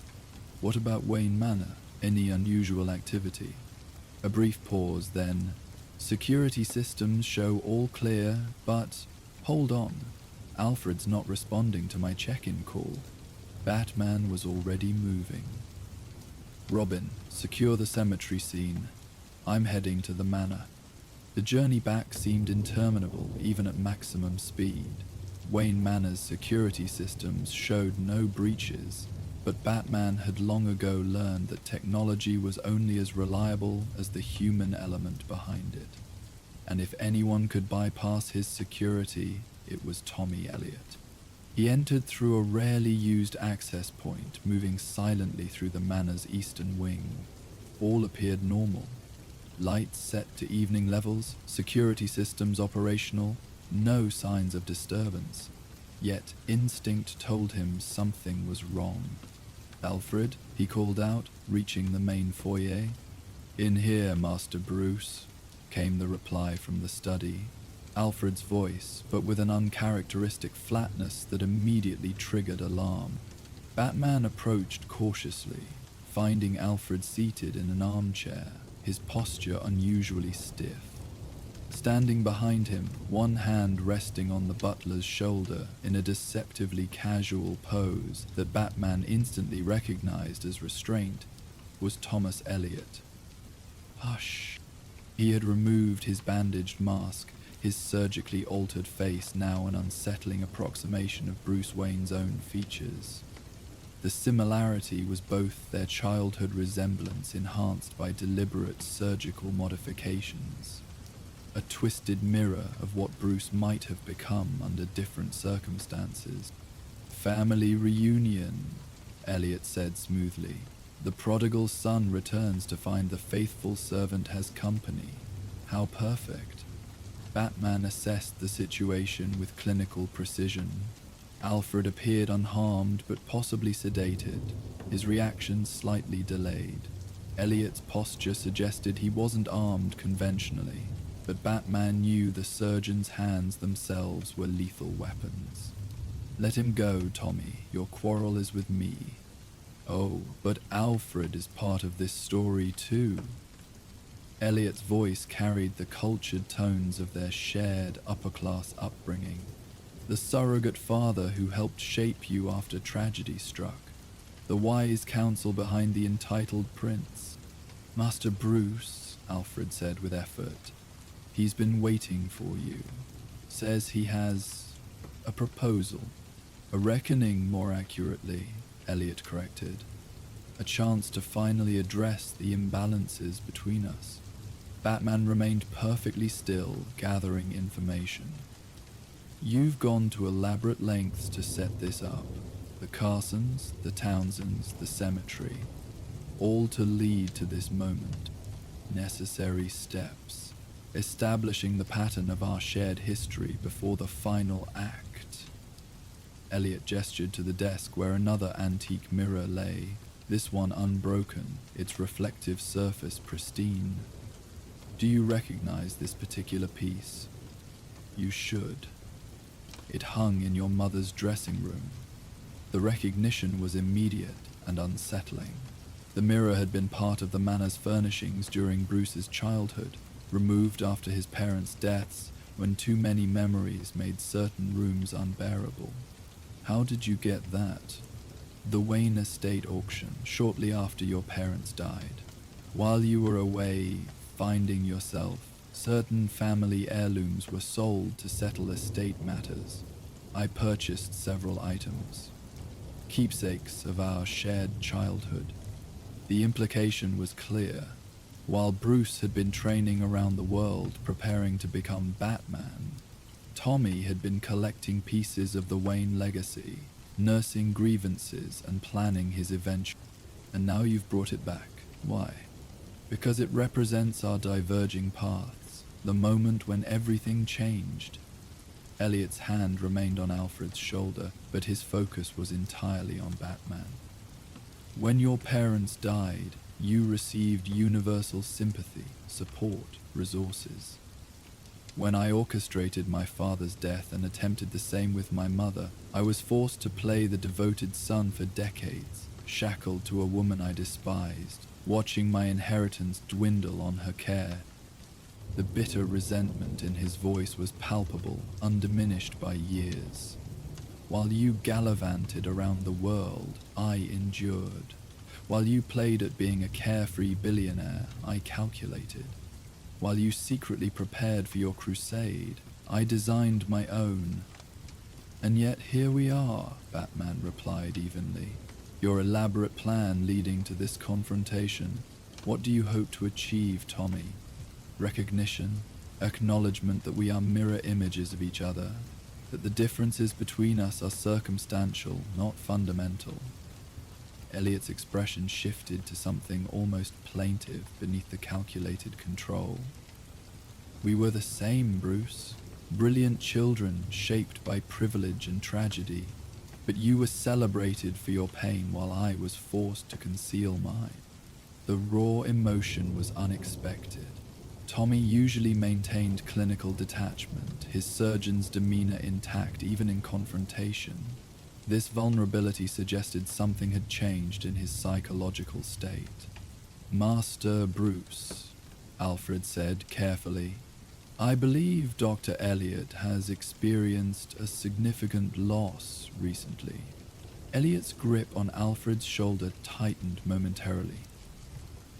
What about Wayne Manor? Any unusual activity?" A brief pause, then, "Security systems show all clear, but hold on. Alfred's not responding to my check-in call." Batman was already moving. "Robin, secure the cemetery scene. I'm heading to the manor." The journey back seemed interminable, even at maximum speed. Wayne Manor's security systems showed no breaches, but Batman had long ago learned that technology was only as reliable as the human element behind it. And if anyone could bypass his security, it was Tommy Elliot. He entered through a rarely used access point, moving silently through the manor's eastern wing. All appeared normal. Lights set to evening levels, security systems operational, no signs of disturbance. Yet instinct told him something was wrong. "Alfred," he called out, reaching the main foyer. "In here, Master Bruce," came the reply from the study. Alfred's voice, but with an uncharacteristic flatness that immediately triggered alarm. Batman approached cautiously, finding Alfred seated in an armchair, his posture unusually stiff. Standing behind him, one hand resting on the butler's shoulder in a deceptively casual pose that Batman instantly recognized as restraint, was Thomas Elliot. Hush. He had removed his bandaged mask, his surgically altered face now an unsettling approximation of Bruce Wayne's own features. The similarity was both their childhood resemblance enhanced by deliberate surgical modifications. A twisted mirror of what Bruce might have become under different circumstances. "Family reunion," Elliot said smoothly. "The prodigal son returns to find the faithful servant has company. How perfect." Batman assessed the situation with clinical precision. Alfred appeared unharmed but possibly sedated, his reactions slightly delayed. Elliot's posture suggested he wasn't armed conventionally, but Batman knew the surgeon's hands themselves were lethal weapons. "Let him go, Tommy. Your quarrel is with me." "Oh, but Alfred is part of this story too." Elliot's voice carried the cultured tones of their shared upper-class upbringing. "The surrogate father who helped shape you after tragedy struck. The wise counsel behind the entitled prince." "Master Bruce," Alfred said with effort. "He's been waiting for you. Says he has a proposal. A reckoning, more accurately," Elliot corrected. "A chance to finally address the imbalances between us." Batman remained perfectly still, gathering information. "You've gone to elaborate lengths to set this up. The Carsons, the Townsends, the cemetery. All to lead to this moment. Necessary steps. Establishing the pattern of our shared history before the final act." Elliot gestured to the desk where another antique mirror lay, this one unbroken, its reflective surface pristine. "Do you recognize this particular piece?" "You should. It hung in your mother's dressing room." The recognition was immediate and unsettling. The mirror had been part of the manor's furnishings during Bruce's childhood, removed after his parents' deaths when too many memories made certain rooms unbearable. "How did you get that?" "The Wayne estate auction, shortly after your parents died. While you were away finding yourself, certain family heirlooms were sold to settle estate matters. I purchased several items. Keepsakes of our shared childhood." The implication was clear. While Bruce had been training around the world preparing to become Batman, Tommy had been collecting pieces of the Wayne legacy, nursing grievances and planning his eventual. "And now you've brought it back. Why?" "Because it represents our diverging paths, the moment when everything changed." Elliot's hand remained on Alfred's shoulder, but his focus was entirely on Batman. "When your parents died, you received universal sympathy, support, resources. When I orchestrated my father's death and attempted the same with my mother, I was forced to play the devoted son for decades, shackled to a woman I despised, watching my inheritance dwindle on her care." The bitter resentment in his voice was palpable, undiminished by years. "While you gallivanted around the world, I endured. While you played at being a carefree billionaire, I calculated. While you secretly prepared for your crusade, I designed my own." "And yet here we are," Batman replied evenly. "Your elaborate plan leading to this confrontation. What do you hope to achieve, Tommy? Recognition, acknowledgement that we are mirror images of each other, that the differences between us are circumstantial, not fundamental." Elliot's expression shifted to something almost plaintive beneath the calculated control. "We were the same, Bruce. Brilliant children shaped by privilege and tragedy. But you were celebrated for your pain while I was forced to conceal mine. The raw emotion was unexpected. Tommy usually maintained clinical detachment, his surgeon's demeanor intact even in confrontation. This vulnerability suggested something had changed in his psychological state. "Master Bruce," Alfred said carefully, "I believe Dr. Elliot has experienced a significant loss recently." Elliot's grip on Alfred's shoulder tightened momentarily.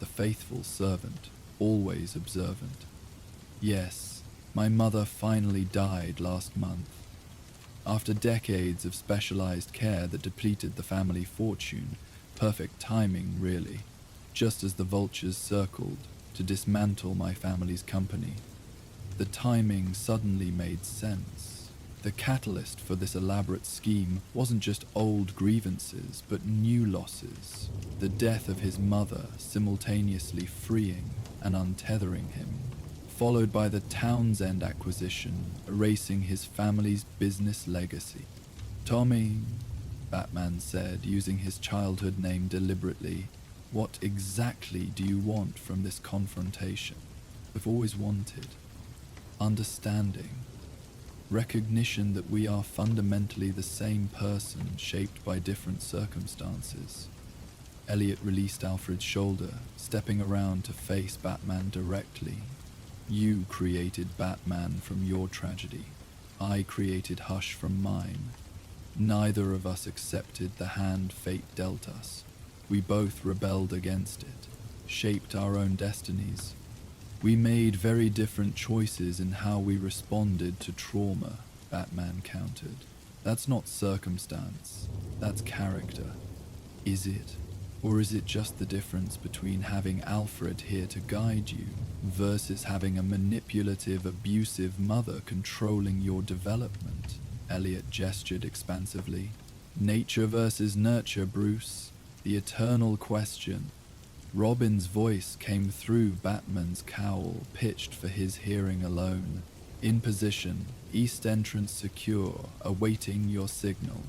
The faithful servant, always observant. "Yes, my mother finally died last month. After decades of specialized care that depleted the family fortune, perfect timing, really, just as the vultures circled to dismantle my family's company. The timing suddenly made sense. The catalyst for this elaborate scheme wasn't just old grievances, but new losses. The death of his mother simultaneously freeing and untethering him, followed by the Townsend acquisition, erasing his family's business legacy. "Tommy," Batman said, using his childhood name deliberately, "what exactly do you want from this confrontation?" "We've always wanted understanding. Recognition that we are fundamentally the same person, shaped by different circumstances." Elliot released Alfred's shoulder, stepping around to face Batman directly. "You created Batman from your tragedy. I created Hush from mine. Neither of us accepted the hand fate dealt us. We both rebelled against it, shaped our own destinies. We made very different choices in how we responded to trauma," Batman countered. "That's not circumstance, that's character." "Is it? Or is it just the difference between having Alfred here to guide you versus having a manipulative, abusive mother controlling your development?" Elliot gestured expansively. "Nature versus nurture, Bruce. The eternal question." Robin's voice came through Batman's cowl, pitched for his hearing alone. "In position, east entrance secure, awaiting your signal."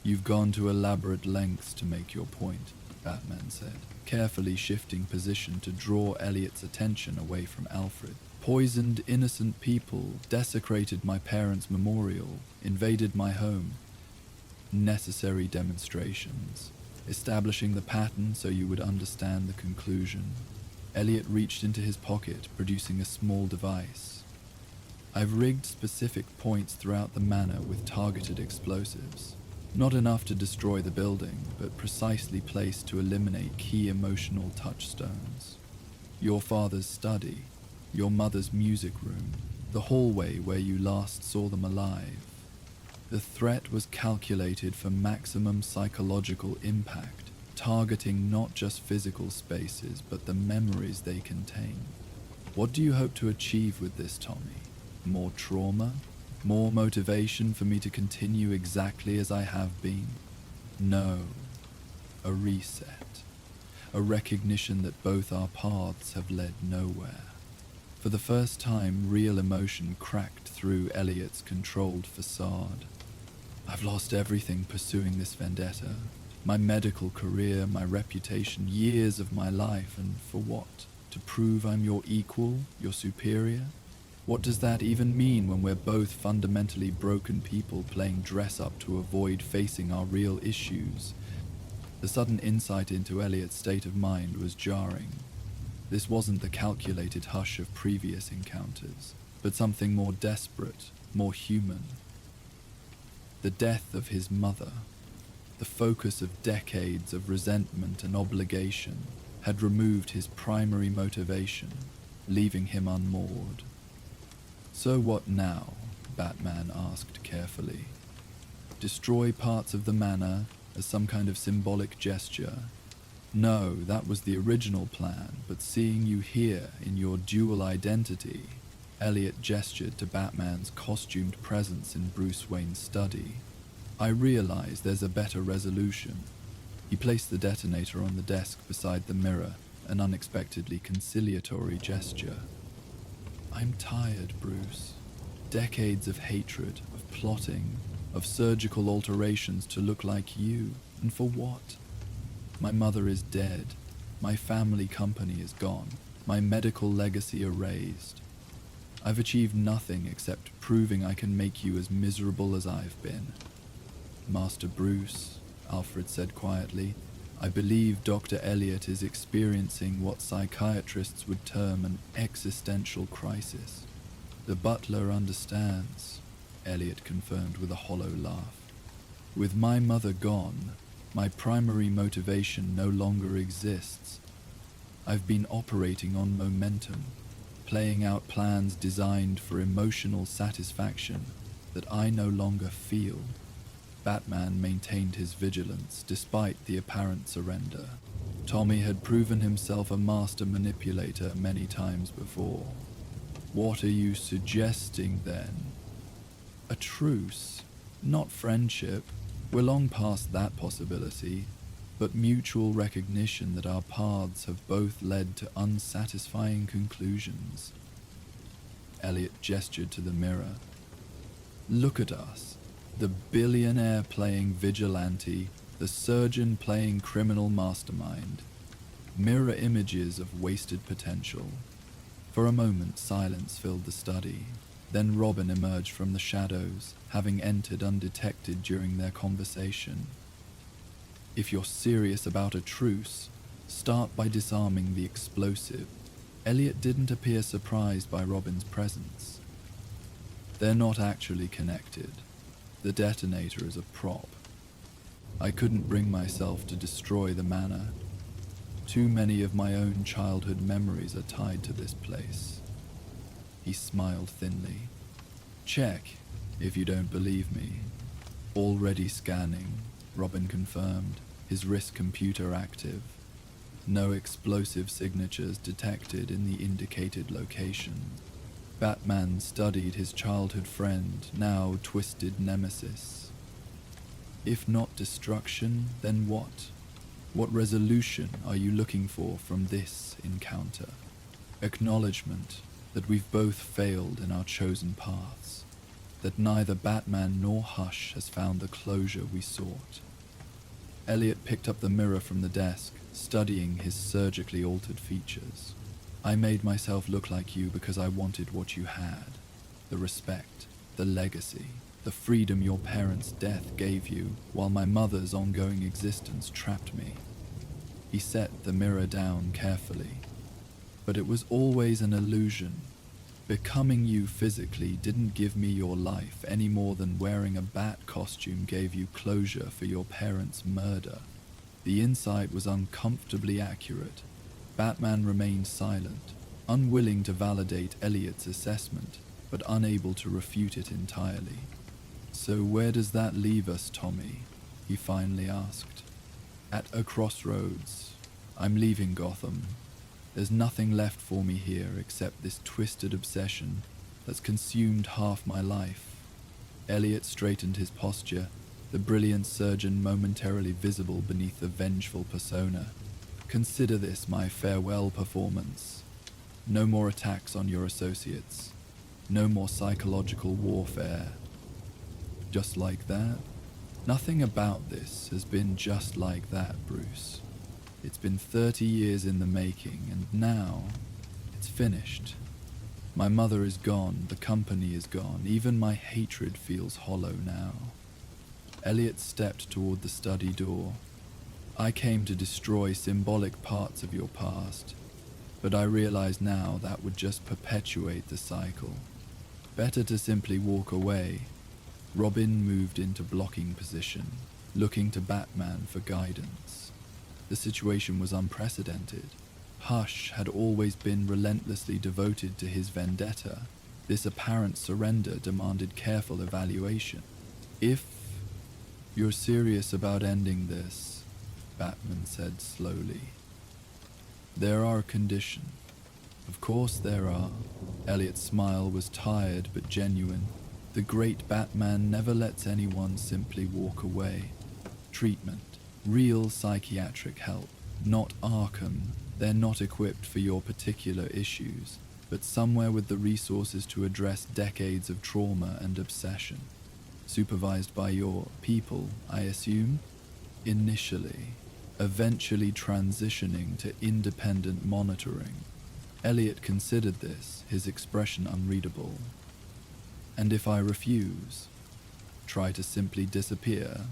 "You've gone to elaborate lengths to make your point," Batman said, carefully shifting position to draw Elliot's attention away from Alfred. "Poisoned innocent people, desecrated my parents' memorial, invaded my home. Necessary demonstrations. Establishing the pattern so you would understand the conclusion." Elliot reached into his pocket, producing a small device. "I've rigged specific points throughout the manor with targeted explosives. Not enough to destroy the building, but precisely placed to eliminate key emotional touchstones. Your father's study, your mother's music room, the hallway where you last saw them alive. The threat was calculated for maximum psychological impact, targeting not just physical spaces, but the memories they contain. What do you hope to achieve with this, Tommy? More trauma? More motivation for me to continue exactly as I have been? No. A reset. A recognition that both our paths have led nowhere." For the first time, real emotion cracked through Elliot's controlled facade. "I've lost everything pursuing this vendetta. My medical career, my reputation, years of my life, and for what? To prove I'm your equal, your superior? What does that even mean when we're both fundamentally broken people playing dress-up to avoid facing our real issues?" The sudden insight into Elliot's state of mind was jarring. This wasn't the calculated hush of previous encounters, but something more desperate, more human. The death of his mother, the focus of decades of resentment and obligation, had removed his primary motivation, leaving him unmoored. "So what now?" Batman asked carefully. "Destroy parts of the manor as some kind of symbolic gesture?" "No, that was the original plan, but seeing you here in your dual identity," Elliot gestured to Batman's costumed presence in Bruce Wayne's study, "I realize there's a better resolution." He placed the detonator on the desk beside the mirror, an unexpectedly conciliatory gesture. "I'm tired, Bruce. Decades of hatred, of plotting, of surgical alterations to look like you, and for what? My mother is dead. My family company is gone. My medical legacy erased. I've achieved nothing except proving I can make you as miserable as I've been." Master Bruce, Alfred said quietly, I believe Dr. Elliot is experiencing what psychiatrists would term an existential crisis. The butler understands, Elliot confirmed with a hollow laugh. With my mother gone, my primary motivation no longer exists. I've been operating on momentum, playing out plans designed for emotional satisfaction that I no longer feel. Batman maintained his vigilance despite the apparent surrender. Tommy had proven himself a master manipulator many times before. What are you suggesting then? A truce, not friendship. We're long past that possibility, but mutual recognition that our paths have both led to unsatisfying conclusions. Elliot gestured to the mirror. Look at us. The billionaire playing vigilante, the surgeon playing criminal mastermind. Mirror images of wasted potential. For a moment, silence filled the study. Then Robin emerged from the shadows, having entered undetected during their conversation. If you're serious about a truce, start by disarming the explosive. Elliot didn't appear surprised by Robin's presence. They're not actually connected. The detonator is a prop. I couldn't bring myself to destroy the manor. Too many of my own childhood memories are tied to this place. He smiled thinly. Check, if you don't believe me. Already scanning, Robin confirmed, his wrist computer active. No explosive signatures detected in the indicated location. Batman studied his childhood friend, now twisted nemesis. If not destruction, then what? What resolution are you looking for from this encounter? Acknowledgement that we've both failed in our chosen paths, that neither Batman nor Hush has found the closure we sought. Elliot picked up the mirror from the desk, studying his surgically altered features. I made myself look like you because I wanted what you had. The respect, the legacy, the freedom your parents' death gave you, while my mother's ongoing existence trapped me. He set the mirror down carefully. But it was always an illusion. Becoming you physically didn't give me your life any more than wearing a bat costume gave you closure for your parents' murder. The insight was uncomfortably accurate. Batman remained silent, unwilling to validate Elliot's assessment, but unable to refute it entirely. So where does that leave us, Tommy? He finally asked. At a crossroads. I'm leaving Gotham. There's nothing left for me here except this twisted obsession that's consumed half my life. Elliot straightened his posture, the brilliant surgeon momentarily visible beneath the vengeful persona. Consider this my farewell performance. No more attacks on your associates. No more psychological warfare. Just like that? Nothing about this has been just like that, Bruce. It's been 30 years in the making, and now it's finished. My mother is gone, the company is gone, even my hatred feels hollow now. Elliot stepped toward the study door. I came to destroy symbolic parts of your past, but I realize now that would just perpetuate the cycle. Better to simply walk away. Robin moved into blocking position, looking to Batman for guidance. The situation was unprecedented. Hush had always been relentlessly devoted to his vendetta. This apparent surrender demanded careful evaluation. If you're serious about ending this, Batman said slowly, there are conditions. Of course there are. Elliot's smile was tired but genuine. The great Batman never lets anyone simply walk away. Treatment. Real psychiatric help. Not Arkham. They're not equipped for your particular issues, but somewhere with the resources to address decades of trauma and obsession. Supervised by your people, I assume? Initially. Eventually transitioning to independent monitoring. Elliot considered this, his expression unreadable. And if I refuse? try to simply disappear,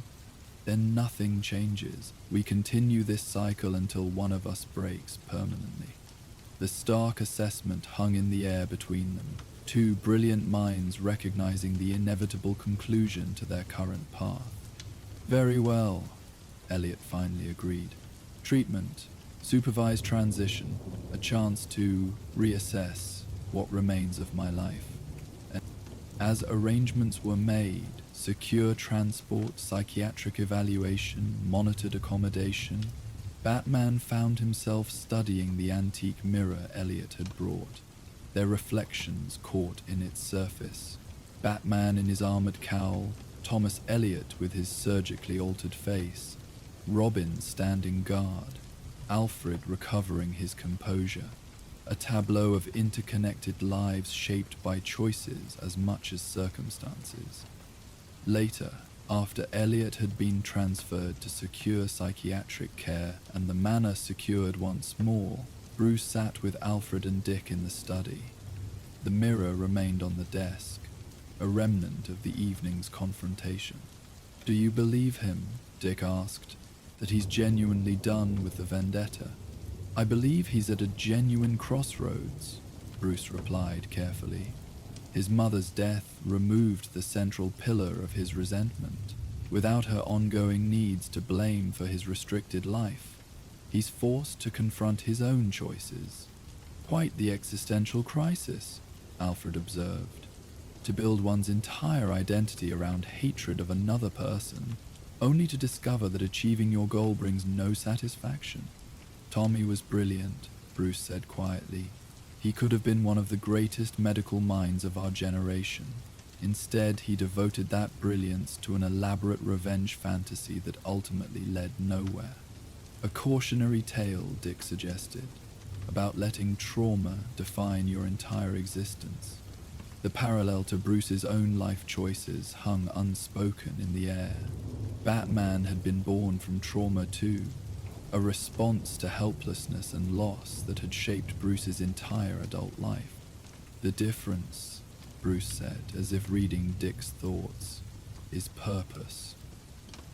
then nothing changes. We continue this cycle until one of us breaks permanently. The stark assessment hung in the air between them, two brilliant minds recognizing the inevitable conclusion to their current path. Very well, Elliot finally agreed. Treatment, supervised transition, a chance to reassess what remains of my life. And as arrangements were made, secure transport, psychiatric evaluation, monitored accommodation, Batman found himself studying the antique mirror Elliot had brought, their reflections caught in its surface. Batman in his armored cowl, Thomas Elliot with his surgically altered face, Robin standing guard, Alfred recovering his composure, a tableau of interconnected lives shaped by choices as much as circumstances. Later, after Elliot had been transferred to secure psychiatric care and the manor secured once more, Bruce sat with Alfred and Dick in the study. The mirror remained on the desk, a remnant of the evening's confrontation. "Do you believe him?" Dick asked. "That he's genuinely done with the vendetta?" "I believe he's at a genuine crossroads," Bruce replied carefully. His mother's death removed the central pillar of his resentment. Without her ongoing needs to blame for his restricted life, he's forced to confront his own choices. "Quite the existential crisis," Alfred observed. "To build one's entire identity around hatred of another person, only to discover that achieving your goal brings no satisfaction." "Tommy was brilliant," Bruce said quietly. "He could have been one of the greatest medical minds of our generation. Instead, he devoted that brilliance to an elaborate revenge fantasy that ultimately led nowhere." "A cautionary tale," Dick suggested, "about letting trauma define your entire existence." The parallel to Bruce's own life choices hung unspoken in the air. Batman had been born from trauma too, a response to helplessness and loss that had shaped Bruce's entire adult life. "The difference," Bruce said, as if reading Dick's thoughts, "is purpose.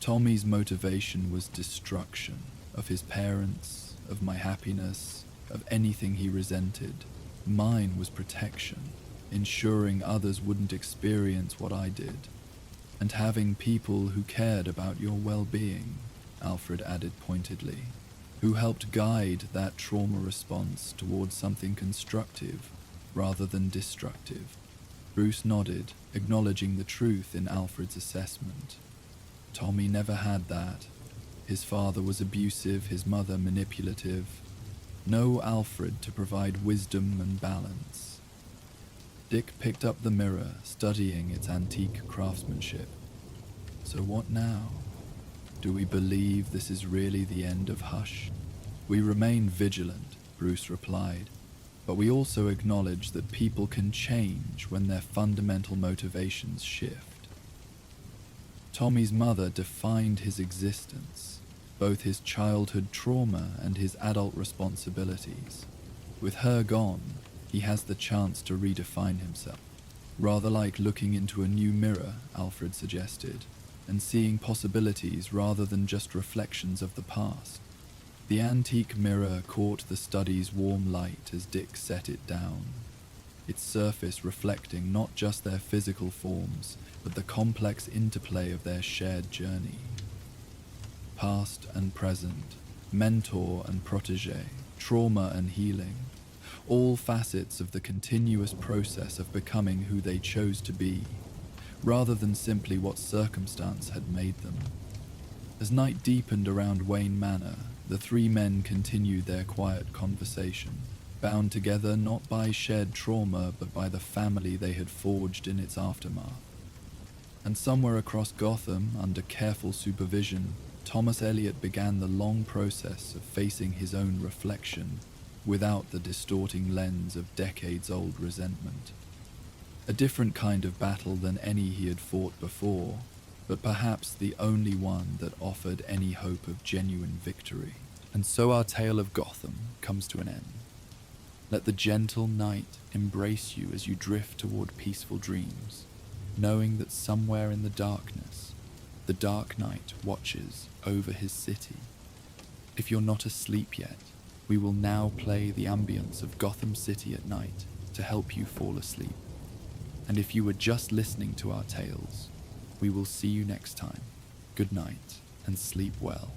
Tommy's motivation was destruction, of his parents, of my happiness, of anything he resented. Mine was protection, ensuring others wouldn't experience what I did. And having people who cared about your well-being," Alfred added pointedly, "who helped guide that trauma response towards something constructive rather than destructive." Bruce nodded, acknowledging the truth in Alfred's assessment. Tommy never had that. His father was abusive, his mother manipulative. No Alfred to provide wisdom and balance. Dick picked up the mirror, studying its antique craftsmanship. "So what now? Do we believe this is really the end of Hush?" "We remain vigilant," Bruce replied, "but we also acknowledge that people can change when their fundamental motivations shift." Tommy's mother defined his existence, both his childhood trauma and his adult responsibilities. With her gone, he has the chance to redefine himself. "Rather like looking into a new mirror," Alfred suggested, "and seeing possibilities rather than just reflections of the past." The antique mirror caught the study's warm light as Dick set it down, its surface reflecting not just their physical forms, but the complex interplay of their shared journey. Past and present, mentor and protege, trauma and healing, all facets of the continuous process of becoming who they chose to be, rather than simply what circumstance had made them. As night deepened around Wayne Manor, the three men continued their quiet conversation, bound together not by shared trauma but by the family they had forged in its aftermath. And somewhere across Gotham, under careful supervision, Thomas Elliot began the long process of facing his own reflection without the distorting lens of decades-old resentment. A different kind of battle than any he had fought before, but perhaps the only one that offered any hope of genuine victory. And so our tale of Gotham comes to an end. Let the gentle night embrace you as you drift toward peaceful dreams. knowing that somewhere in the darkness, the Dark Knight watches over his city. If you're not asleep yet, we will now play the ambience of Gotham City at night to help you fall asleep. And if you were just listening to our tales, we will see you next time. Good night and sleep well.